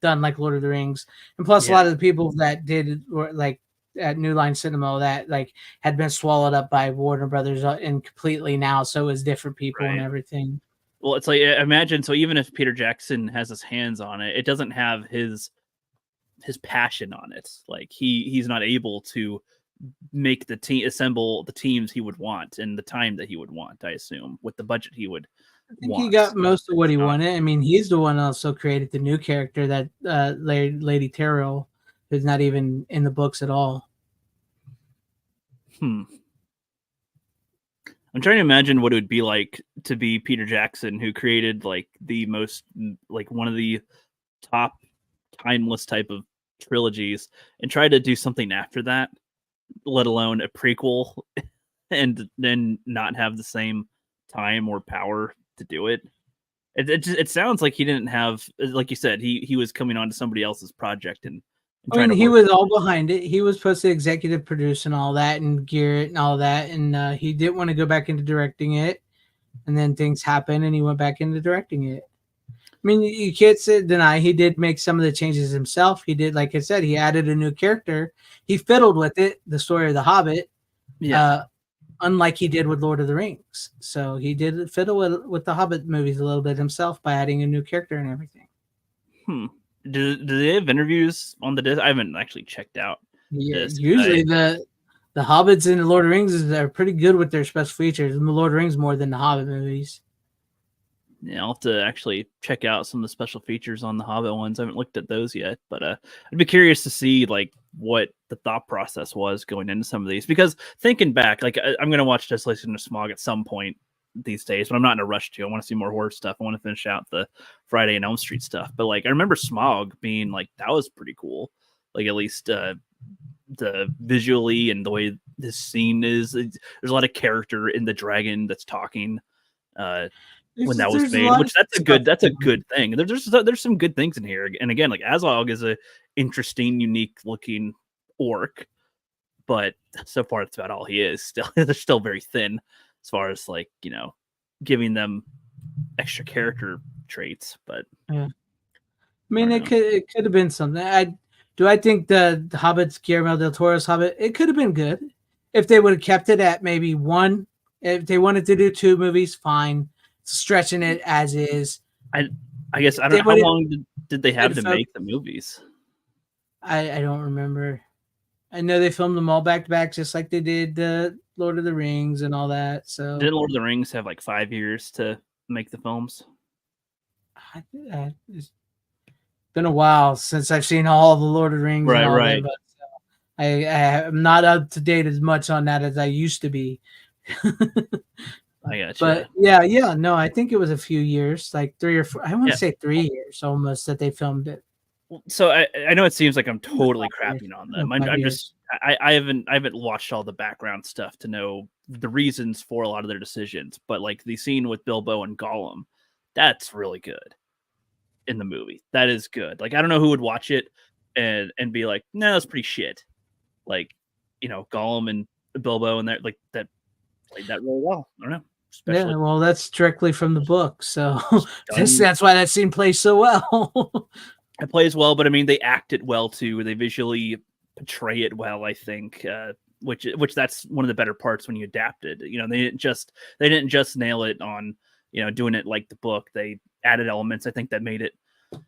done like Lord of the Rings. And plus, a lot of the people that did were like at New Line Cinema that like had been swallowed up by Warner Brothers and completely now, so it was different people and everything. Well, it's like, imagine, so even if Peter Jackson has his hands on it, it doesn't have his passion on it. Like he's not able to make assemble the teams he would want in the time that he would want, I assume, with the budget he would want. He got most of what he wanted. I mean, he's the one also created the new character that Lady Tyrell, who's not even in the books at all. I'm trying to imagine what it would be like to be Peter Jackson, who created like the most, like one of the top timeless type of trilogies, and try to do something after that, let alone a prequel, and then not have the same time or power to do it. It sounds like he didn't have, like you said, he was coming on to somebody else's project and I mean, he was all behind it. He was supposed to executive produce and all that and gear it and all that. And he didn't want to go back into directing it. And then things happened and he went back into directing it. I mean, you can't deny he did make some of the changes himself. He did, like I said, he added a new character. He fiddled with it, the story of The Hobbit, unlike he did with Lord of the Rings. So he did fiddle with the Hobbit movies a little bit himself by adding a new character and everything. Do they have interviews on the disc? I haven't actually checked out. Yeah, This, usually the Hobbits in the Lord of the Rings are pretty good with their special features. And the Lord of the Rings more than the Hobbit movies. Yeah, I'll have to actually check out some of the special features on the Hobbit ones. I haven't looked at those yet, but I'd be curious to see like what the thought process was going into some of these. Because thinking back, like I'm gonna watch Desolation of Smog at some point these days, but I'm not in a rush to. I want to see more horror stuff. I want to finish out the Friday and Elm Street stuff. But like I remember Smog being like that was pretty cool. Like at least the visually and the way this scene is. There's a lot of character in the dragon that's talking. When that was made, which that's a good thing. There's some good things in here, and again, like Azog is a interesting, unique looking orc, but so far that's about all he is. Still, they're still very thin as far as like giving them extra character traits. But yeah, I mean, it could have been something. I think the Hobbit's Guillermo del Toro's Hobbit. It could have been good if they would have kept it at maybe one. If they wanted to do 2 movies, fine. Stretching it as is. I guess I don't know how long did they have to make the movies. I don't remember. I know they filmed them all back to back, just like they did the Lord of the Rings and all that. So did Lord of the Rings have like 5 years to make the films? It's been a while since I've seen all the Lord of the Rings. Right. That, but I'm not up to date as much on that as I used to be. I got you. But yeah, no, I think it was a few years, like 3 or 4. I want to say 3 years almost that they filmed it. So I know it seems like I'm totally crapping on them. I haven't watched all the background stuff to know the reasons for a lot of their decisions. But like the scene with Bilbo and Gollum, that's really good in the movie. That is good. Like I don't know who would watch it and be like, no, that's pretty shit. Like Gollum and Bilbo and that like that played that really well. I don't know. Yeah, well, that's directly from the book, so that's why that scene plays so well. It plays well, but I mean, they act it well too. They visually portray it well, I think. Which that's one of the better parts when you adapt it. They didn't just nail it on doing it like the book. They added elements, I think, that made it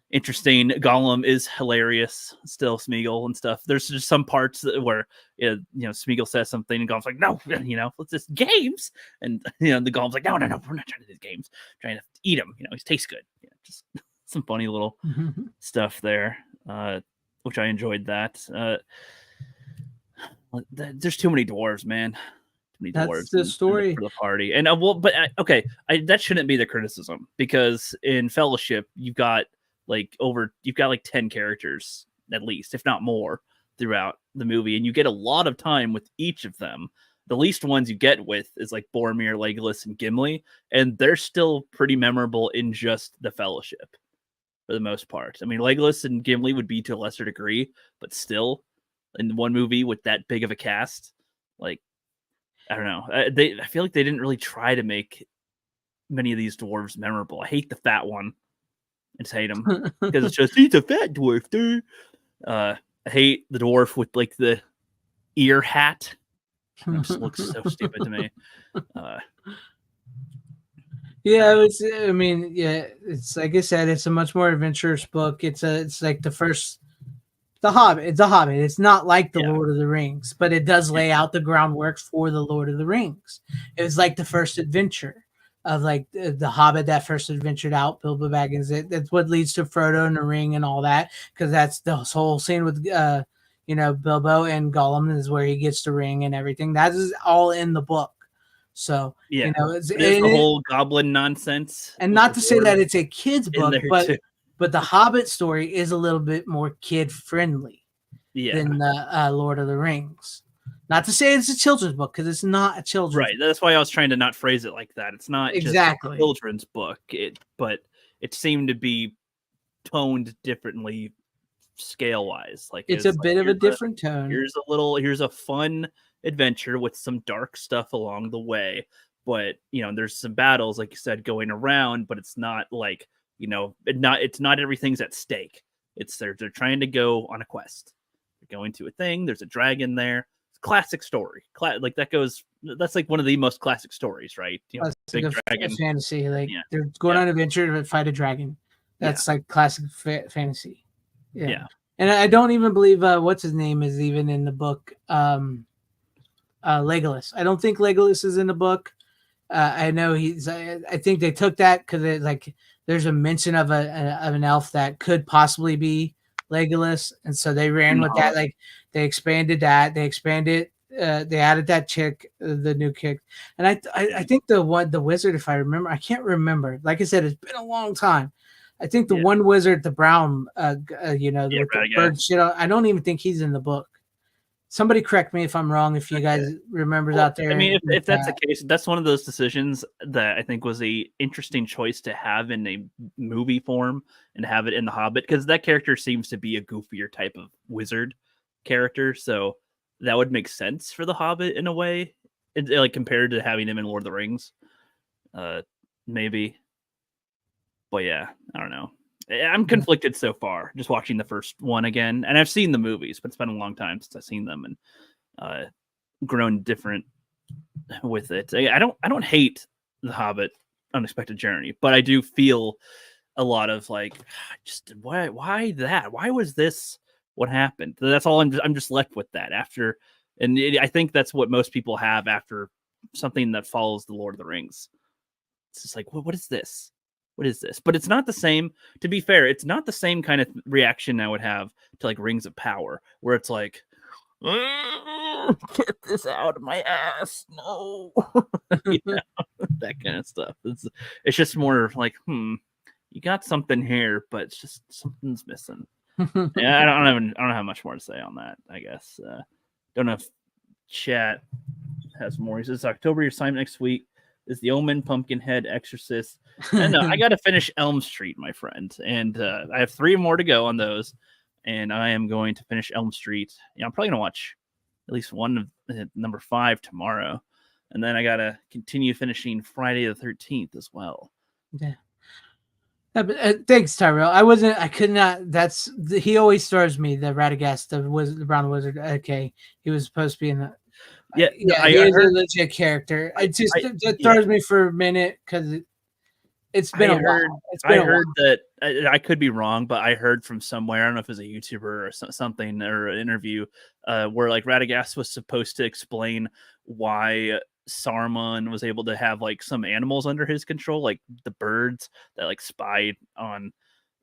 interesting. Gollum is hilarious still, Smeagol and stuff. There's just some parts where Smeagol says something and Gollum's like, no, let's just games, and the Gollum's like, no, we're not trying to do games, I'm trying to eat him. He tastes good. Just some funny little stuff there, which I enjoyed. That there's too many dwarves, man. That's the story for the party. And that shouldn't be the criticism, because in Fellowship you've got like 10 characters at least, if not more, throughout the movie, and you get a lot of time with each of them. The least ones you get with is like Boromir, Legolas, and Gimli, and they're still pretty memorable in just the Fellowship for the most part. I mean, Legolas and Gimli would be to a lesser degree, but still in one movie with that big of a cast, like I don't know. I feel like they didn't really try to make many of these dwarves memorable. I hate the fat one. I just hate him because it's just, he's a fat dwarf, dude. I hate the dwarf with like the ear hat. It just looks so stupid to me. It's like I said, it's a much more adventurous book. It's like the first. The Hobbit. It's a Hobbit. It's not like the Lord of the Rings, but it does lay out the groundwork for the Lord of the Rings. It was like the first adventure of like the Hobbit that first adventured out, Bilbo Baggins. That's what leads to Frodo and the Ring and all that, because that's the whole scene with Bilbo and Gollum is where he gets the ring and everything. That is all in the book. So it's the whole goblin nonsense. And not to say that it's a kid's book, but the Hobbit story is a little bit more kid friendly than the Lord of the Rings. Not to say it's a children's book, because it's not a children's book. That's why I was trying to not phrase it like that. It's not exactly just a children's book, but it seemed to be toned differently scale wise. Like it's a bit of a different tone. Here's a fun adventure with some dark stuff along the way, but there's some battles, like you said, going around, but it's not like it's not everything's at stake. It's they're trying to go on a quest. They're going to a thing. There's a dragon there. It's a classic story. That's like one of the most classic stories, right? Big dragon fantasy. Like they're going on an adventure to fight a dragon. That's like classic fantasy. Yeah. And I don't even believe what's his name is even in the book. Legolas. I don't think Legolas is in the book. I know he's. I think they took that because like there's a mention of an elf that could possibly be Legolas, and so they ran with that. Like they expanded that. They expanded. They added that chick, the new kick, and I think the wizard, if I remember, I can't remember. Like I said, it's been a long time. I think the one wizard, the brown, with the bird shit on, I don't even think he's in the book. Somebody correct me if I'm wrong. If you guys remember out there, I mean, if that's the case, that's one of those decisions that I think was a interesting choice to have in a movie form and have it in the Hobbit, because that character seems to be a goofier type of wizard character, so that would make sense for the Hobbit in a way, like compared to having him in Lord of the Rings, maybe. But yeah, I don't know. I'm conflicted so far, just watching the first one again, and I've seen the movies, but it's been a long time since I've seen them and grown different with it. I don't hate the Hobbit Unexpected Journey, but I do feel a lot of like, just why that? Why was this what happened? That's all. I'm just left with that after, and I think that's what most people have after something that follows the Lord of the Rings. It's just like, what is this? What is this? But it's not the same. To be fair, it's not the same kind of reaction I would have to like Rings of Power, where it's like, get this out of my ass, no, that kind of stuff. It's just more like, you got something here, but it's just something's missing. Yeah, I don't have much more to say on that. I guess don't know if chat has more. He says October your assignment next week is The Omen, Pumpkinhead, Exorcist. And I got to finish Elm Street, my friend. And I have 3 more to go on those. And I am going to finish Elm Street. I'm probably going to watch at least one of number 5 tomorrow. And then I got to continue finishing Friday the 13th as well. Yeah. Thanks, Tyrell. I could not. He always throws me, the Radagast, the brown wizard. Okay. He was supposed to be in the. Yeah, he is a legit character. It throws me for a minute because it's been a while. I heard that I could be wrong, but I heard from somewhere. I don't know if it was a YouTuber or something or an interview where like Radagast was supposed to explain why Saruman was able to have like some animals under his control, like the birds that like spied on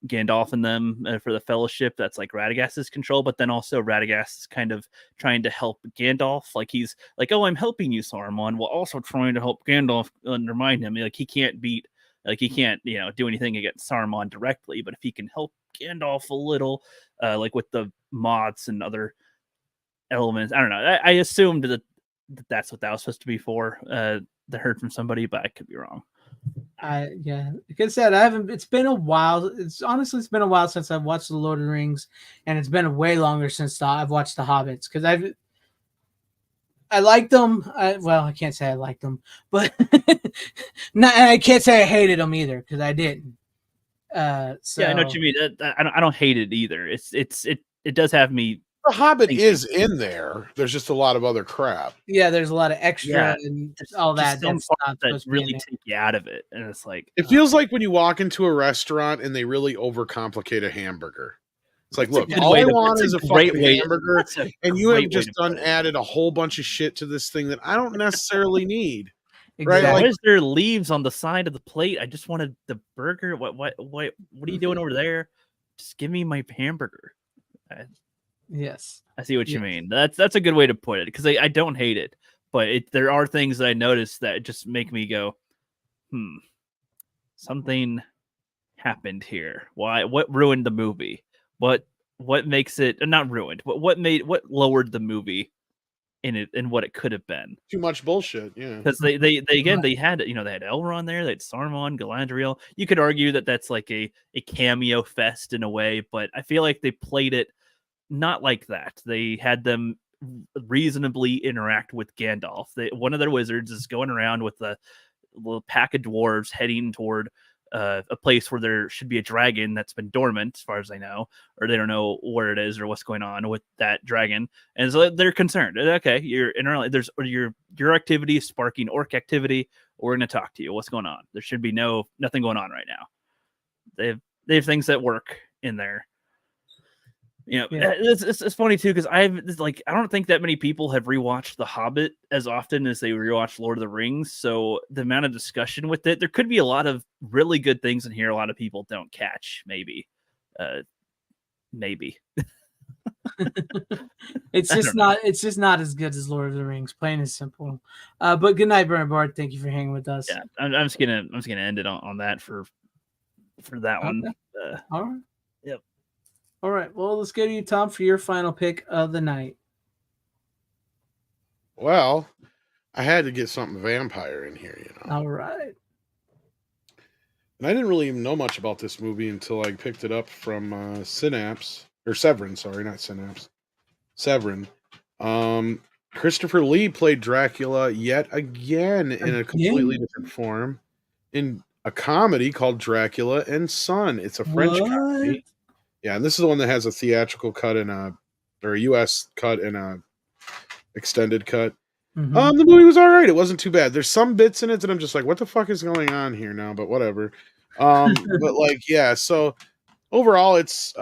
Gandalf and them for the Fellowship. That's like Radagast's control, but then also Radagast is kind of trying to help Gandalf. Like he's like, "Oh, I'm helping you, Saruman," while also trying to help Gandalf undermine him. Like he can't do anything against Saruman directly, but if he can help Gandalf a little, like with the moths and other elements, I don't know. I assumed that that's what that was supposed to be for. I heard from somebody, but I could be wrong. Yeah, like I said, it's been a while. It's been a while since I've watched the Lord of the Rings, and it's been way longer since I've watched the Hobbits, because I liked them. I can't say I liked them, but I can't say I hated them either, because I didn't. So yeah, I know what you mean. I don't hate it either. It does have me. The Hobbit is in there. There's just a lot of other crap. Yeah, there's a lot of extra and all that. That's that really take you out of it, and it's like it feels like when you walk into a restaurant and they really overcomplicate a hamburger. It's like, look, all I want is a fucking hamburger, and you have just added a whole bunch of shit to this thing that I don't necessarily need. Exactly. Right? Why is there leaves on the side of the plate? I just wanted the burger. What are you doing over there? Just give me my hamburger. Yes, I see what you mean. That's a good way to put it, because I don't hate it, but there are things that I notice that just make me go, something happened here. Why? What ruined the movie? What makes it not ruined? But what lowered the movie in it and what it could have been? Too much bullshit. Yeah, because they had they had Elrond there, they had Saruman, Galadriel. You could argue that that's like a cameo fest in a way, but I feel like they played it not like that. They had them reasonably interact with Gandalf. One of their wizards is going around with a little pack of dwarves heading toward a place where there should be a dragon that's been dormant, as far as I know, or they don't know where it is or what's going on with that dragon. And so they're concerned. Okay, there's your activity is sparking orc activity. We're going to talk to you. What's going on? There should be nothing going on right now. They have things that work in there. Yeah. It's funny too because I don't think that many people have rewatched The Hobbit as often as they rewatch Lord of the Rings. So the amount of discussion with it, there could be a lot of really good things in here. A lot of people don't catch. Maybe. It's just not. It's just not as good as Lord of the Rings. Plain and simple. But good night, Brian Bart. Thank you for hanging with us. Yeah, I'm just gonna end it on that for that one. All right. Yep. All right. Well, let's go to you, Tom, for your final pick of the night. Well, I had to get something vampire in here, All right. And I didn't really even know much about this movie until I picked it up from Synapse or Severin. Sorry, not Synapse. Severin. Christopher Lee played Dracula yet again in a completely different form in a comedy called Dracula and Son. It's a French comedy. Yeah, and this is the one that has a theatrical cut and a US cut and a extended cut. Mm-hmm. The movie was all right. It wasn't too bad. There's some bits in it that I'm just like, what the fuck is going on here now? But whatever. But like, yeah. So overall, it's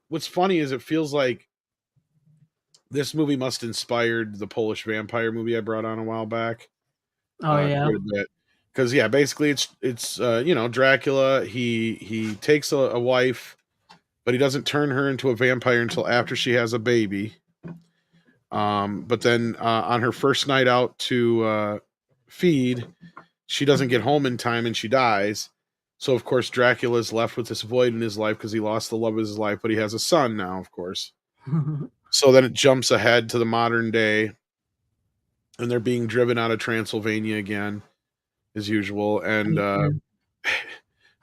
what's funny is it feels like this movie must inspired the Polish vampire movie I brought on a while back. Oh yeah. Because yeah, basically it's Dracula. He takes a wife, but he doesn't turn her into a vampire until after she has a baby. But then on her first night out to feed, she doesn't get home in time and she dies. So of course Dracula's left with this void in his life because he lost the love of his life, but he has a son now, of course. So then it jumps ahead to the modern day, and they're being driven out of Transylvania again, as usual. And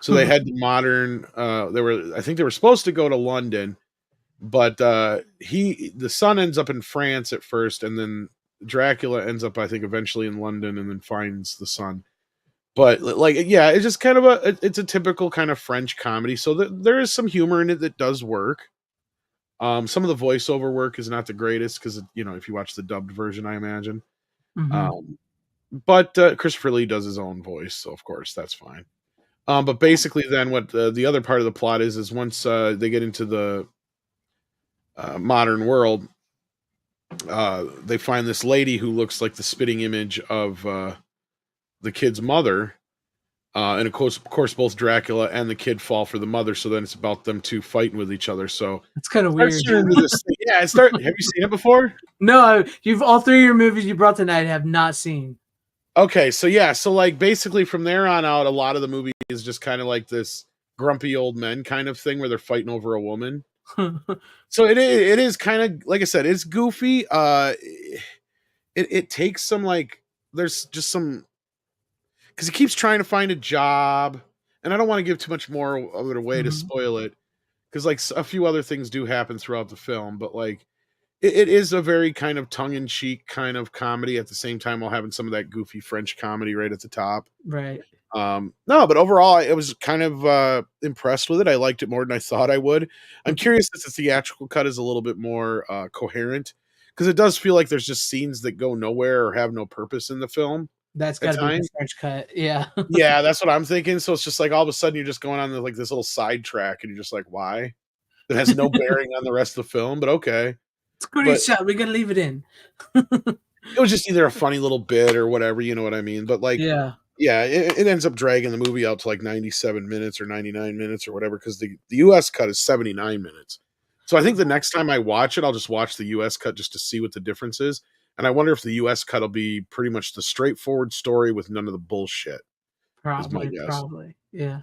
so they head to modern. I think they were supposed to go to London, but the son ends up in France at first, and then Dracula ends up, I think, eventually in London, and then finds the son. But like, yeah, it's just kind of it's a typical kind of French comedy. So there is some humor in it that does work. Some of the voiceover work is not the greatest because if you watch the dubbed version, I imagine. Mm-hmm. But Christopher Lee does his own voice, so of course that's fine. But basically, then what the other part of the plot is once they get into the modern world, they find this lady who looks like the spitting image of the kid's mother. And of course, both Dracula and the kid fall for the mother. So then it's about them two fighting with each other. So it's kind of weird. Yeah, have you seen it before? No, you've all three of your movies you brought tonight have not seen. Okay, so yeah, so like basically from there on out, a lot of the movie is just kind of like this grumpy old men kind of thing where they're fighting over a woman. So it is kind of like I said, it's goofy. It takes some there's just some. Because he keeps trying to find a job, and I don't want to give too much more of it away to spoil it, because like a few other things do happen throughout the film, but like it is a very kind of tongue-in-cheek kind of comedy at the same time while having some of that goofy French comedy right at the top. Right. No, but overall, I was kind of impressed with it. I liked it more than I thought I would. I'm curious if the theatrical cut is a little bit more coherent, because it does feel like there's just scenes that go nowhere or have no purpose in the film. That's got to be the French cut. Yeah. Yeah, that's what I'm thinking. So it's just like all of a sudden you're just going on like this little side track and you're just like, why? It has no bearing on the rest of the film, but okay. It's a good shot. We got to leave it in. It was just either a funny little bit or whatever, you know what I mean? But like, yeah, it ends up dragging the movie out to like 97 minutes or 99 minutes or whatever, because the US cut is 79 minutes. So I think the next time I watch it, I'll just watch the US cut just to see what the difference is. And I wonder if the US cut will be pretty much the straightforward story with none of the bullshit. Probably. Yeah.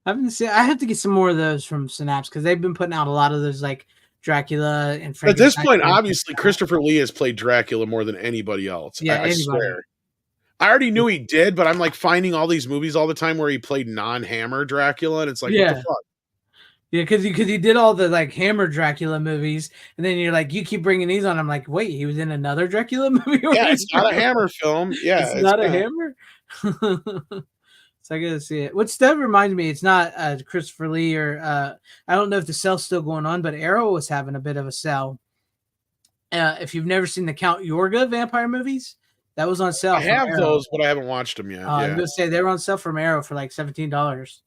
I have to get some more of those from Synapse because they've been putting out a lot of those like Dracula and At this point, obviously, Christopher Lee has played Dracula more than anybody else. Yeah, I swear. I already knew he did, but I'm like finding all these movies all the time where he played non-Hammer Dracula, and it's like, what the fuck? Yeah, because he did all the like Hammer Dracula movies, and then you're like, you keep bringing these on. I'm like, wait, he was in another Dracula movie? Yeah, it's not a Hammer film. Yeah, it's not a Hammer. So I gotta see it. Which that reminds me, it's not Christopher Lee or I don't know if the sale's still going on, but Arrow was having a bit of a sale. If you've never seen the Count Yorga vampire movies, that was on sale. I have those, but I haven't watched them yet. I'm gonna say they were on sale from Arrow for like $17.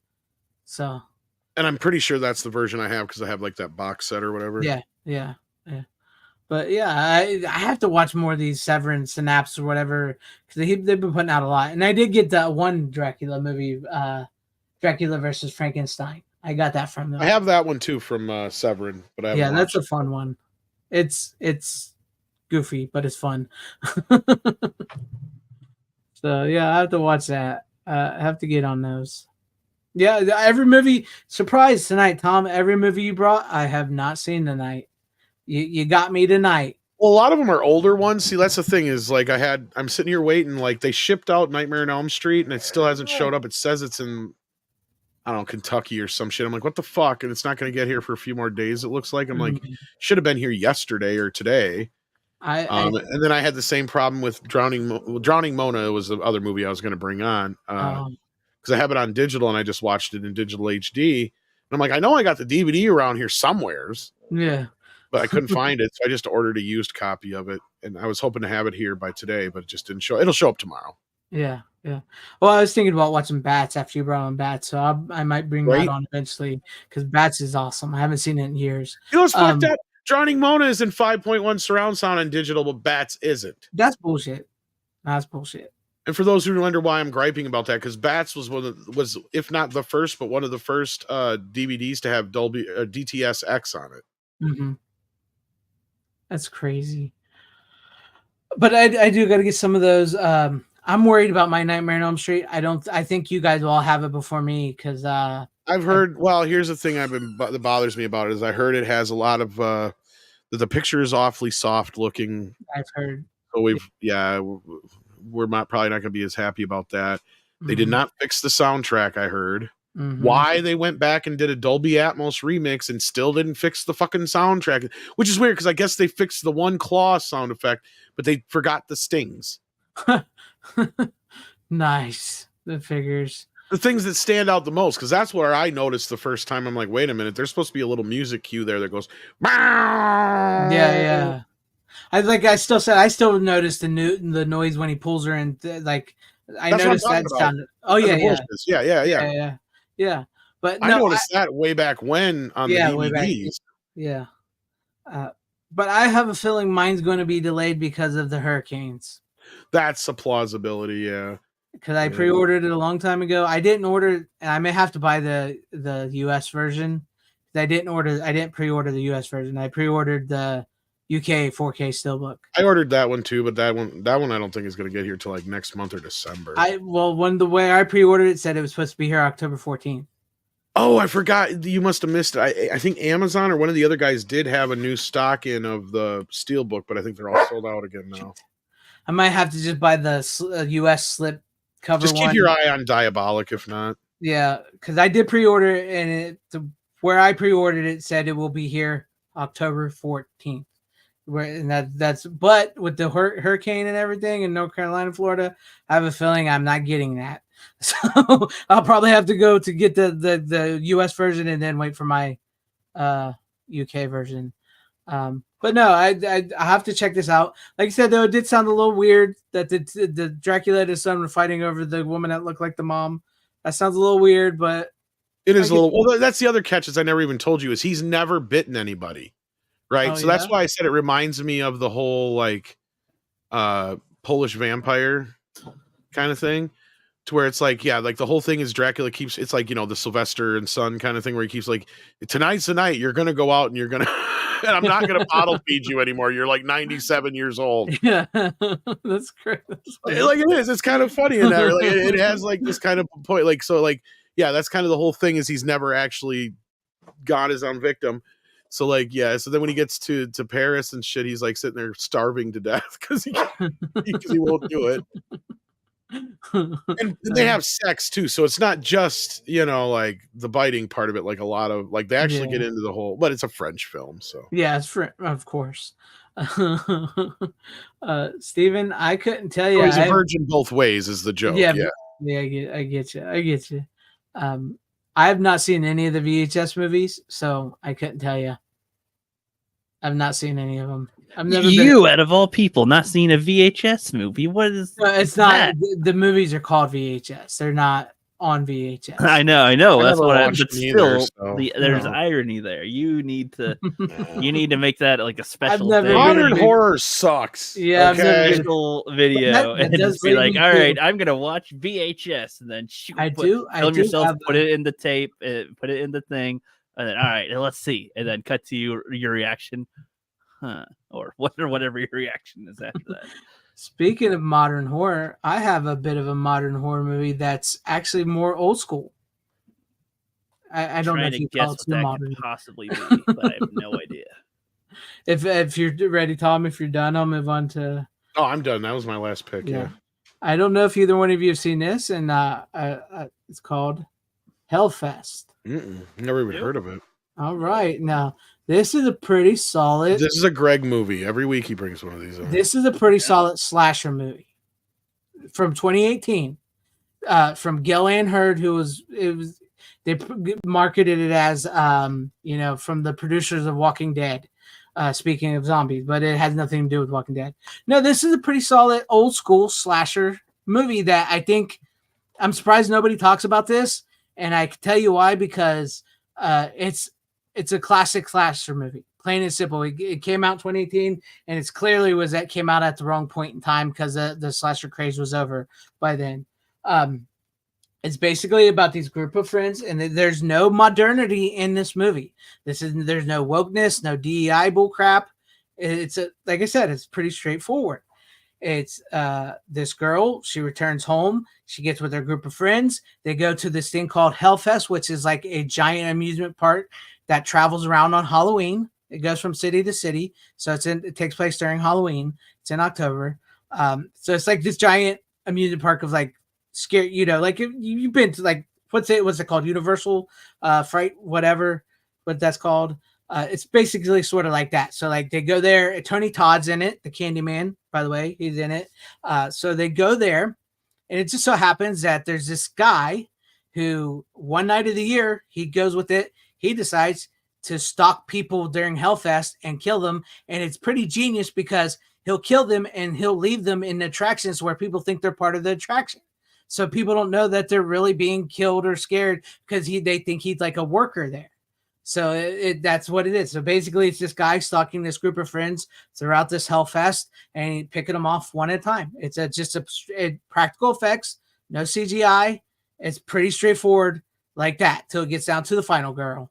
So And I'm pretty sure that's the version I have because I have like that box set or whatever. Yeah. But yeah, I have to watch more of these Severin Synapse or whatever because they've been putting out a lot. And I did get that one Dracula movie, Dracula versus Frankenstein. I got that from them. I have that one too from Severin, but I haven't that's watched a fun one. It's goofy, but it's fun. So yeah, I have to watch that. I have to get on those. Yeah, every movie. Surprise tonight, Tom. Every movie you brought, I have not seen tonight. You got me tonight. Well, a lot of them are older ones. See, that's the thing is like I'm sitting here waiting. Like they shipped out Nightmare on Elm Street, and it still hasn't showed up. It says it's in, I don't know, Kentucky or some shit. I'm like, what the fuck? And it's not going to get here for a few more days. It looks like. I'm like, should have been here yesterday or today. And then I had the same problem with Drowning Mona was the other movie I was going to bring on because I have it on digital and I just watched it in digital HD. And I'm like, I know I got the DVD around here somewheres. Yeah. But I couldn't find it, so I just ordered a used copy of it, and I was hoping to have it here by today, but it just didn't show. It'll show up tomorrow. Yeah. Well, I was thinking about watching Bats after you brought on Bats, so I might bring that on eventually because Bats is awesome. I haven't seen it in years. You know what's fucked up? Drowning Mona is in 5.1 surround sound and digital, but Bats isn't. That's bullshit. And for those who wonder why I'm griping about that, because Bats was if not the first, but one of the first DVDs to have Dolby DTS-X on it. Mm-hmm. That's crazy. But I do got to get some of those. I'm worried about my Nightmare on Elm Street. I think you guys will all have it before me because I've heard. Well, here's the thing that bothers me about it is I heard it has a lot of the picture is awfully soft looking. I've heard. So we're probably not going to be as happy about that. They did not fix the soundtrack. I heard. Why they went back and did a Dolby Atmos remix and still didn't fix the fucking soundtrack, which is weird because I guess they fixed the one claw sound effect, but they forgot the stings. Nice. The figures. The things that stand out the most, because that's where I noticed the first time. I'm like, wait a minute, there's supposed to be a little music cue there that goes. Yeah. I still noticed the noise when he pulls her and I noticed that sound. Oh yeah. Yeah. But I noticed that way back when on the DVDs. Yeah. But I have a feeling mine's going to be delayed because of the hurricanes. That's a plausibility, yeah. Because I pre-ordered it a long time ago. I didn't order, and I may have to buy the US version. I didn't pre-order the US version. I pre-ordered the UK 4K Steelbook. I ordered that one too, but that one I don't think is going to get here till like next month or December. The way I pre-ordered it said it was supposed to be here October 14th. Oh, I forgot. You must have missed it. I think Amazon or one of the other guys did have a new stock in of the Steelbook, but I think they're all sold out again now. I might have to just buy the US slip cover. Just keep your eye on Diabolic if not. Yeah, because I did pre-order it, and where I pre-ordered it said it will be here October 14th. But with the hurricane and everything in North Carolina, Florida, I have a feeling I'm not getting that. So I'll probably have to go to get the US version and then wait for my UK version. But no, I have to check this out. Like I said, though, it did sound a little weird that the Dracula and his son were fighting over the woman that looked like the mom. That sounds a little weird, but it is a little. Well, that's the other catch, as I never even told you, is he's never bitten anybody. Right. So that's why I said it reminds me of the whole like Polish vampire kind of thing, to where it's like, yeah, like the whole thing is Dracula keeps, it's like, the Sylvester and Son kind of thing where he keeps like, tonight's the night you're going to go out and you're going to, and I'm not going to bottle feed you anymore. You're like 97 years old. Yeah. That's great. Like it is. It's kind of funny in that. Like it has like this kind of point. Like, so like, yeah, that's kind of the whole thing is he's never actually got his own victim. So like, yeah. So then when he gets to Paris and shit, he's like sitting there starving to death because he won't do it. And they have sex too, so it's not just like the biting part of it. Like a lot of like they actually get into the whole, but it's a French film, so yeah, it's of course. Steven, I couldn't tell you. He's a virgin both ways is the joke. Yeah. I get you. I have not seen any of the VHS movies, so I couldn't tell you. I've not seen any of them. I've never out of all people, not seen a VHS movie. What is? It's not. The movies are called VHS. They're not. on VHS. I know. I That's never what watched but them either, still, so, there's no. irony there. You need to make that like a special never thing. been Modern big- horror sucks. Yeah, I've never okay. been- Special video that and does just be lead like, me all to- right, I'm gonna watch VHS, and then film do yourself, have put it in the tape, put it in the thing, and then all right, let's see, and then cut to your reaction, or whatever your reaction is after that. Speaking of modern horror, I have a bit of a modern horror movie that's actually more old school. I don't know Trying if to you call guess it what that modern. could possibly be, but I have no idea. If you're ready, Tom, if you're done, I'll move on to. Oh, I'm done. That was my last pick. Yeah. I don't know if either one of you have seen this, and it's called Hellfest. Never even heard of it. All right, now this is a pretty solid. This is a Greg movie. Every week he brings one of these on. This is a pretty solid slasher movie from 2018, from Gillian Hurd, they marketed it as from the producers of Walking Dead. Speaking of zombies, but it has nothing to do with Walking Dead. No, this is a pretty solid old school slasher movie that I think I'm surprised nobody talks about this, and I can tell you why, because it's a classic slasher movie, plain and simple. It came out in 2018, and it's clearly came out at the wrong point in time because the slasher craze was over by then. It's basically about these group of friends, and there's no modernity in this movie. There's no wokeness, no DEI bullcrap. Like I said, it's pretty straightforward. It's this girl. She returns home. She gets with her group of friends. They go to this thing called Hellfest, which is like a giant amusement park that travels around on Halloween. It goes from city to city, so it takes place during Halloween. It's in October. So it's like this giant amusement park of like scare. Like you've been to like what's it called? Universal Fright, whatever, what that's called. It's basically sort of like that. So like they go there. Tony Todd's in it, the Candyman, by the way, he's in it. So they go there, and it just so happens that there's this guy who one night of the year he goes with it. He decides to stalk people during Hellfest and kill them, and it's pretty genius because he'll kill them and he'll leave them in attractions where people think they're part of the attraction. So people don't know that they're really being killed or scared because they think he's like a worker there. So that's what it is. So basically, it's this guy stalking this group of friends throughout this Hellfest and picking them off one at a time. It's just practical effects, no CGI. It's pretty straightforward like that till it gets down to the final girl.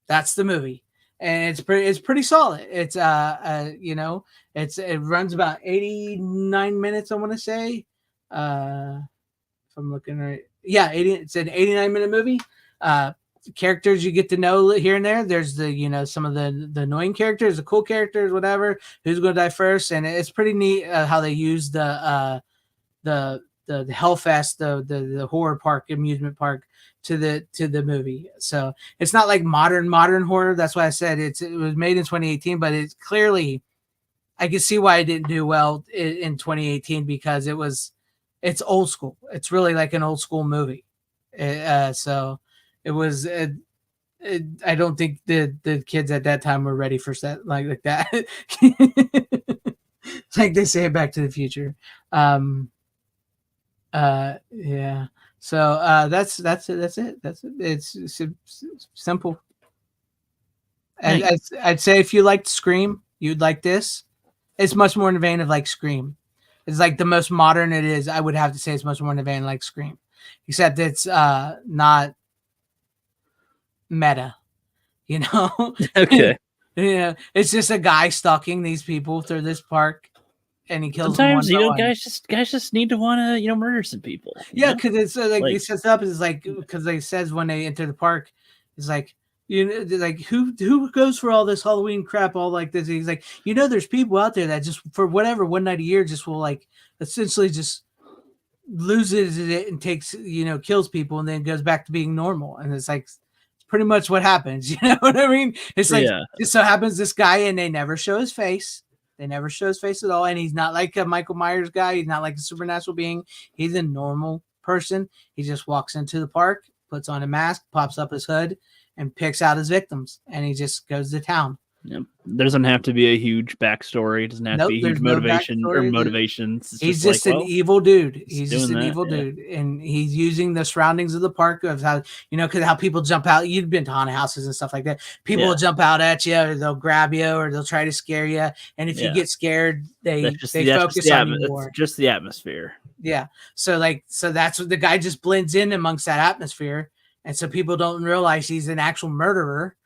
That's the movie, and it's pretty solid. It's it runs about 89 minutes. I want to say, if I'm looking right, yeah, 80. It's an 89-minute movie. Characters you get to know here and there. There's some of the annoying characters, the cool characters, whatever. Who's going to die first? And it's pretty neat how they use the Hellfest, the horror park, amusement park to the movie. So it's not like modern horror. That's why I said it was made in 2018, but it's clearly I can see why it didn't do well in 2018 because it's old school. It's really like an old school movie. So it was. I don't think the kids at that time were ready for that like that. Like they say, Back to the Future. Yeah. So that's it. That's it. It's simple. I'd say if you liked Scream, you'd like this. It's much more in the vein of like Scream. It's like the most modern it is. I would have to say it's much more in the vein like Scream, except it's not meta. Okay. Yeah, it's just a guy stalking these people through this park, and he kills Sometimes them one by one. guys just need to want to murder some people. Yeah, because it's like he Like- sets up is like because they says when they enter the park, it's like like who goes for all this Halloween crap all like this. He's like there's people out there that just for whatever one night a year just will like essentially just loses it and takes kills people and then goes back to being normal, and it's like pretty much what happens. You know what I mean? It's like it so happens this guy and they never show his face. They never show his face at all. And he's not like a Michael Myers guy. He's not like a supernatural being. He's a normal person. He just walks into the park, puts on a mask, pops up his hood, and picks out his victims. And he just goes to town. Yep. There doesn't have to be a huge backstory. It doesn't have to be a huge there's no motivation or backstory. motivations. It's He's just just an evil dude. He's just an evil dude, and he's using the surroundings of the park of how because how people jump out. You've been to haunted houses and stuff like that. People will jump out at you, or they'll grab you, or they'll try to scare you. And if you get scared, they focus on you more. It's just the atmosphere. Yeah. So that's what the guy just blends in amongst that atmosphere, and so people don't realize he's an actual murderer.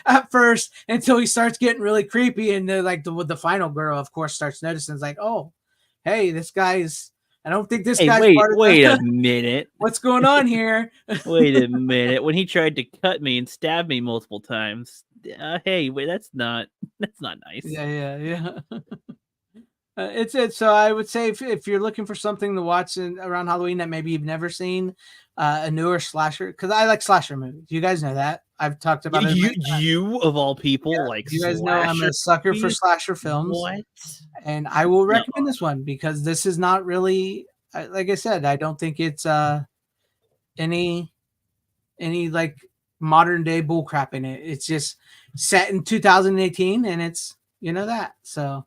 At first, until he starts getting really creepy, and the final girl, of course, starts noticing. It's like, oh, hey, this guy's. I don't think this guy's. Wait a minute. What's going on here? Wait a minute. When he tried to cut me and stab me multiple times, hey, wait, that's not nice. Yeah. It's it. So I would say if you're looking for something to watch around Halloween that maybe you've never seen, a newer slasher, because I like slasher movies. You guys know that. I've talked about it. You of all people, you guys know I'm a sucker for slasher films. What? And I will recommend this one because this is not really, like I said, I don't think it's any like modern day bullcrap in it. It's just set in 2018, and it's that. So,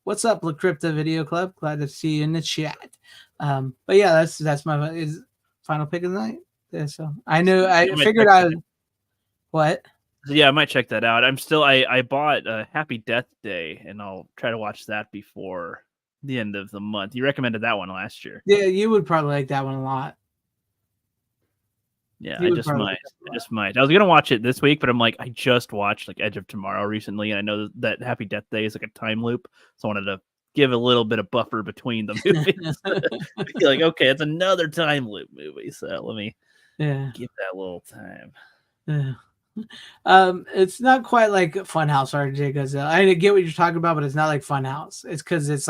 what's up, La Crypta Video Club? Glad to see you in the chat. But yeah, that's my final pick of the night. Yeah, so I figured I would. What? Yeah, I might check that out. I bought Happy Death Day, and I'll try to watch that before the end of the month. You recommended that one last year. Yeah, you would probably like that one a lot. Yeah, I just might. I was gonna watch it this week, but I'm like, I just watched like Edge of Tomorrow recently, and I know that Happy Death Day is like a time loop, so I wanted to give a little bit of buffer between the movies. Like, okay, it's another time loop movie, so let me give that a little time. Yeah. It's not quite like Funhouse, RJ, because I get what you're talking about, but it's not like Funhouse. It's because it's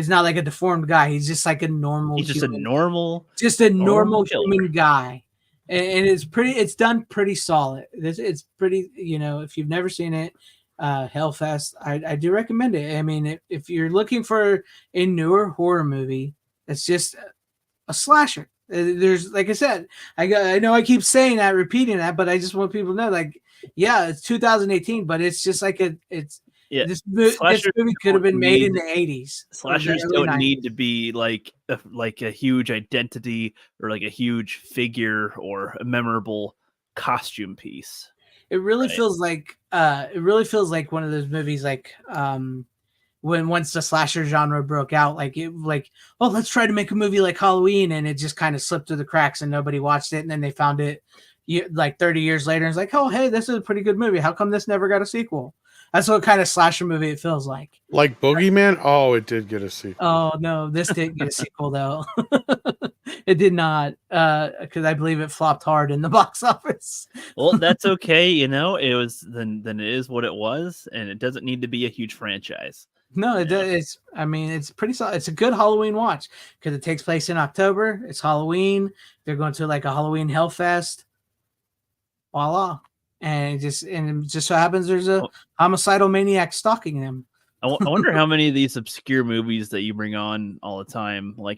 not like a deformed guy. He's just like a normal. He's just a normal human guy, and it's done pretty solid. It's pretty. If you've never seen it, Hellfest, I do recommend it. I mean, if you're looking for a newer horror movie, it's just a slasher. There's, like I said, I know I keep saying that, repeating that, but I just want people to know, like, yeah, it's 2018 but it's just like this movie could have been made in the 80s. Slashers don't need to be like a huge identity or like a huge figure or a memorable costume piece. It really feels like one of those movies, like once the slasher genre broke out, oh, let's try to make a movie like Halloween, and it just kind of slipped through the cracks and nobody watched it, and then they found it like 30 years later, and it's like, oh, hey, this is a pretty good movie. How come this never got a sequel? That's what kind of slasher movie it feels like. Like Boogeyman? Oh, it did get a sequel. Oh, no, this didn't get a sequel, though. It did not, because I believe it flopped hard in the box office. Well, that's okay. It was then it is what it was, and it doesn't need to be a huge franchise. No, it's. I mean, it's pretty solid. It's a good Halloween watch because it takes place in October. It's Halloween. They're going to like a Halloween Hellfest. Voila! And it just so happens there's a homicidal maniac stalking them. I wonder how many of these obscure movies that you bring on all the time, I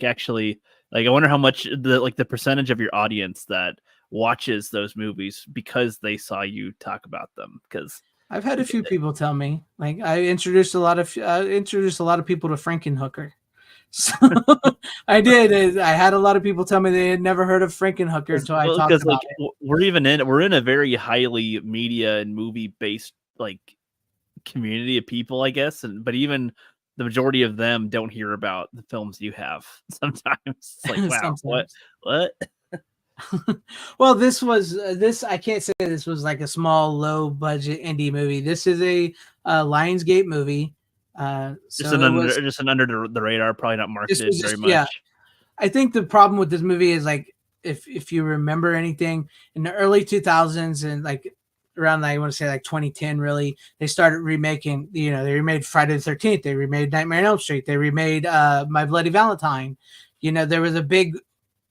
wonder how much the percentage of your audience that watches those movies because they saw you talk about them. Because I've had a few people tell me, like, I introduced a lot of people to Frankenhooker. So I did. I had a lot of people tell me they had never heard of Frankenhooker until I talked about it. We're in a very highly media and movie based community of people, I guess, but even the majority of them don't hear about the films you have. Sometimes it's like, wow, what? Well, this I can't say this was like a small, low budget indie movie. This is a Lionsgate movie. Just an under the radar, probably not marketed very much. Yeah, I think the problem with this movie is like if you remember anything in the early 2000s and like around I want to say like 2010, really, they started remaking. They remade Friday the 13th. They remade Nightmare on Elm Street. They remade My Bloody Valentine. There was a big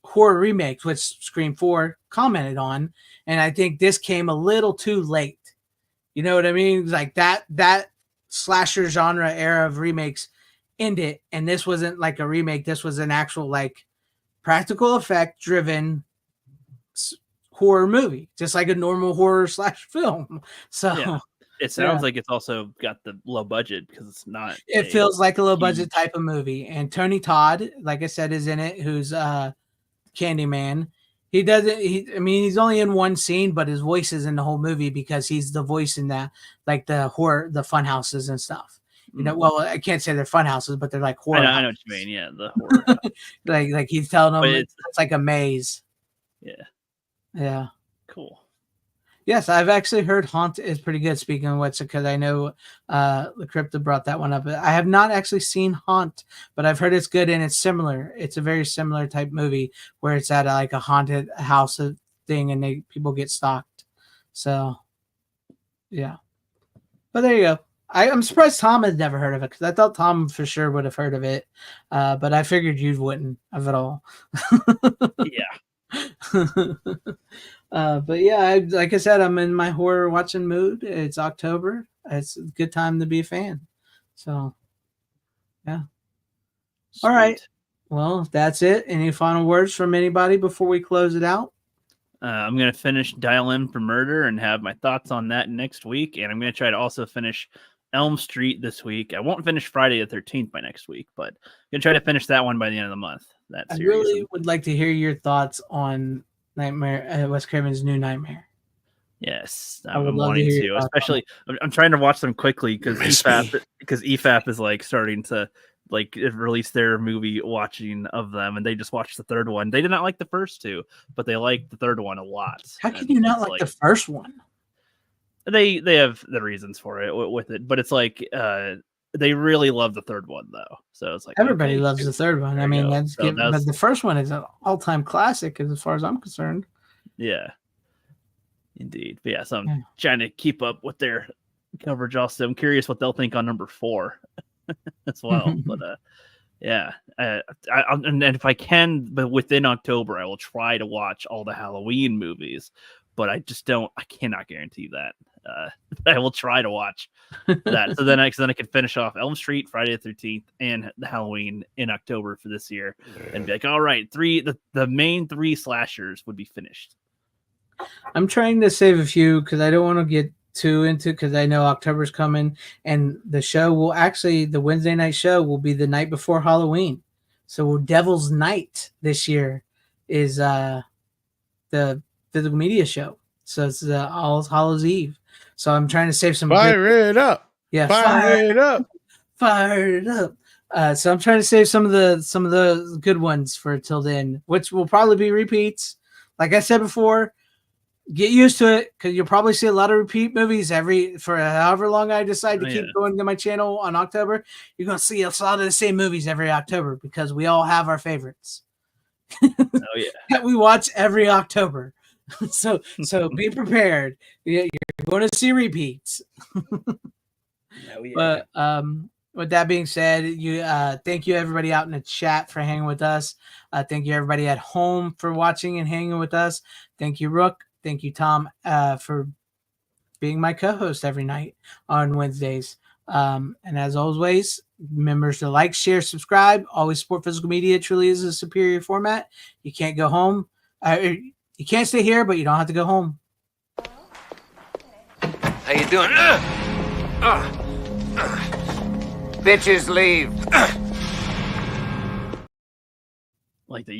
horror remake, which Scream 4 commented on, and I think this came a little too late. You know what I mean? Like that slasher genre era of remakes ended, and this wasn't like a remake. This was an actual like practical effect driven horror movie, just like a normal horror slash film. So It sounds like it's also got the low budget because it's not. It feels like a low budget type of movie. And Tony Todd, like I said, is in it. Who's Candyman. He doesn't. He's only in one scene, but his voice is in the whole movie because he's the voice in that, like the horror, the fun houses and stuff. You know, well, I can't say they're fun houses, but they're like horror. I know what you mean. Yeah, the horror. like he's telling them it's like a maze. Yeah. Cool. Yes, I've actually heard Haunt is pretty good. Speaking of which, because I know the Crypto brought that one up. I have not actually seen Haunt, but I've heard it's good and it's similar. It's a very similar type movie where it's at like a haunted house thing and people get stalked. So, yeah. But there you go. I'm surprised Tom had never heard of it because I thought Tom for sure would have heard of it, but I figured you wouldn't of it all. Yeah. But yeah, like I said, I'm in my horror watching mood. It's October. It's a good time to be a fan. So, yeah. Sweet. All right. Well, that's it. Any final words from anybody before we close it out? I'm going to finish Dial M for Murder and have my thoughts on that next week. And I'm going to try to also finish Elm Street this week. I won't finish Friday the 13th by next week, but I'm going to try to finish that one by the end of the month. I really would like to hear your thoughts on Nightmare, Wes Craven's New Nightmare. Yes, I'm wanting to, especially. I'm trying to watch them quickly because EFAP is like starting to like release their movie watching of them, and they just watched the third one. They did not like the first two, but they liked the third one a lot. How can you not like the first one? They have the reasons for it with it, but it's like they really love the third one though. So it's like everybody loves the third one. I mean, but the first one is an all-time classic as far as I'm concerned. Yeah, indeed. But yeah, so I'm trying to keep up with their coverage. Also, I'm curious what they'll think on number 4 as well. But yeah, and if I can, but within October, I will try to watch all the Halloween movies. But I cannot guarantee that. I will try to watch that. So then I can finish off Elm Street, Friday the 13th, and the Halloween in October for this year. And be like, all right, the main 3 slashers would be finished. I'm trying to save a few because I don't want to get too into because I know October's coming. And the show the Wednesday night show will be the night before Halloween. So Devil's Night this year is the physical media show. So it's All Hallows Eve. So I'm trying to save some. Fire it up. Yeah. Fire it up. Fire it up. So I'm trying to save some of the good ones for till then, which will probably be repeats. Like I said before, get used to it because you'll probably see a lot of repeat movies for however long I decide to keep going to my channel on October. You're going to see a lot of the same movies every October because we all have our favorites. Oh yeah, that we watch every October. So be prepared. You're going to see repeats. Oh, yeah. But with that being said, thank you everybody out in the chat for hanging with us. Thank you everybody at home for watching and hanging with us. Thank you, Rook. Thank you, Tom, for being my co-host every night on Wednesdays. And as always, remember to like, share, subscribe. Always support physical media. It truly is a superior format. You can't go home. You can't stay here, but you don't have to go home. How you doing? Bitches leave. Like the